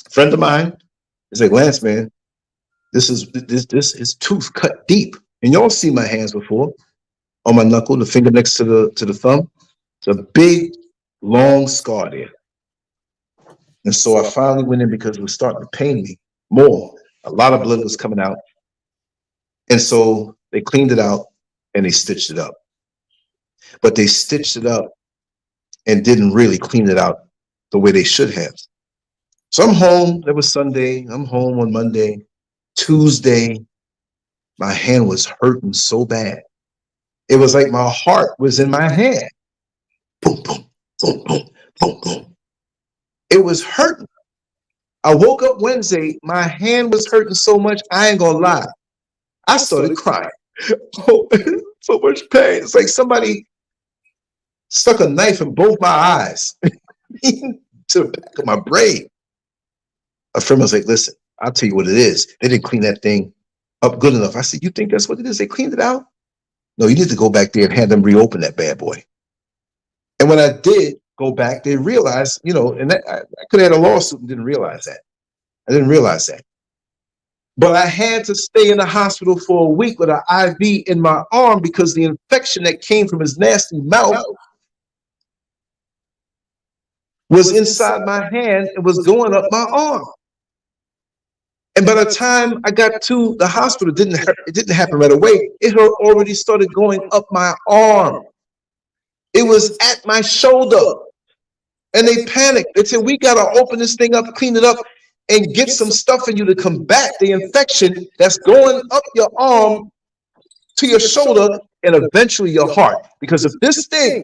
A friend of mine is like, Lance, man, this is tooth cut deep. And y'all see my hands before on my knuckle, the finger next to the thumb. It's a big, long scar there. And so I finally went in because it was starting to pain me more. A lot of blood was coming out. And so they cleaned it out and they stitched it up. But they stitched it up and didn't really clean it out the way they should have. So I'm home. That was Sunday. I'm home on Monday. Tuesday, my hand was hurting so bad. It was like my heart was in my hand. Boom, boom, boom, boom, boom, boom. It was hurting. I woke up Wednesday. My hand was hurting so much, I ain't gonna lie. I started crying. Oh, so much pain. It's like somebody stuck a knife in both my eyes to the back of my brain. A friend was like, listen, I'll tell you what it is. They didn't clean that thing up good enough. I said, you think that's what it is? They cleaned it out? No, you need to go back there and have them reopen that bad boy. And when I did go back, they realized, and that, I could have had a lawsuit and didn't realize that. I didn't realize that. But I had to stay in the hospital for a week with an IV in my arm because the infection that came from his nasty mouth was inside my hand and was going up my arm. And by the time I got to the hospital, it didn't happen right away. It had already started going up my arm. It was at my shoulder. And they panicked. They said, we got to open this thing up, clean it up, and get some stuff in you to combat the infection that's going up your arm to your shoulder and eventually your heart. Because if this thing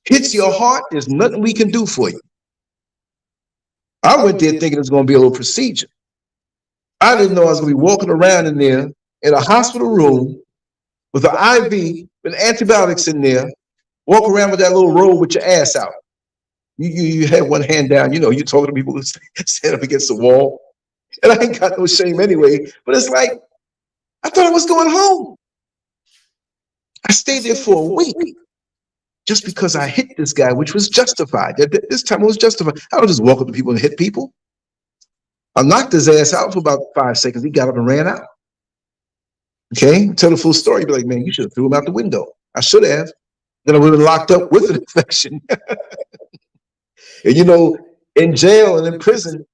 hits your heart, there's nothing we can do for you. I went there thinking it was going to be a little procedure. I didn't know I was going to be walking around in there in a hospital room with an IV, with antibiotics in there, walk around with that little robe with your ass out. You had one hand down, you're talking to people who stand up against the wall. And I ain't got no shame anyway, but it's like, I thought I was going home. I stayed there for a week, just because I hit this guy, which was justified. This time it was justified. I don't just walk up to people and hit people. I knocked his ass out for about 5 seconds. He got up and ran out. Okay, tell the full story. Be like, man, you should have threw him out the window. I should have. Then I would have been locked up with an infection. And you know, in jail and in prison,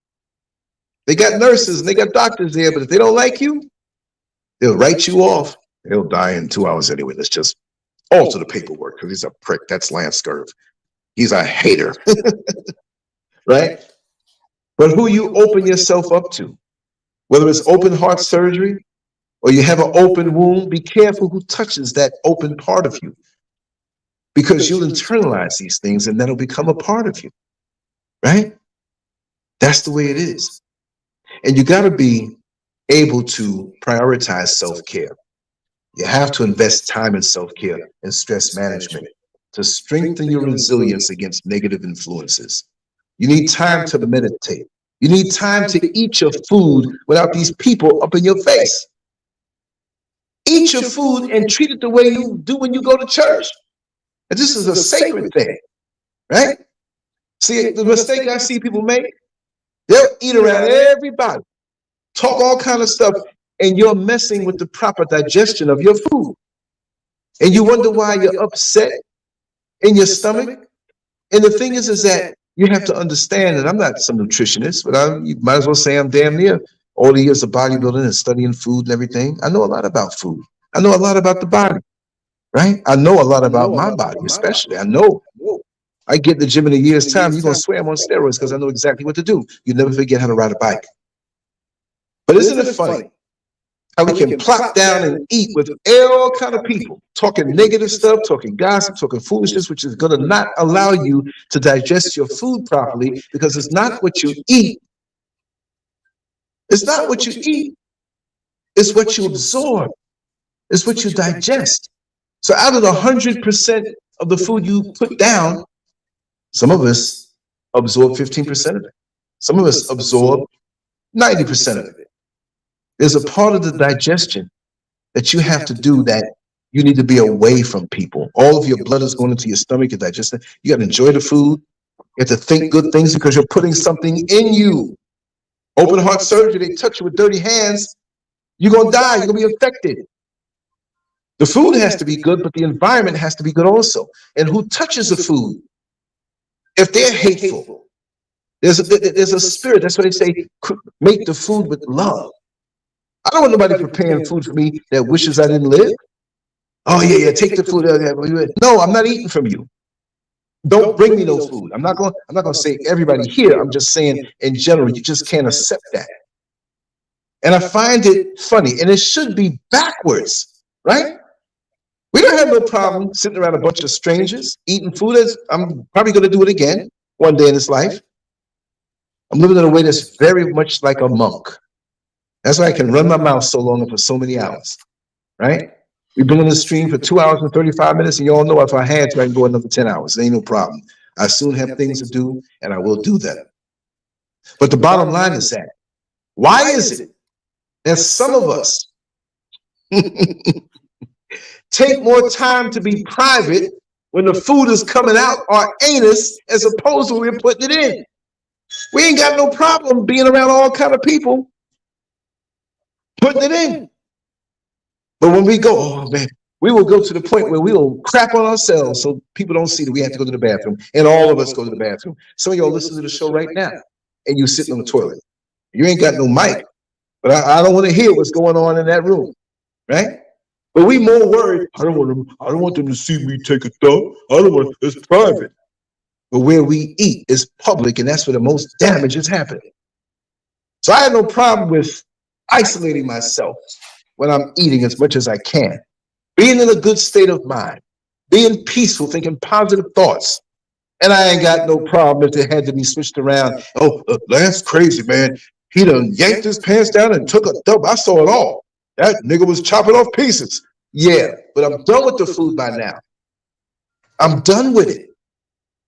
they got nurses and they got doctors there, but if they don't like you, they'll write you off. He'll die in 2 hours anyway. Let's just alter the paperwork because he's a prick. That's LANCESCURV. He's a hater. Right? But who you open yourself up to, whether it's open heart surgery or you have an open wound, be careful who touches that open part of you, because you'll internalize these things and that'll become a part of you. Right? That's the way it is. And you got to be able to prioritize self-care. You have to invest time in self-care and stress management to strengthen your resilience against negative influences. You need time to meditate. You need time to eat your food without these people up in your face. Eat your food and treat it the way you do when you go to church. And this is a sacred thing, right? See, the mistake I see people make, they'll eat around everybody, talk all kind of stuff, and you're messing with the proper digestion of your food. And you wonder why you're upset in your stomach. And the thing is that you have to understand that I'm not some nutritionist, but you might as well say I'm damn near all the years of bodybuilding and studying food and everything. I know a lot about food. I know a lot about the body, right? I know a lot about my body, especially. I know. I get in the gym in a year's time, you're going to swear I'm on steroids because I know exactly what to do. You never forget how to ride a bike. But isn't it funny how we can plop down and eat with all kind of people, talking negative stuff, talking gossip, talking foolishness, which is going to not allow you to digest your food properly, because it's not what you eat. It's not what you eat. It's what you absorb. It's what you digest. So out of the 100% of the food you put down, some of us absorb 15% of it. Some of us absorb 90% of it. There's a part of the digestion that you have to do that you need to be away from people. All of your blood is going into your stomach and digestion. You got to enjoy the food. You have to think good things because you're putting something in you. Open heart surgery, they touch you with dirty hands. You're going to die. You're going to be infected. The food has to be good, but the environment has to be good also. And who touches the food? If they're hateful, there's a spirit. That's why they say, make the food with love. I don't want nobody preparing food for me that wishes I didn't live. Oh, yeah, take the food. No, I'm not eating from you. Don't bring me no food. I'm not going to say everybody here. I'm just saying in general, you just can't accept that. And I find it funny, and it should be backwards, right? We don't have no problem sitting around a bunch of strangers eating food. I'm probably going to do it again one day in this life. I'm living in a way that's very much like a monk. That's why I can run my mouth so long and for so many hours, right? We've been on the stream for 2 hours and 35 minutes, and you all know if I had to, I can go another 10 hours. It ain't no problem. I soon have things to do, and I will do them. But the bottom line is that, why is it that some of us take more time to be private when the food is coming out our anus as opposed to when we're putting it in? We ain't got no problem being around all kind of people putting it in. But when we go, oh man, we will go to the point where we will crap on ourselves so people don't see that we have to go to the bathroom, and all of us go to the bathroom. Some of y'all listen to the show right now, and you sitting on the toilet. You ain't got no mic, but I don't want to hear what's going on in that room, right? But we more worried. I don't want them to see me take a dump. It's private. But where we eat is public, and that's where the most damage is happening. So I have no problem with isolating myself when I'm eating as much as I can, being in a good state of mind, being peaceful, thinking positive thoughts. And I ain't got no problem if it had to be switched around. Oh, Lance crazy, man. He done yanked his pants down and took a dump. I saw it all. That nigga was chopping off pieces. Yeah, but I'm done with the food by now. I'm done with it.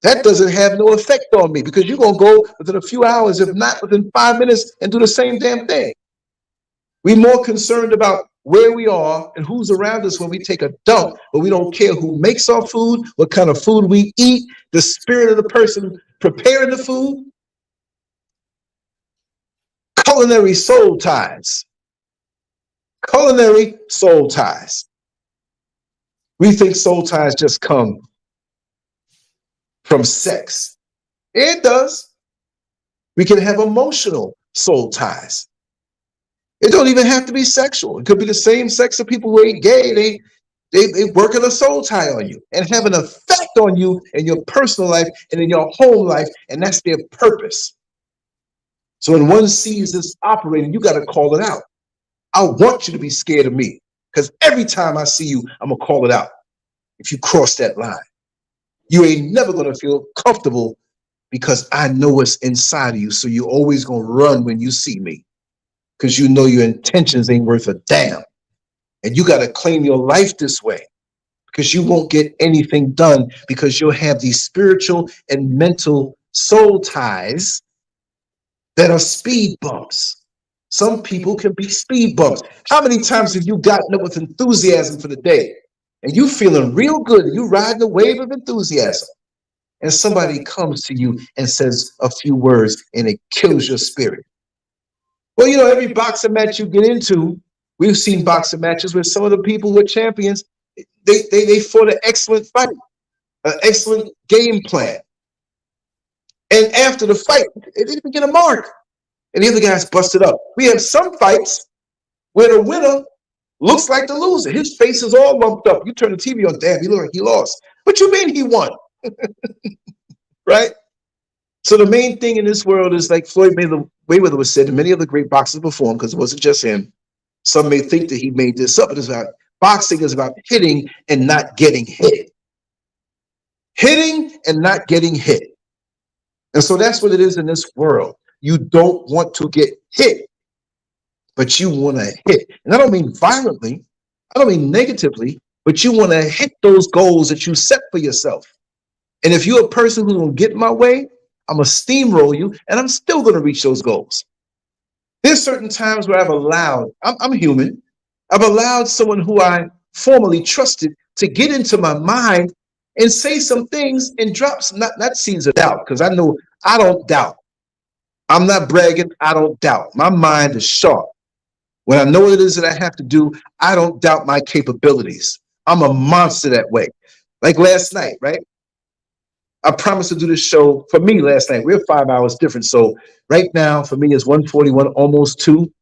That doesn't have no effect on me because you're going to go within a few hours, if not within 5 minutes, and do the same damn thing. We're more concerned about where we are and who's around us when we take a dump, but we don't care who makes our food, what kind of food we eat, the spirit of the person preparing the food. Culinary soul ties. Culinary soul ties. We think soul ties just come from sex. It does. We can have emotional soul ties. It don't even have to be sexual. It could be the same sex of people who ain't gay. They working a soul tie on you and have an effect on you in your personal life and in your home life, and that's their purpose. So when one sees this operating, you got to call it out. I want you to be scared of me, because every time I see you, I'm going to call it out. If you cross that line, you ain't never going to feel comfortable, because I know what's inside of you. So you're always going to run when you see me, because you know your intentions ain't worth a damn. And you got to claim your life this way, because you won't get anything done, because you'll have these spiritual and mental soul ties that are speed bumps. Some people can be speed bumps. How many times have you gotten up with enthusiasm for the day and you feeling real good and you riding the wave of enthusiasm, and somebody comes to you and says a few words and it kills your spirit? Well, you know, every boxing match you get into, we've seen boxing matches where some of the people who are champions, they fought an excellent fight, an excellent game plan. And after the fight, they didn't even get a mark. And the other guy's busted up. We have some fights where the winner looks like the loser. His face is all lumped up. You turn the TV on, damn, he looked like he lost. What you mean he won? Right? So the main thing in this world is, like Floyd Mayweather was said, and many other great boxers before him, because it wasn't just him. Some may think that he made this up, but it's about boxing is about hitting and not getting hit. Hitting and not getting hit. And so that's what it is in this world. You don't want to get hit, but you want to hit. And I don't mean violently, I don't mean negatively, but you want to hit those goals that you set for yourself. And if you're a person who's going to get in my way, I'm going to steamroll you, and I'm still going to reach those goals. There's certain times where I've allowed, I'm human, I've allowed someone who I formerly trusted to get into my mind and say some things and drop some, not seeds of doubt, because I know I don't doubt. I'm not bragging, I don't doubt. My mind is sharp. When I know what it is that I have to do, I don't doubt my capabilities. I'm a monster that way. Like last night, right? I promised to do this show for me last night. We're 5 hours different. So right now for me is 1:41, almost 2.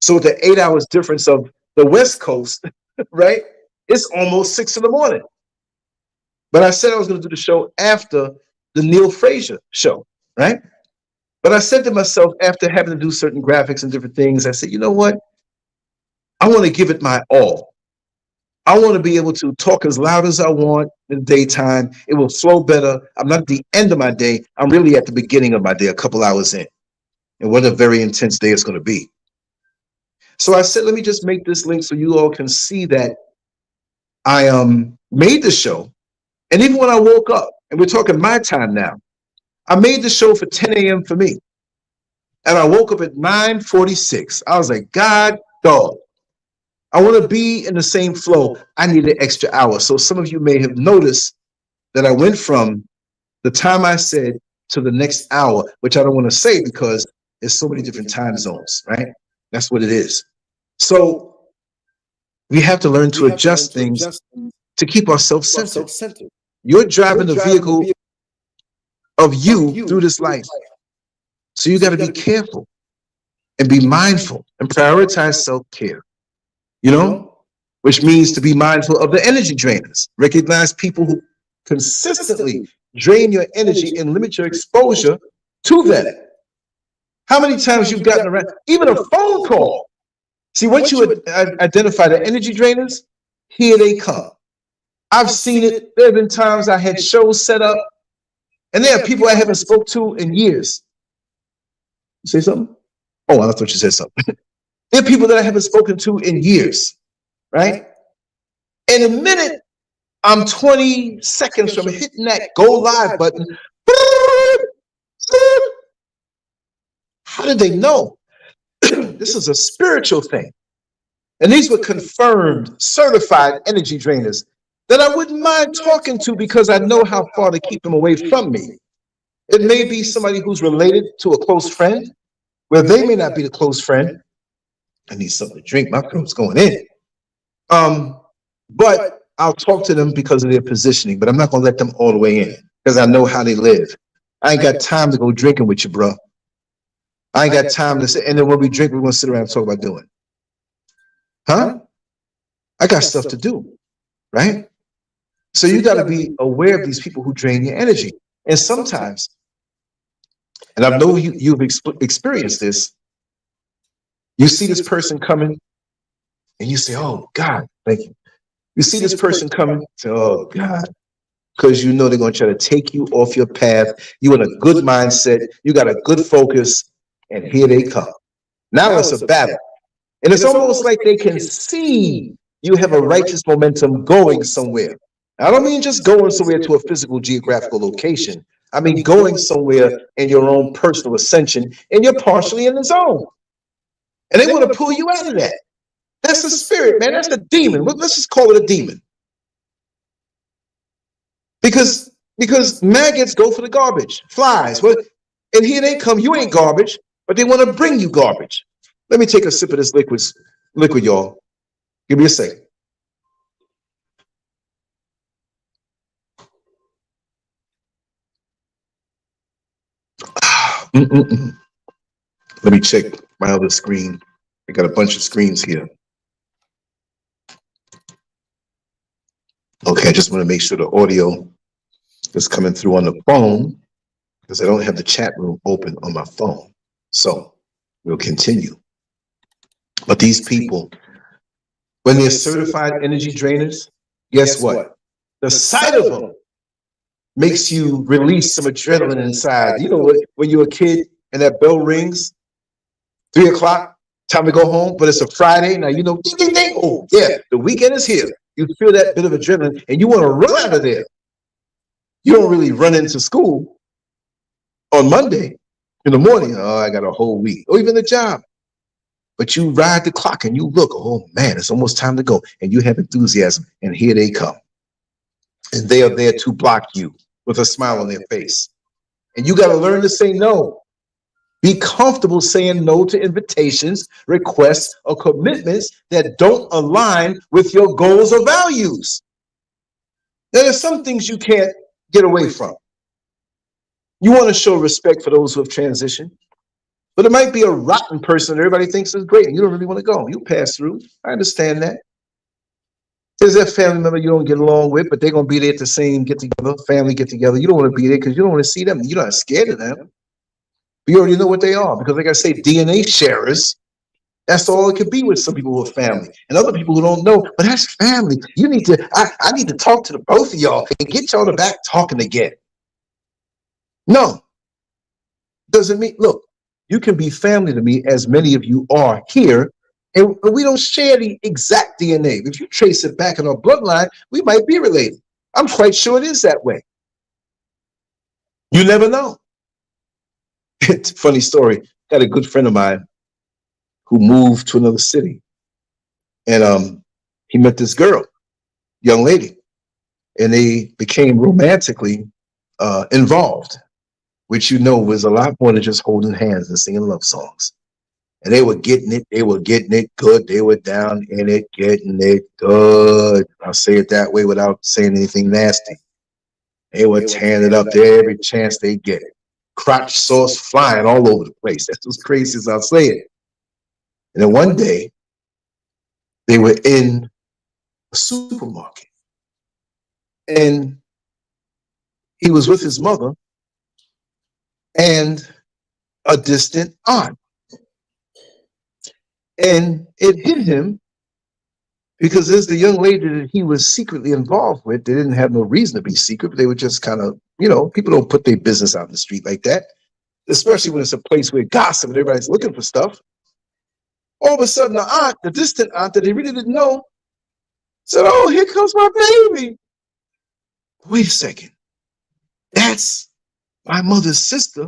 So with the 8 hours difference of the West Coast, right? It's almost 6 in the morning. But I said I was going to do the show after the Neil Frazier show, right? But I said to myself, after having to do certain graphics and different things, I said, you know what? I want to give it my all. I want to be able to talk as loud as I want in the daytime. It will flow better. I'm not at the end of my day. I'm really at the beginning of my day, a couple hours in. And what a very intense day it's going to be. So I said, let me just make this link so you all can see that I made the show. And even when I woke up, and we're talking my time now, I made the show for 10 a.m. for me. And I woke up at 9:46. I was like, God, dog, I want to be in the same flow. I need an extra hour. So some of you may have noticed that I went from the time I said to the next hour, which I don't want to say because there's so many different time zones, right? That's what it is. So we have to learn to adjust things to keep ourselves centered. You're driving the vehicle of you through this life. So you got to be careful and be mindful and prioritize self-care, you know, which means to be mindful of the energy drainers. Recognize people who consistently drain your energy and limit your exposure to them. How many times you've gotten around, even a phone call? See, once you identify the energy drainers, here they come. I've seen it. There have been times I had shows set up, and there are people I haven't spoke to in years. You say something? Oh, I thought you said something. There are people that I haven't spoken to in years, right? In a minute, I'm 20 seconds from hitting that go live button. How did they know? This is a spiritual thing. And these were confirmed, certified energy drainers that I wouldn't mind talking to because I know how far to keep them away from me. It may be somebody who's related to a close friend, where they may not be the close friend. I need something to drink. My throat's going in. But I'll talk to them because of their positioning, but I'm not gonna let them all the way in because I know how they live. I ain't got time to go drinking with you, bro. I ain't got time to sit, and then when we drink, we're gonna sit around and talk about doing. Huh? I got stuff to do, right? So you got to be aware of these people who drain your energy. And sometimes, and I know you've experienced this, you see this person coming and you say, oh God, thank you. You see this person coming, say, oh God, because you know they're going to try to take you off your path. You're in a good mindset. You got a good focus, and here they come. Now it's a battle. And it's almost like they can see you have a righteous momentum going somewhere. I don't mean just going somewhere to a physical geographical location. I mean going somewhere in your own personal ascension, and you're partially in the zone. And they want to pull you out of that. That's the spirit, man. That's the demon. Let's just call it a demon. Because maggots go for the garbage, flies. Well, and here they come. You ain't garbage, but they want to bring you garbage. Let me take a sip of this liquid, y'all. Give me a second. Let me check my other screen. I got a bunch of screens here. Okay, I just want to make sure the audio is coming through on the phone because I don't have the chat room open on my phone. So we'll continue. But these people, when they're certified energy drainers, guess what? The sight of them makes you release some adrenaline inside. You know, when you're a kid and that bell rings, 3 o'clock, time to go home, but it's a Friday. Now, you know, ding, ding, ding. Oh, yeah, the weekend is here. You feel that bit of adrenaline and you want to run out of there. You don't really run into school on Monday in the morning. Oh, I got a whole week, or even the job. But you ride the clock and you look, oh man, it's almost time to go. And you have enthusiasm, and here they come. And they are there to block you with a smile on their face. And you got to learn to say no. Be comfortable saying no to invitations, requests, or commitments that don't align with your goals or values. There are some things you can't get away from. You want to show respect for those who have transitioned. But it might be a rotten person that everybody thinks is great and you don't really want to go. You pass through. I understand that. There's that family member you don't get along with, but they're going to be there at the same get-together, family get-together. You don't want to be there because you don't want to see them. You're not scared of them. You already know what they are because, like I say, DNA sharers, that's all it could be with some people who are family. And other people who don't know, but that's family. You need to, I need to talk to the both of y'all and get y'all to back talking again. No. Doesn't mean, look, you can be family to me, as many of you are here, and we don't share the exact DNA. If you trace it back in our bloodline, we might be related. I'm quite sure it is that way. You never know. It's a funny story. Got a good friend of mine who moved to another city, and he met this girl, young lady, and they became romantically involved, which you know was a lot more than just holding hands and singing love songs. And they were getting it. They were getting it good. They were down in it, getting it good. I'll say it that way without saying anything nasty. They were tearing it up there every chance they get. Crotch sauce flying all over the place. That's as crazy as I'll say it. And then one day, they were in a supermarket. And he was with his mother and a distant aunt. And it hit him because there's the young lady that he was secretly involved with. They didn't have no reason to be secret, but they were just kind of, you know, people don't put their business out in the street like that, especially when it's a place where gossip and everybody's looking for stuff. All of a sudden, the aunt, the distant aunt that he really didn't know, said, oh, here comes my baby. Wait a second. That's my mother's sister,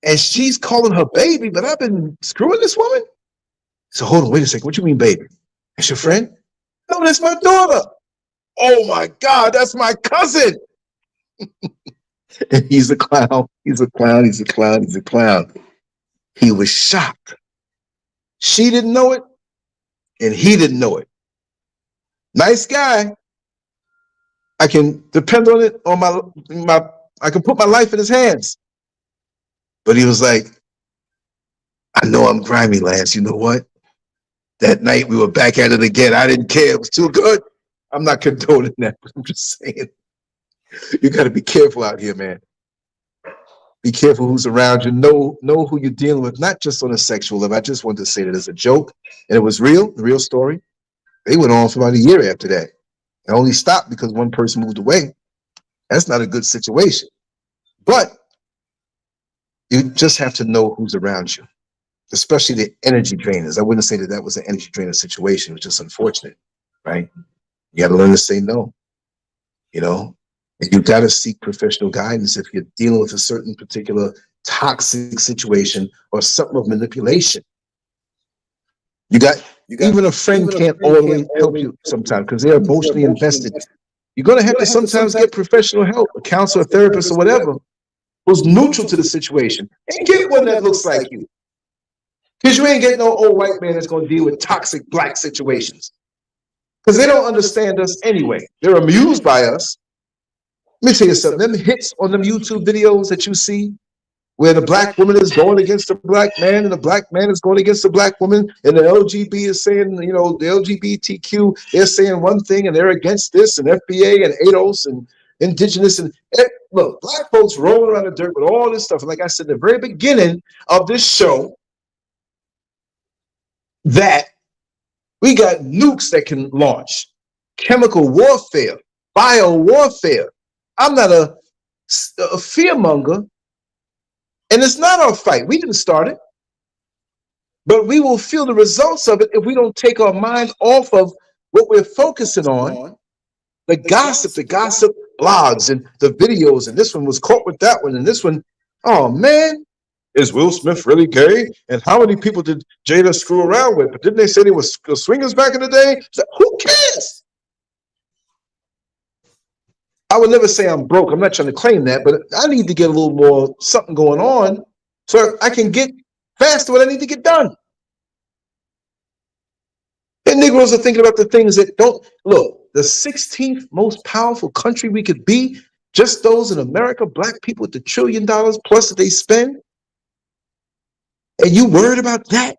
and she's calling her baby, but I've been screwing this woman? So hold on, wait a second. What you mean, baby? That's your friend? No, that's my daughter. Oh my God, that's my cousin. And he's a clown. He's a clown. He's a clown. He's a clown. He was shocked. She didn't know it, and he didn't know it. Nice guy. I can depend on it on my I can put my life in his hands. But he was like, I know I'm grimy, Lance. You know what? That night we were back at it again. I didn't care. It was too good. I'm not condoning that, but I'm just saying, you got to be careful out here, man. Be careful who's around you. Know who you're dealing with, not just on a sexual level. I just wanted to say that as a joke, and it was real, the real story. They went on for about a year after that. It only stopped because one person moved away. That's not a good situation. But you just have to know who's around you, especially the energy drainers. I wouldn't say that that was an energy drainer situation. It was just unfortunate, right? You got to learn to say no, you know? And you got to seek professional guidance if you're dealing with a certain particular toxic situation or something of manipulation. Even a friend can't always help you sometimes because they're emotionally invested. You're going to have to sometimes get professional help, a counselor, a therapist, or whatever, who's neutral to the situation. And get one that looks like you. Because you ain't getting no old white man that's going to deal with toxic black situations. Because they don't understand us anyway. They're amused by us. Let me tell you something. Them hits on them YouTube videos that you see, where the black woman is going against the black man and the black man is going against the black woman, and the LGB is saying, you know, the LGBTQ, they're saying one thing and they're against this, and FBA and ADOS and indigenous. And look, black folks rolling around the dirt with all this stuff. And like I said, at the very beginning of this show, that we got nukes that can launch, chemical warfare, bio warfare. I'm not a fearmonger, and it's not our fight. We didn't start it, but we will feel the results of it if we don't take our mind off of what we're focusing on, the gossip blogs and the videos, and this one was caught with that one, and this one, oh man, is Will Smith really gay? And how many people did Jada screw around with? But didn't they say they were swingers back in the day? So who cares? I would never say I'm broke. I'm not trying to claim that, but I need to get a little more something going on so I can get faster what I need to get done. And Negroes are thinking about the things that don't look. The 16th most powerful country we could be, just those in America, black people with the $1 trillion plus that they spend. And you worried about that?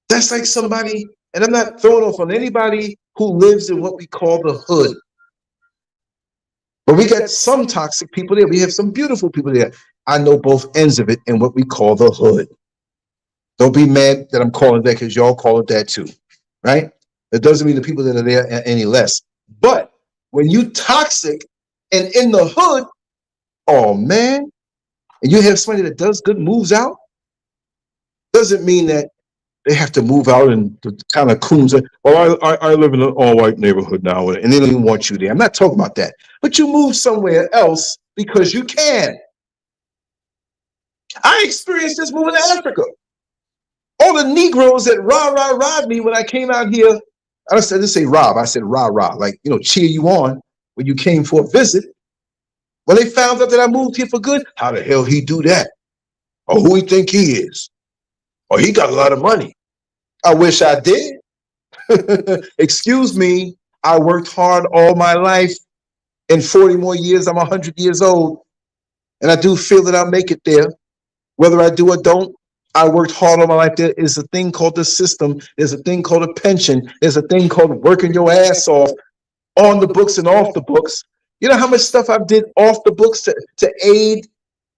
That's like somebody, and I'm not throwing off on anybody who lives in what we call the hood. But we got some toxic people there. We have some beautiful people there. I know both ends of it in what we call the hood. Don't be mad that I'm calling that because y'all call it that too, right? It doesn't mean the people that are there are any less. But when you toxic and in the hood, oh man, and you have somebody that does good, moves out, doesn't mean that they have to move out and kind of coons. Well, I live in an all-white neighborhood now, and they don't even want you there. I'm not talking about that. But you move somewhere else because you can. I experienced this moving to Africa. All the Negroes that rah-rah-rah'd me when I came out here. I didn't say rob, I said rah-rah, like, you know, cheer you on when you came for a visit. When they found out that I moved here for good, how the hell he do that? Or who he think he is? Or he got a lot of money. I wish I did. Excuse me, I worked hard all my life. In 40 more years, I'm 100 years old. And I do feel that I'll make it there. Whether I do or don't, I worked hard all my life. There is a thing called the system. There's a thing called a pension. There's a thing called working your ass off on the books and off the books. You know how much stuff I did off the books to aid,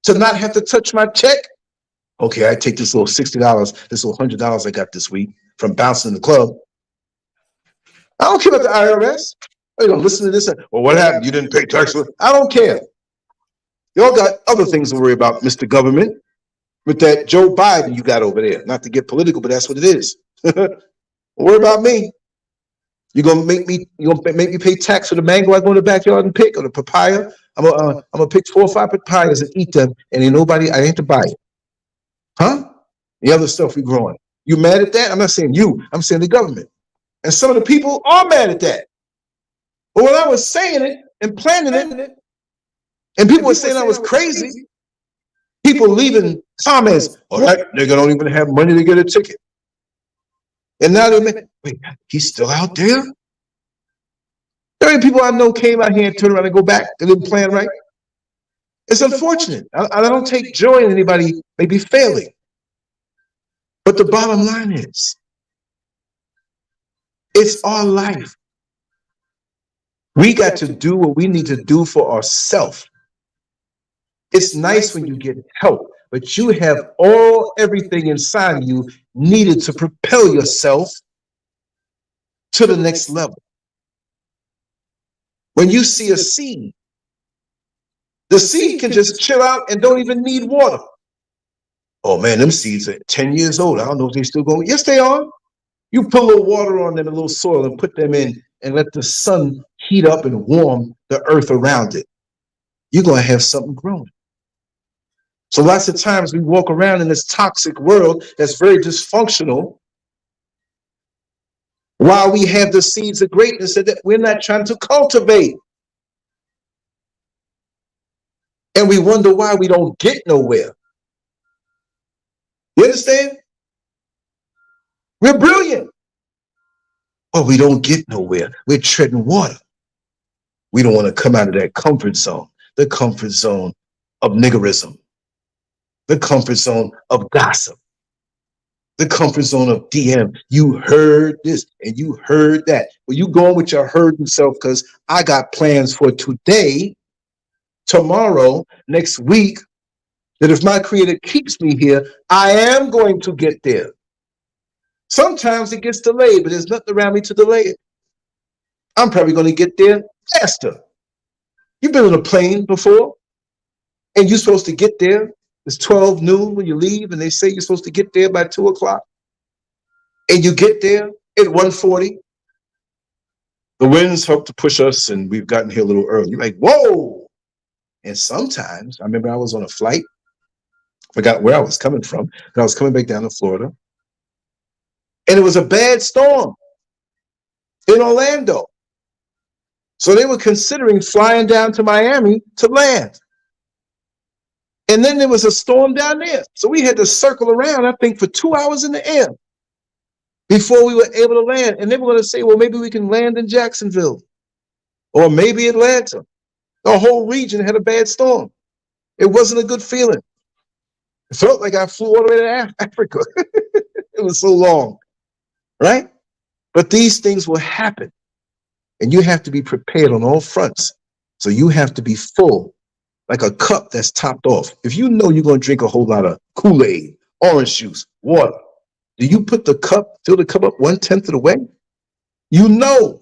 to not have to touch my check? Okay, I take this little $60, this little $100 I got this week from bouncing in the club. I don't care about the IRS. You know, listen to this. Well, what happened? You didn't pay taxes. I don't care. Y'all got other things to worry about, Mr. Government, with that Joe Biden you got over there. Not to get political, but that's what it is. Don't worry about me. You're gonna make me pay tax for the mango I go in the backyard and pick, or the papaya. I'm gonna pick 4 or 5 papayas and eat them, and ain't nobody, I ain't to buy it. Huh? The other stuff we growing. You mad at that? I'm not saying you, I'm saying the government. And some of the people are mad at that. But when I was saying it and planning it, and people were saying I was crazy, people leaving comments, oh, that nigga don't even have money to get a ticket. And now they're like, wait, he's still out there? There are people I know came out here and turned around and go back and didn't plan right. It's unfortunate. I don't take joy in anybody maybe failing. But the bottom line is, it's our life. We got to do what we need to do for ourselves. It's nice when you get help, but you have everything inside of you needed to propel yourself to the next level. When you see a seed, the seed can just chill out and don't even need water. Oh man, them seeds are 10 years old. I don't know if they're still going. Yes, they are. You put a little water on them, a little soil, and put them in and let the sun heat up and warm the earth around it. You're going to have something growing. So lots of times we walk around in this toxic world that's very dysfunctional while we have the seeds of greatness that we're not trying to cultivate. And we wonder why we don't get nowhere. You understand? We're brilliant, but we don't get nowhere. We're treading water. We don't want to come out of that comfort zone, the comfort zone of niggerism, the comfort zone of gossip, the comfort zone of DM. You heard this and you heard that. Well, you going with your herding self because I got plans for today, tomorrow, next week, that if my creator keeps me here, I am going to get there. Sometimes it gets delayed, but there's nothing around me to delay it. I'm probably going to get there faster. You've been on a plane before, and you're supposed to get there. It's 12 noon when you leave, and they say you're supposed to get there by 2 o'clock. And you get there at 1:40. The winds help to push us, and we've gotten here a little early. You're like, whoa! And sometimes, I remember I was on a flight, forgot where I was coming from, but I was coming back down to Florida. And it was a bad storm in Orlando. So they were considering flying down to Miami to land. And then there was a storm down there. So we had to circle around, I think, for 2 hours in the air before we were able to land. And they were going to say, well, maybe we can land in Jacksonville or maybe Atlanta. The whole region had a bad storm. It wasn't a good feeling. It felt like I flew all the way to Africa. It was so long. Right? But these things will happen. And you have to be prepared on all fronts. So you have to be full, like a cup that's topped off. If you know you're going to drink a whole lot of Kool-Aid, orange juice, water, do you put the cup, fill the cup up 1/10 of the way? You know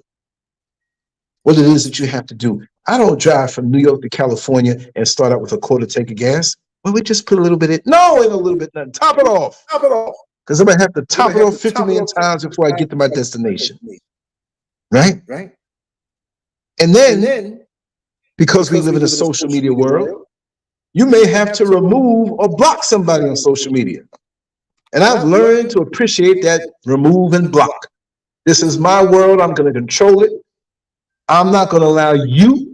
what it is that you have to do. I don't drive from New York to California and start out with a quarter tank of gas. Well, we just put a little bit in. No, ain't a little bit, nothing. Top it off. Top it off. Because I'm going to have to top it off 50 million times before I get to my destination. Right? Right. And then, because we live in a social media world, you may have to remove or block somebody on social media. And I've learned to appreciate that remove and block. This is my world. I'm going to control it. I'm not going to allow you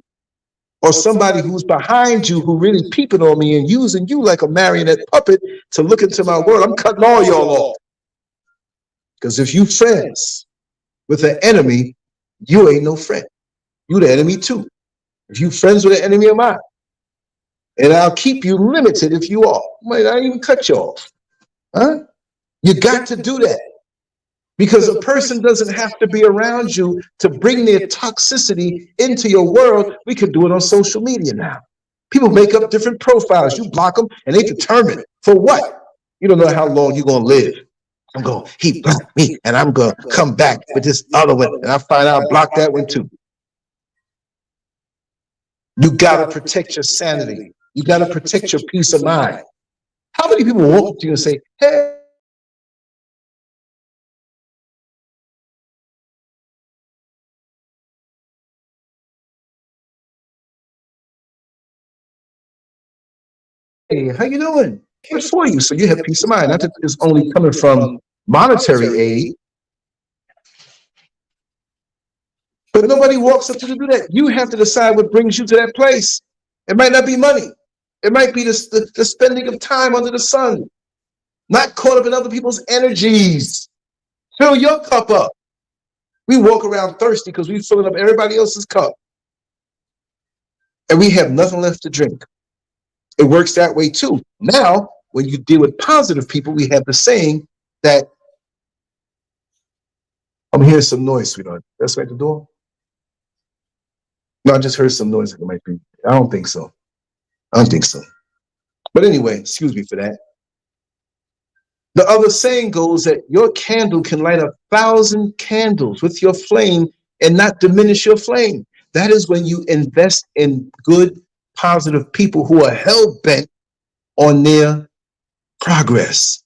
or somebody who's behind you who really peeping on me and using you like a marionette puppet to look into my world. I'm cutting all y'all off. Because if you friends with an enemy, you ain't no friend. You the enemy too. If you friends with an enemy of mine, and I'll keep you limited if you are. Might not even cut you off. Huh? You got to do that. Because a person doesn't have to be around you to bring their toxicity into your world. We can do it on social media now. People make up different profiles. You block them and they determine for what? You don't know how long you're going to live. I'm going, he blocked me and I'm going to come back with this other one. And I find out I blocked that one too. You got to protect your sanity. You got to protect your peace of mind. How many people walk up to you and say, hey, how you doing? Good for you. So you have peace of mind. Not that it's only coming from monetary aid. But nobody walks up to you to do that. You have to decide what brings you to that place. It might not be money. It might be the spending of time under the sun, not caught up in other people's energies. Fill your cup up. We walk around thirsty because we're filling up everybody else's cup. And we have nothing left to drink. It works that way too. Now, when you deal with positive people, we have the saying that, I'm hearing some noise, sweetheart. That's right, the door? No, I just heard some noise. It might be. I don't think so. I don't think so. But anyway, excuse me for that. The other saying goes that your candle can light 1,000 candles with your flame and not diminish your flame. That is when you invest in good, positive people who are hell-bent on their progress.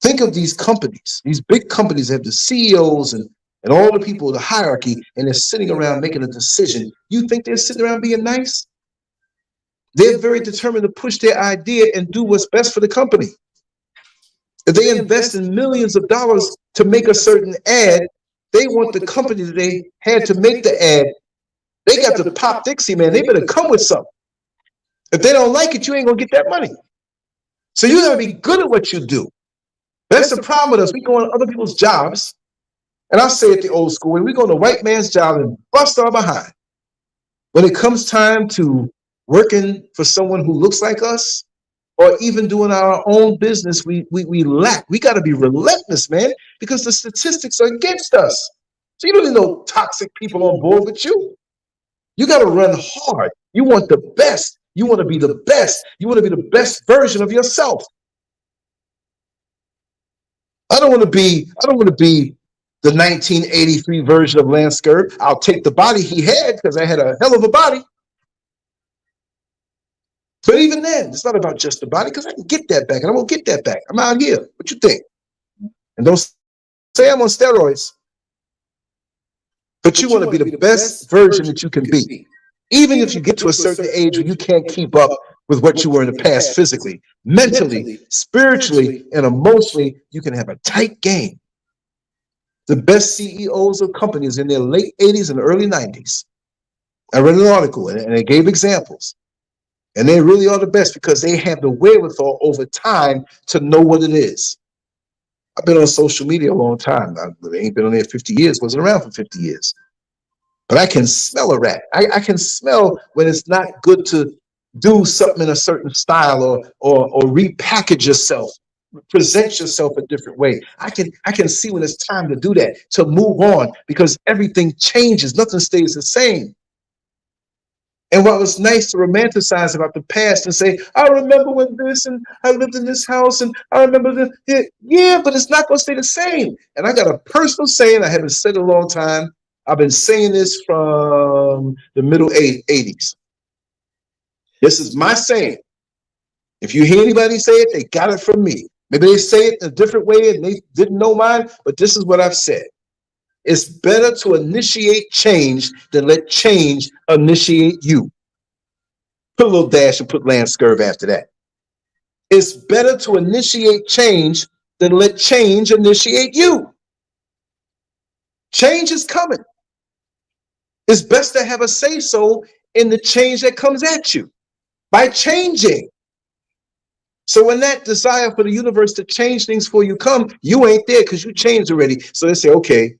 Think of these companies, these big companies that have the CEOs and all the people, the hierarchy, and they're sitting around making a decision. You think they're sitting around being nice? They're very determined to push their idea and do what's best for the company. If they invest in millions of dollars to make a certain ad, they want the company that they had to make the ad. They got to pop Dixie, man. They better come with something. If they don't like it, you ain't gonna get that money. So you gotta be good at what you do. That's the problem with us. We go on other people's jobs, and I say it the old school way, we go on a white man's job and bust our behind. When it comes time to working for someone who looks like us, or even doing our own business, we lack. We got to be relentless, man, because the statistics are against us. So you don't need no toxic people on board with you. You got to run hard. You want the best. You want to be the best. You want to be the best version of yourself. I don't want to be the 1983 version of LANCESCURV. I'll take the body he had because I had a hell of a body. But even then, it's not about just the body, because I can get that back, and I won't get that back. I'm out here. What you think? And don't say I'm on steroids. But you want to be the best version that you can be. Even if you get to a certain age where you can't keep up with what you were in the past physically, mentally, spiritually, and emotionally, you can have a tight game. The best CEOs of companies in their late 80s and early 90s. I read an article, and it gave examples. And they really are the best because they have the wherewithal over time to know what it is. I've been on social media a long time. I ain't been on there 50 years, wasn't around for 50 years. But I can smell a rat. I can smell when it's not good to do something in a certain style or repackage yourself, present yourself a different way. I can see when it's time to do that, to move on, because everything changes. Nothing stays the same. And while it's nice to romanticize about the past and say, I remember when this, and I lived in this house, and I remember this, yeah, but it's not going to stay the same. And I got a personal saying, I haven't said it in a long time. I've been saying this from the middle 80s. This is my saying. If you hear anybody say it, they got it from me. Maybe they say it in a different way and they didn't know mine, but this is what I've said. It's better to initiate change than let change initiate you. Put a little dash and put LANCESCURV after that. It's better to initiate change than let change initiate you. Change is coming. It's best to have a say-so in the change that comes at you by changing. So when that desire for the universe to change things for you come, you ain't there because you changed already. So they say, okay,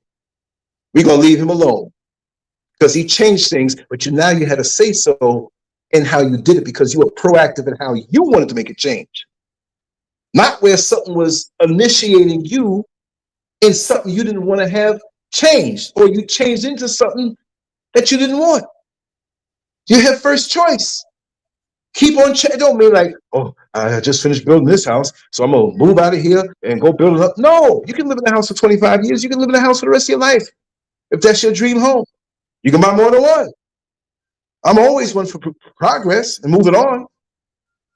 we're going to leave him alone because he changed things, but now you had a say-so in how you did it because you were proactive in how you wanted to make a change. Not where something was initiating you in something you didn't want to have changed, or you changed into something that you didn't want. You have first choice. Keep on changing. Don't mean like, oh, I just finished building this house, so I'm going to move out of here and go build it up. No, you can live in the house for 25 years. You can live in the house for the rest of your life. If that's your dream home, you can buy more than one. I'm always one for progress and moving on,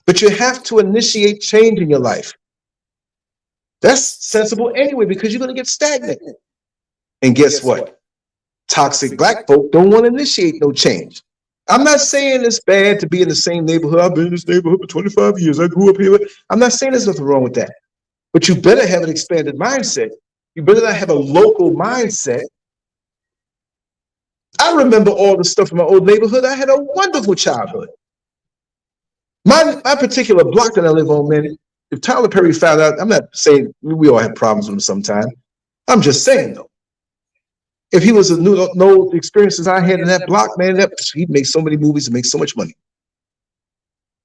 but you have to initiate change in your life. That's sensible anyway, because you're going to get stagnant. And guess what? Toxic black folk don't want to initiate no change. I'm not saying it's bad to be in the same neighborhood. I've been in this neighborhood for 25 years. I grew up here. I'm not saying there's nothing wrong with that. But you better have an expanded mindset. You better not have a local mindset. I remember all the stuff in my old neighborhood. I had a wonderful childhood. My particular block that I live on, man, if Tyler Perry found out, I'm not saying we all have problems with him sometime. I'm just saying, though, if he was to know the experiences I had in that block, man, he'd make so many movies and make so much money.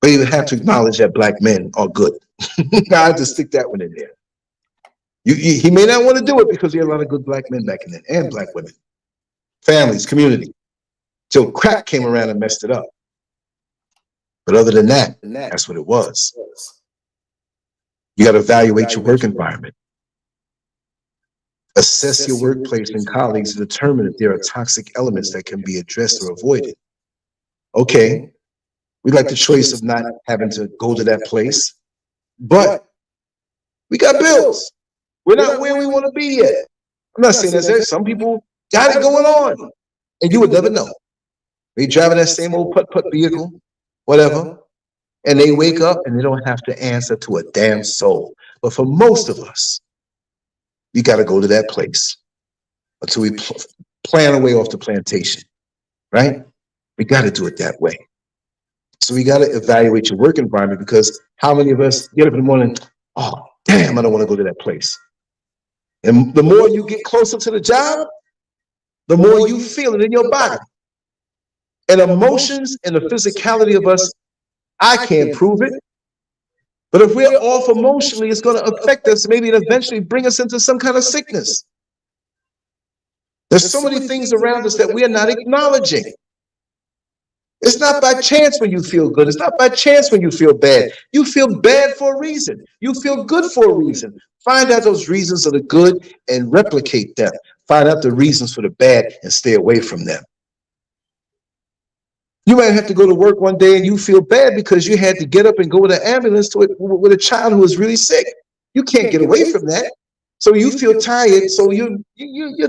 But he would have to acknowledge that black men are good. I have to stick that one in there. He may not want to do it because he had a lot of good black men back in then, and black women, families, community, till crack came around and messed it up. But other than that, that's what it was. You got to evaluate your work environment. Assess your workplace and colleagues to determine if there are toxic elements that can be addressed or avoided. Okay, we like the choice of not having to go to that place, but we got bills. We're not where we want to be yet. I'm not saying that some people got it going on, and you would never know. They driving that same old putt-putt vehicle, whatever, and they wake up and they don't have to answer to a damn soul. But for most of us, you got to go to that place until we plan our way off the plantation, right? We got to do it that way. So we got to evaluate your work environment, because how many of us get up in the morning, oh, damn, I don't want to go to that place. And the more you get closer to the job, the more you feel it in your body. And emotions and the physicality of us, I can't prove it. But if we're off emotionally, it's going to affect us, maybe and eventually bring us into some kind of sickness. There's so many things around us that we are not acknowledging. It's not by chance when you feel good. It's not by chance when you feel bad. You feel bad for a reason. You feel good for a reason. Find out those reasons of the good and replicate them. Find out the reasons for the bad and stay away from them. You might have to go to work one day and you feel bad because you had to get up and go with an ambulance with a child who was really sick. You can't get away from that. So you feel tired. So you're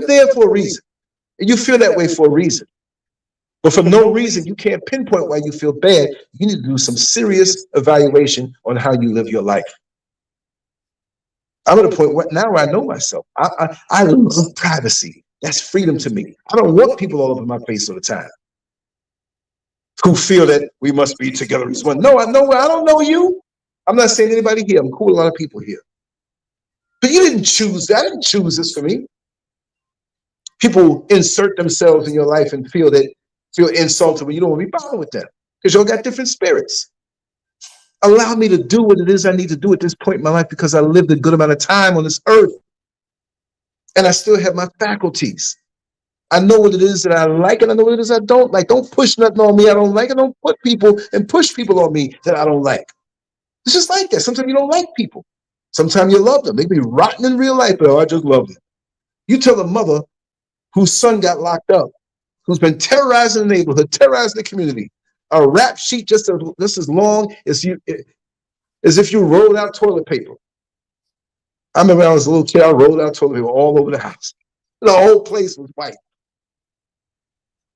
there for a reason. And you feel that way for a reason. But for no reason, you can't pinpoint why you feel bad. You need to do some serious evaluation on how you live your life. I'm at a point now where I know myself. I love privacy. That's freedom to me. I don't want people all over my face all the time who feel that we must be together as one. No, I don't know you. I'm not saying anybody here. I'm cool with a lot of people here. But you didn't choose that. I didn't choose this for me. People insert themselves in your life and feel insulted when you don't want to be bothered with them, because y'all got different spirits. Allow me to do what it is I need to do at this point in my life, because I lived a good amount of time on this earth and I still have my faculties. I know what it is that I like and I know what it is I don't like. Don't push nothing on me I don't like, and don't put people and push people on me that I don't like. It's just like that. Sometimes you don't like people. Sometimes you love them. They be rotten in real life, but I just love them. You tell a mother whose son got locked up, who's been terrorizing the neighborhood, terrorizing the community, a rap sheet just as long as if you rolled out toilet paper. I remember when I was a little kid, I rolled out toilet paper all over the house. The whole place was white.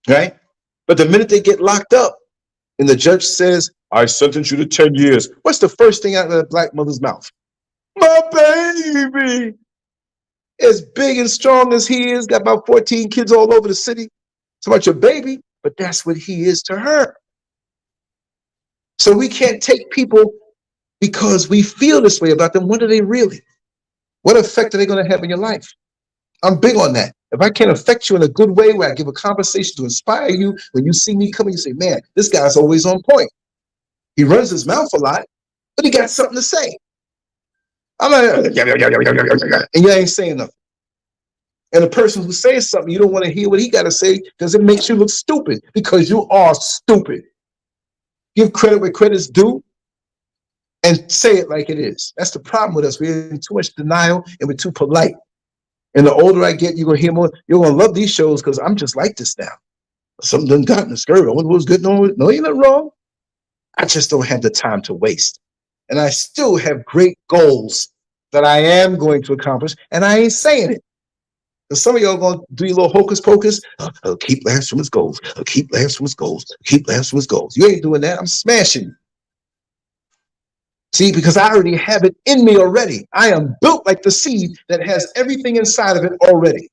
Right? But the minute they get locked up and the judge says, I sentence you to 10 years, what's the first thing out of the black mother's mouth? My baby! As big and strong as he is, got about 14 kids all over the city. It's about your baby, but that's what he is to her. So we can't take people because we feel this way about them. What are they really? What effect are they going to have in your life? I'm big on that. If I can affect you in a good way, where I give a conversation to inspire you, when you see me coming, you say, man, this guy's always on point. He runs his mouth a lot, but he got something to say. I'm like, and you ain't saying nothing. And the person who says something, you don't want to hear what he got to say because it makes you look stupid, because you are stupid. Give credit where credit's due and say it like it is. That's the problem with us. We're in too much denial and we're too polite. And the older I get, you're going to hear more. You're going to love these shows because I'm just like this now. Something done got in the skirt. I wonder what's good. No, you're not wrong. I just don't have the time to waste. And I still have great goals that I am going to accomplish, and I ain't saying it. And some of y'all going to do your little hocus pocus. Keep Lance from his goals. Keep Lance from his goals. Keep Lance from his goals. You ain't doing that. I'm smashing you. See, because I already have it in me already. I am built like the seed that has everything inside of it already.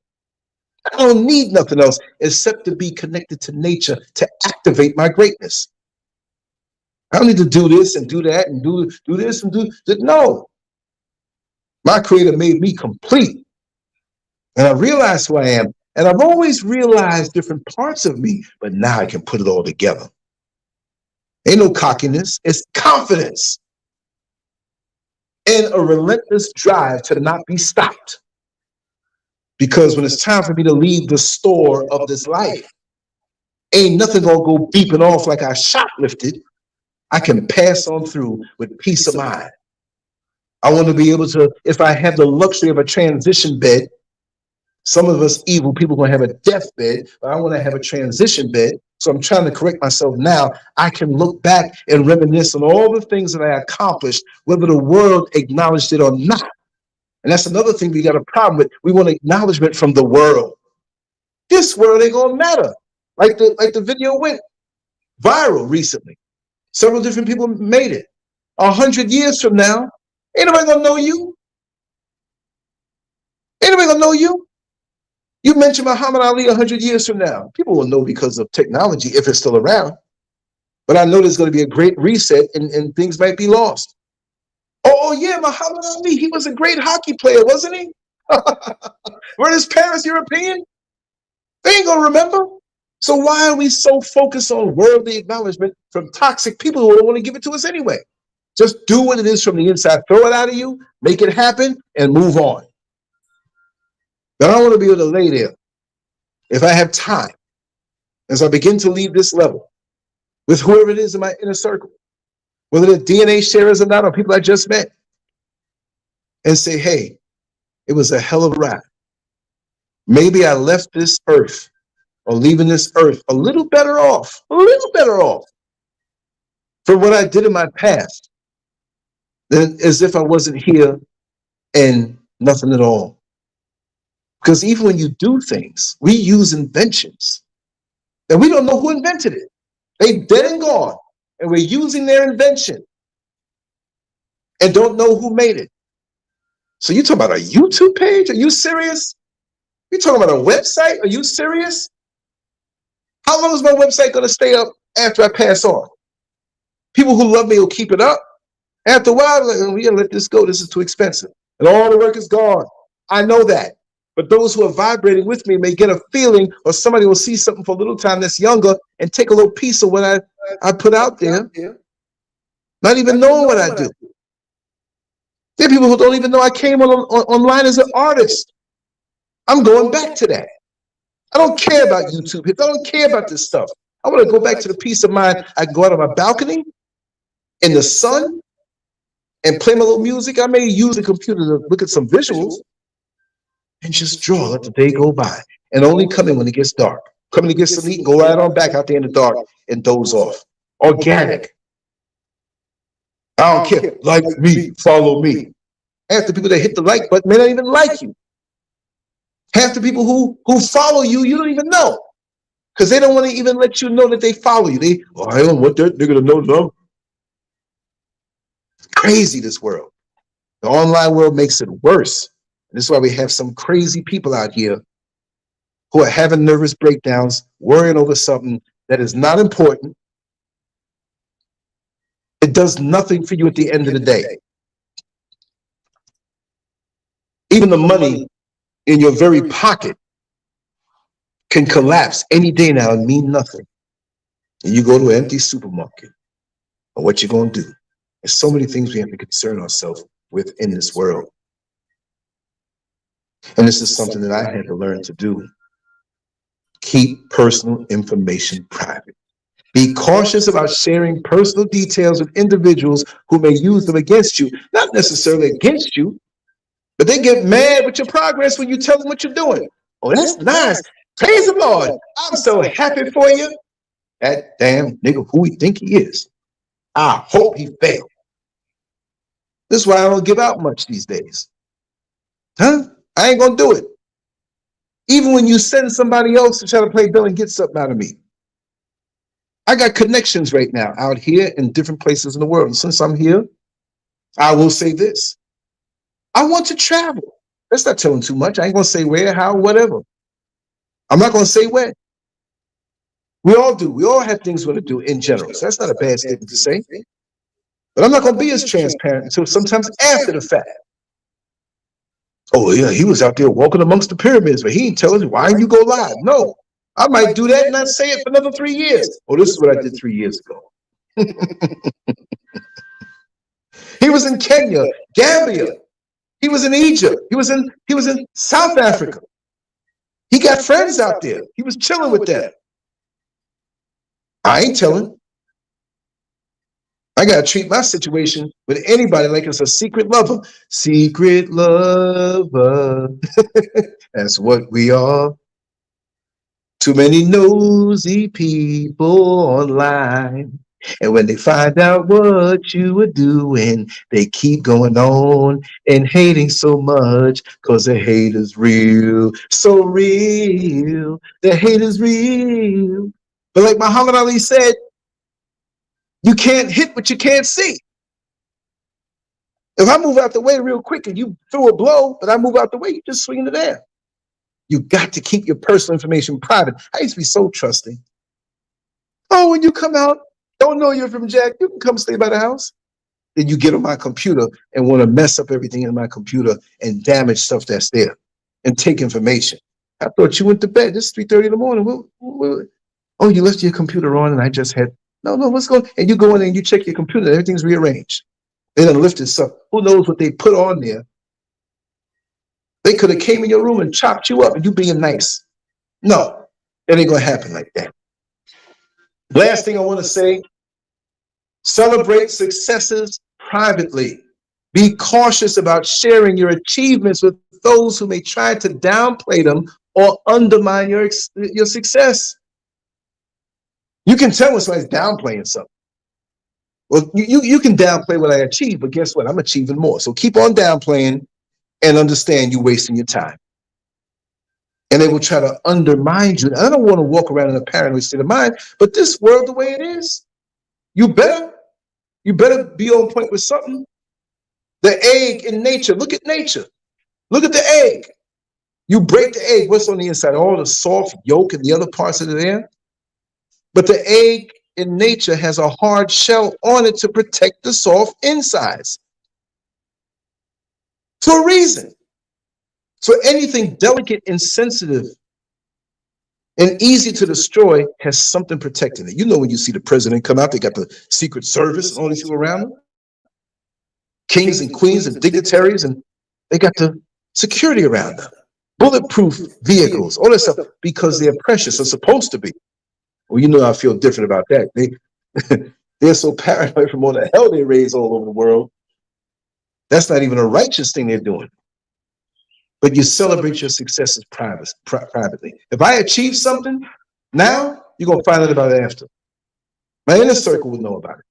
I don't need nothing else except to be connected to nature to activate my greatness. I don't need to do this and do that and do this and do that. No. My creator made me complete. And I realize who I am. And I've always realized different parts of me, but now I can put it all together. Ain't no cockiness, it's confidence. And a relentless drive to not be stopped. Because when it's time for me to leave the store of this life, ain't nothing gonna go beeping off like I shoplifted. I can pass on through with peace of mind. I want to be able to, if I have the luxury of a transition bed, some of us evil people are going to have a deathbed, but I want to have a transition bed. So I'm trying to correct myself now. I can look back and reminisce on all the things that I accomplished, whether the world acknowledged it or not. And that's another thing we got a problem with. We want acknowledgement from the world. This world ain't gonna matter. Like the video went viral recently. Several different people made it. 100 years from now, ain't nobody gonna know you. Ain't nobody gonna know you. You mentioned Muhammad Ali 100 years from now. People will know because of technology if it's still around. But I know there's going to be a great reset and things might be lost. Oh, yeah, Muhammad Ali, he was a great hockey player, wasn't he? Were his parents European? They ain't going to remember. So why are we so focused on worldly acknowledgement from toxic people who don't want to give it to us anyway? Just do what it is from the inside. Throw it out of you, make it happen, and move on. But I want to be able to lay there, if I have time, as I begin to leave this level, with whoever it is in my inner circle, whether they're DNA sharers or not, or people I just met, and say, hey, it was a hell of a ride. Maybe I left this earth, or leaving this earth, a little better off for what I did in my past, than as if I wasn't here and nothing at all. Because even when you do things, we use inventions and we don't know who invented it. They dead and gone, and we're using their invention and don't know who made it. So you talking about a YouTube page? Are you serious? You talking about a website? Are you serious? How long is my website going to stay up after I pass on? People who love me will keep it up. After a while, like, we gotta let this go. This is too expensive. And all the work is gone. I know that. But those who are vibrating with me may get a feeling, or somebody will see something for a little time that's younger and take a little piece of what I put out there, not even knowing what I do. There are people who don't even know I came online as an artist. I'm going back to that. I don't care about YouTube hits. I don't care about this stuff. I want to go back to the peace of mind. I can go out on my balcony in the sun and play my little music. I may use the computer to look at some visuals and just draw, let the day go by, and only come in when it gets dark. Come in to get some eat and go right on back out there in the dark and doze off. Organic. I don't care. Like me, follow me. Half the people that hit the like button may not even like you. Half the people who follow you, you don't even know. Because they don't want to even let you know that they follow you. I don't want that nigga to know no. It's crazy, this world. The online world makes it worse. This is why we have some crazy people out here who are having nervous breakdowns, worrying over something that is not important. It does nothing for you at the end of the day. Even the money in your very pocket can collapse any day now and mean nothing. And you go to an empty supermarket. And what you gonna do? There's so many things we have to concern ourselves with in this world. And this is something that I had to learn to do. Keep personal information private. Be cautious about sharing personal details with individuals who may use them against you. Not necessarily against you, but they get mad with your progress when you tell them what you're doing. Oh, that's nice. Praise the Lord. I'm so happy for you. That damn nigga who he think he is. I hope he failed. This is why I don't give out much these days. Huh? I ain't gonna do it. Even when you send somebody else to try to play Bill and get something out of me. I got connections right now out here in different places in the world. And since I'm here, I will say this. I want to travel. That's not telling too much. I ain't gonna say where, how, whatever. I'm not going to say when. We all do. We all have things we want to do in general. So that's not a bad statement to say. But I'm not going to be as transparent until sometimes after the fact. Oh, yeah, he was out there walking amongst the pyramids, but he didn't tell us why you go live. No, I might do that and not say it for another 3 years. Oh, this is what I did 3 years ago. He was in Kenya, Gambia. He was in Egypt. He was in South Africa. He got friends out there. He was chilling with them. I ain't telling. I gotta treat my situation with anybody like it's a secret lover. Secret lover. That's what we are. Too many nosy people online. And when they find out what you were doing, they keep going on and hating so much because the hate is real. So real. The hate is real. But like Muhammad Ali said, you can't hit what you can't see. If I move out the way real quick and you throw a blow, but I move out the way, you just swing it there. You got to keep your personal information private. I used to be so trusting. Oh, when you come out, don't know you're from Jack, you can come stay by the house. Then you get on my computer and want to mess up everything in my computer and damage stuff that's there and take information. I thought you went to bed. It's 3:30 in the morning. Oh, you left your computer on and I just had, no, what's going on? And you go in and you check your computer, everything's rearranged. They done lifted stuff. Who knows what they put on there? They could have came in your room and chopped you up and you being nice. No, it ain't gonna happen like that. Last thing I want to say, celebrate successes privately. Be cautious about sharing your achievements with those who may try to downplay them or undermine your success. You can tell when somebody's downplaying something. Well, you can downplay what I achieved, but guess what? I'm achieving more. So keep on downplaying and understand you're wasting your time. And they will try to undermine you. I don't want to walk around in a paranoid state of mind, but this world, the way it is, you better be on point with something. The egg in nature, look at nature. Look at the egg. You break the egg, what's on the inside? All the soft yolk and the other parts of it there. But the egg in nature has a hard shell on it to protect the soft insides. For a reason. So anything delicate and sensitive and easy to destroy has something protecting it. You know when you see the president come out, they got the Secret Service and all these people around them. Kings and queens and dignitaries, and they got the security around them. Bulletproof vehicles, all that stuff, because they're precious, or supposed to be. Well, you know I feel different about that. They're so paranoid from all the hell they raise all over the world. That's not even a righteous thing they're doing. But you celebrate your successes privately. If I achieve something now, you're going to find out about it after. My inner circle will know about it.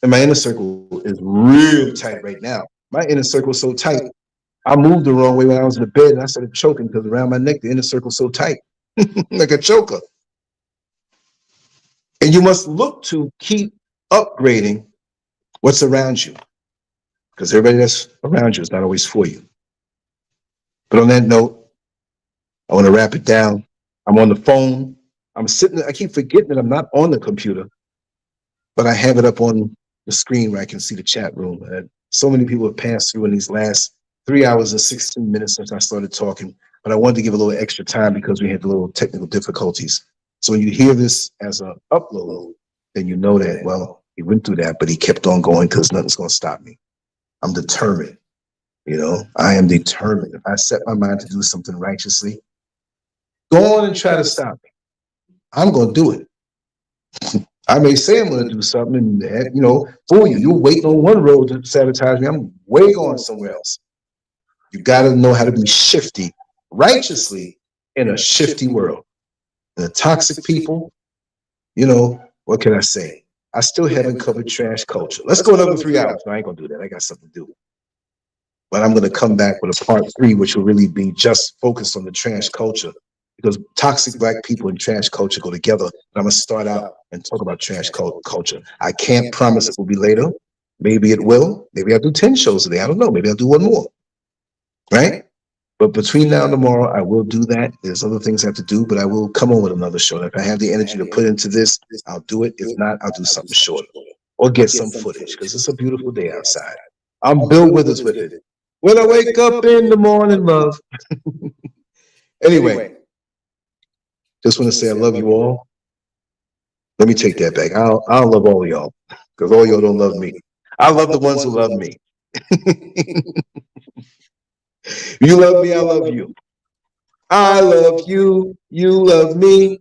And my inner circle is real tight right now. My inner circle is so tight. I moved the wrong way when I was in the bed and I started choking because around my neck, the inner circle is so tight, like a choker. And you must look to keep upgrading what's around you, because everybody that's around you is not always for you. But on that note, I want to wrap it down. I'm on the phone. I'm sitting, I keep forgetting that I'm not on the computer, but I have it up on the screen where I can see the chat room. And so many people have passed through in these last 3 hours and 16 minutes since I started talking, but I wanted to give a little extra time because we had the little technical difficulties. So when you hear this as an upload, then you know that, well, he went through that, but he kept on going because nothing's going to stop me. I'm determined. You know, I am determined. If I set my mind to do something righteously, go on and try to stop me. I'm going to do it. I may say I'm going to do something and, you know, fool you. You're waiting on one road to sabotage me. I'm way going somewhere else. You got to know how to be shifty righteously in a shifty world. The toxic people, you know, what can I say? I still haven't covered trash culture. Let's go another 3 hours. No, I ain't going to do that. I got something to do. But I'm going to come back with a part 3, which will really be just focused on the trash culture, because toxic black people and trash culture go together. And I'm going to start out and talk about trash culture. I can't promise it will be later. Maybe it will. Maybe I'll do 10 shows today. I don't know. Maybe I'll do one more. Right? But between now and tomorrow, I will do that. There's other things I have to do, but I will come on with another show. And if I have the energy to put into this, I'll do it. If not, I'll do something shorter or get some footage because it's a beautiful day outside. I'm Bill Withers with it. When I wake up in the morning, love. Anyway, just want to say I love you all. Let me take that back. I don't love all of y'all because all y'all don't love me. I love the ones who love me. You love me, I love you. I love you, you love me.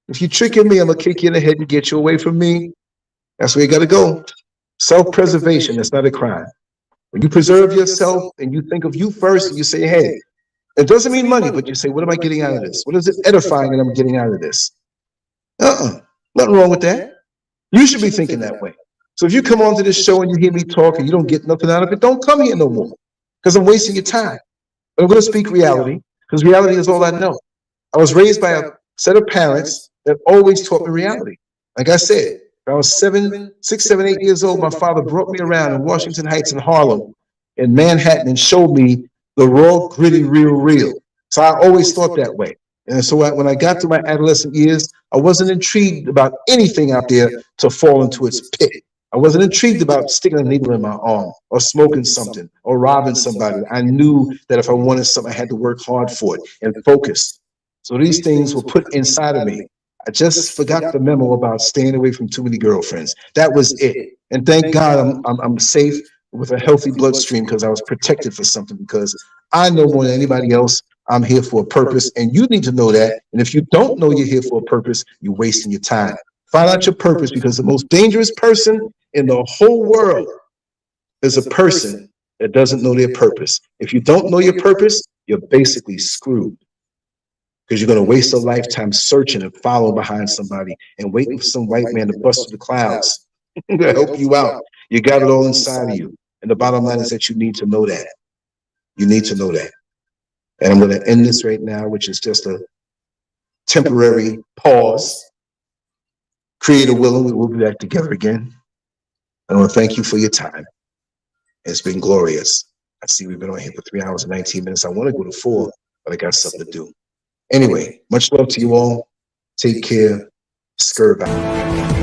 If you're tricking me, I'm going to kick you in the head and get you away from me. That's where you got to go. Self-preservation, that's not a crime. When you preserve yourself and you think of you first and you say, hey, it doesn't mean money, but you say, what am I getting out of this? What is it edifying that I'm getting out of this? Nothing wrong with that. You should be thinking that way. So if you come onto this show and you hear me talk and you don't get nothing out of it, don't come here no more because I'm wasting your time. But I'm going to speak reality because reality is all I know. I was raised by a set of parents that always taught me reality. Like I said, when I was 6, 7, 8 years old, my father brought me around in Washington Heights in Harlem, in Manhattan, and showed me the raw, gritty, real. So I always thought that way. And so when I got to my adolescent years, I wasn't intrigued about anything out there to fall into its pit. I wasn't intrigued about sticking a needle in my arm or smoking something or robbing somebody. I knew that if I wanted something, I had to work hard for it and focus. So these things were put inside of me. I just forgot the memo about staying away from too many girlfriends. That was it. And thank God I'm safe with a healthy bloodstream because I was protected for something, because I know more than anybody else I'm here for a purpose, and you need to know that. And if you don't know you're here for a purpose, you're wasting your time. Find out your purpose, because the most dangerous person in the whole world is a person that doesn't know their purpose. If you don't know your purpose, you're basically screwed, because you're going to waste a lifetime searching and following behind somebody and waiting for some white man to bust through the clouds to help you out. You got it all inside of you. And the bottom line is that you need to know that. You need to know that. And I'm going to end this right now, which is just a temporary pause. Creator willing, we will be back together again. I want to thank you for your time. It's been glorious. I see we've been on here for 3 hours and 19 minutes. I want to go to 4, but I got something to do. Anyway, much love to you all. Take care. SCURV out.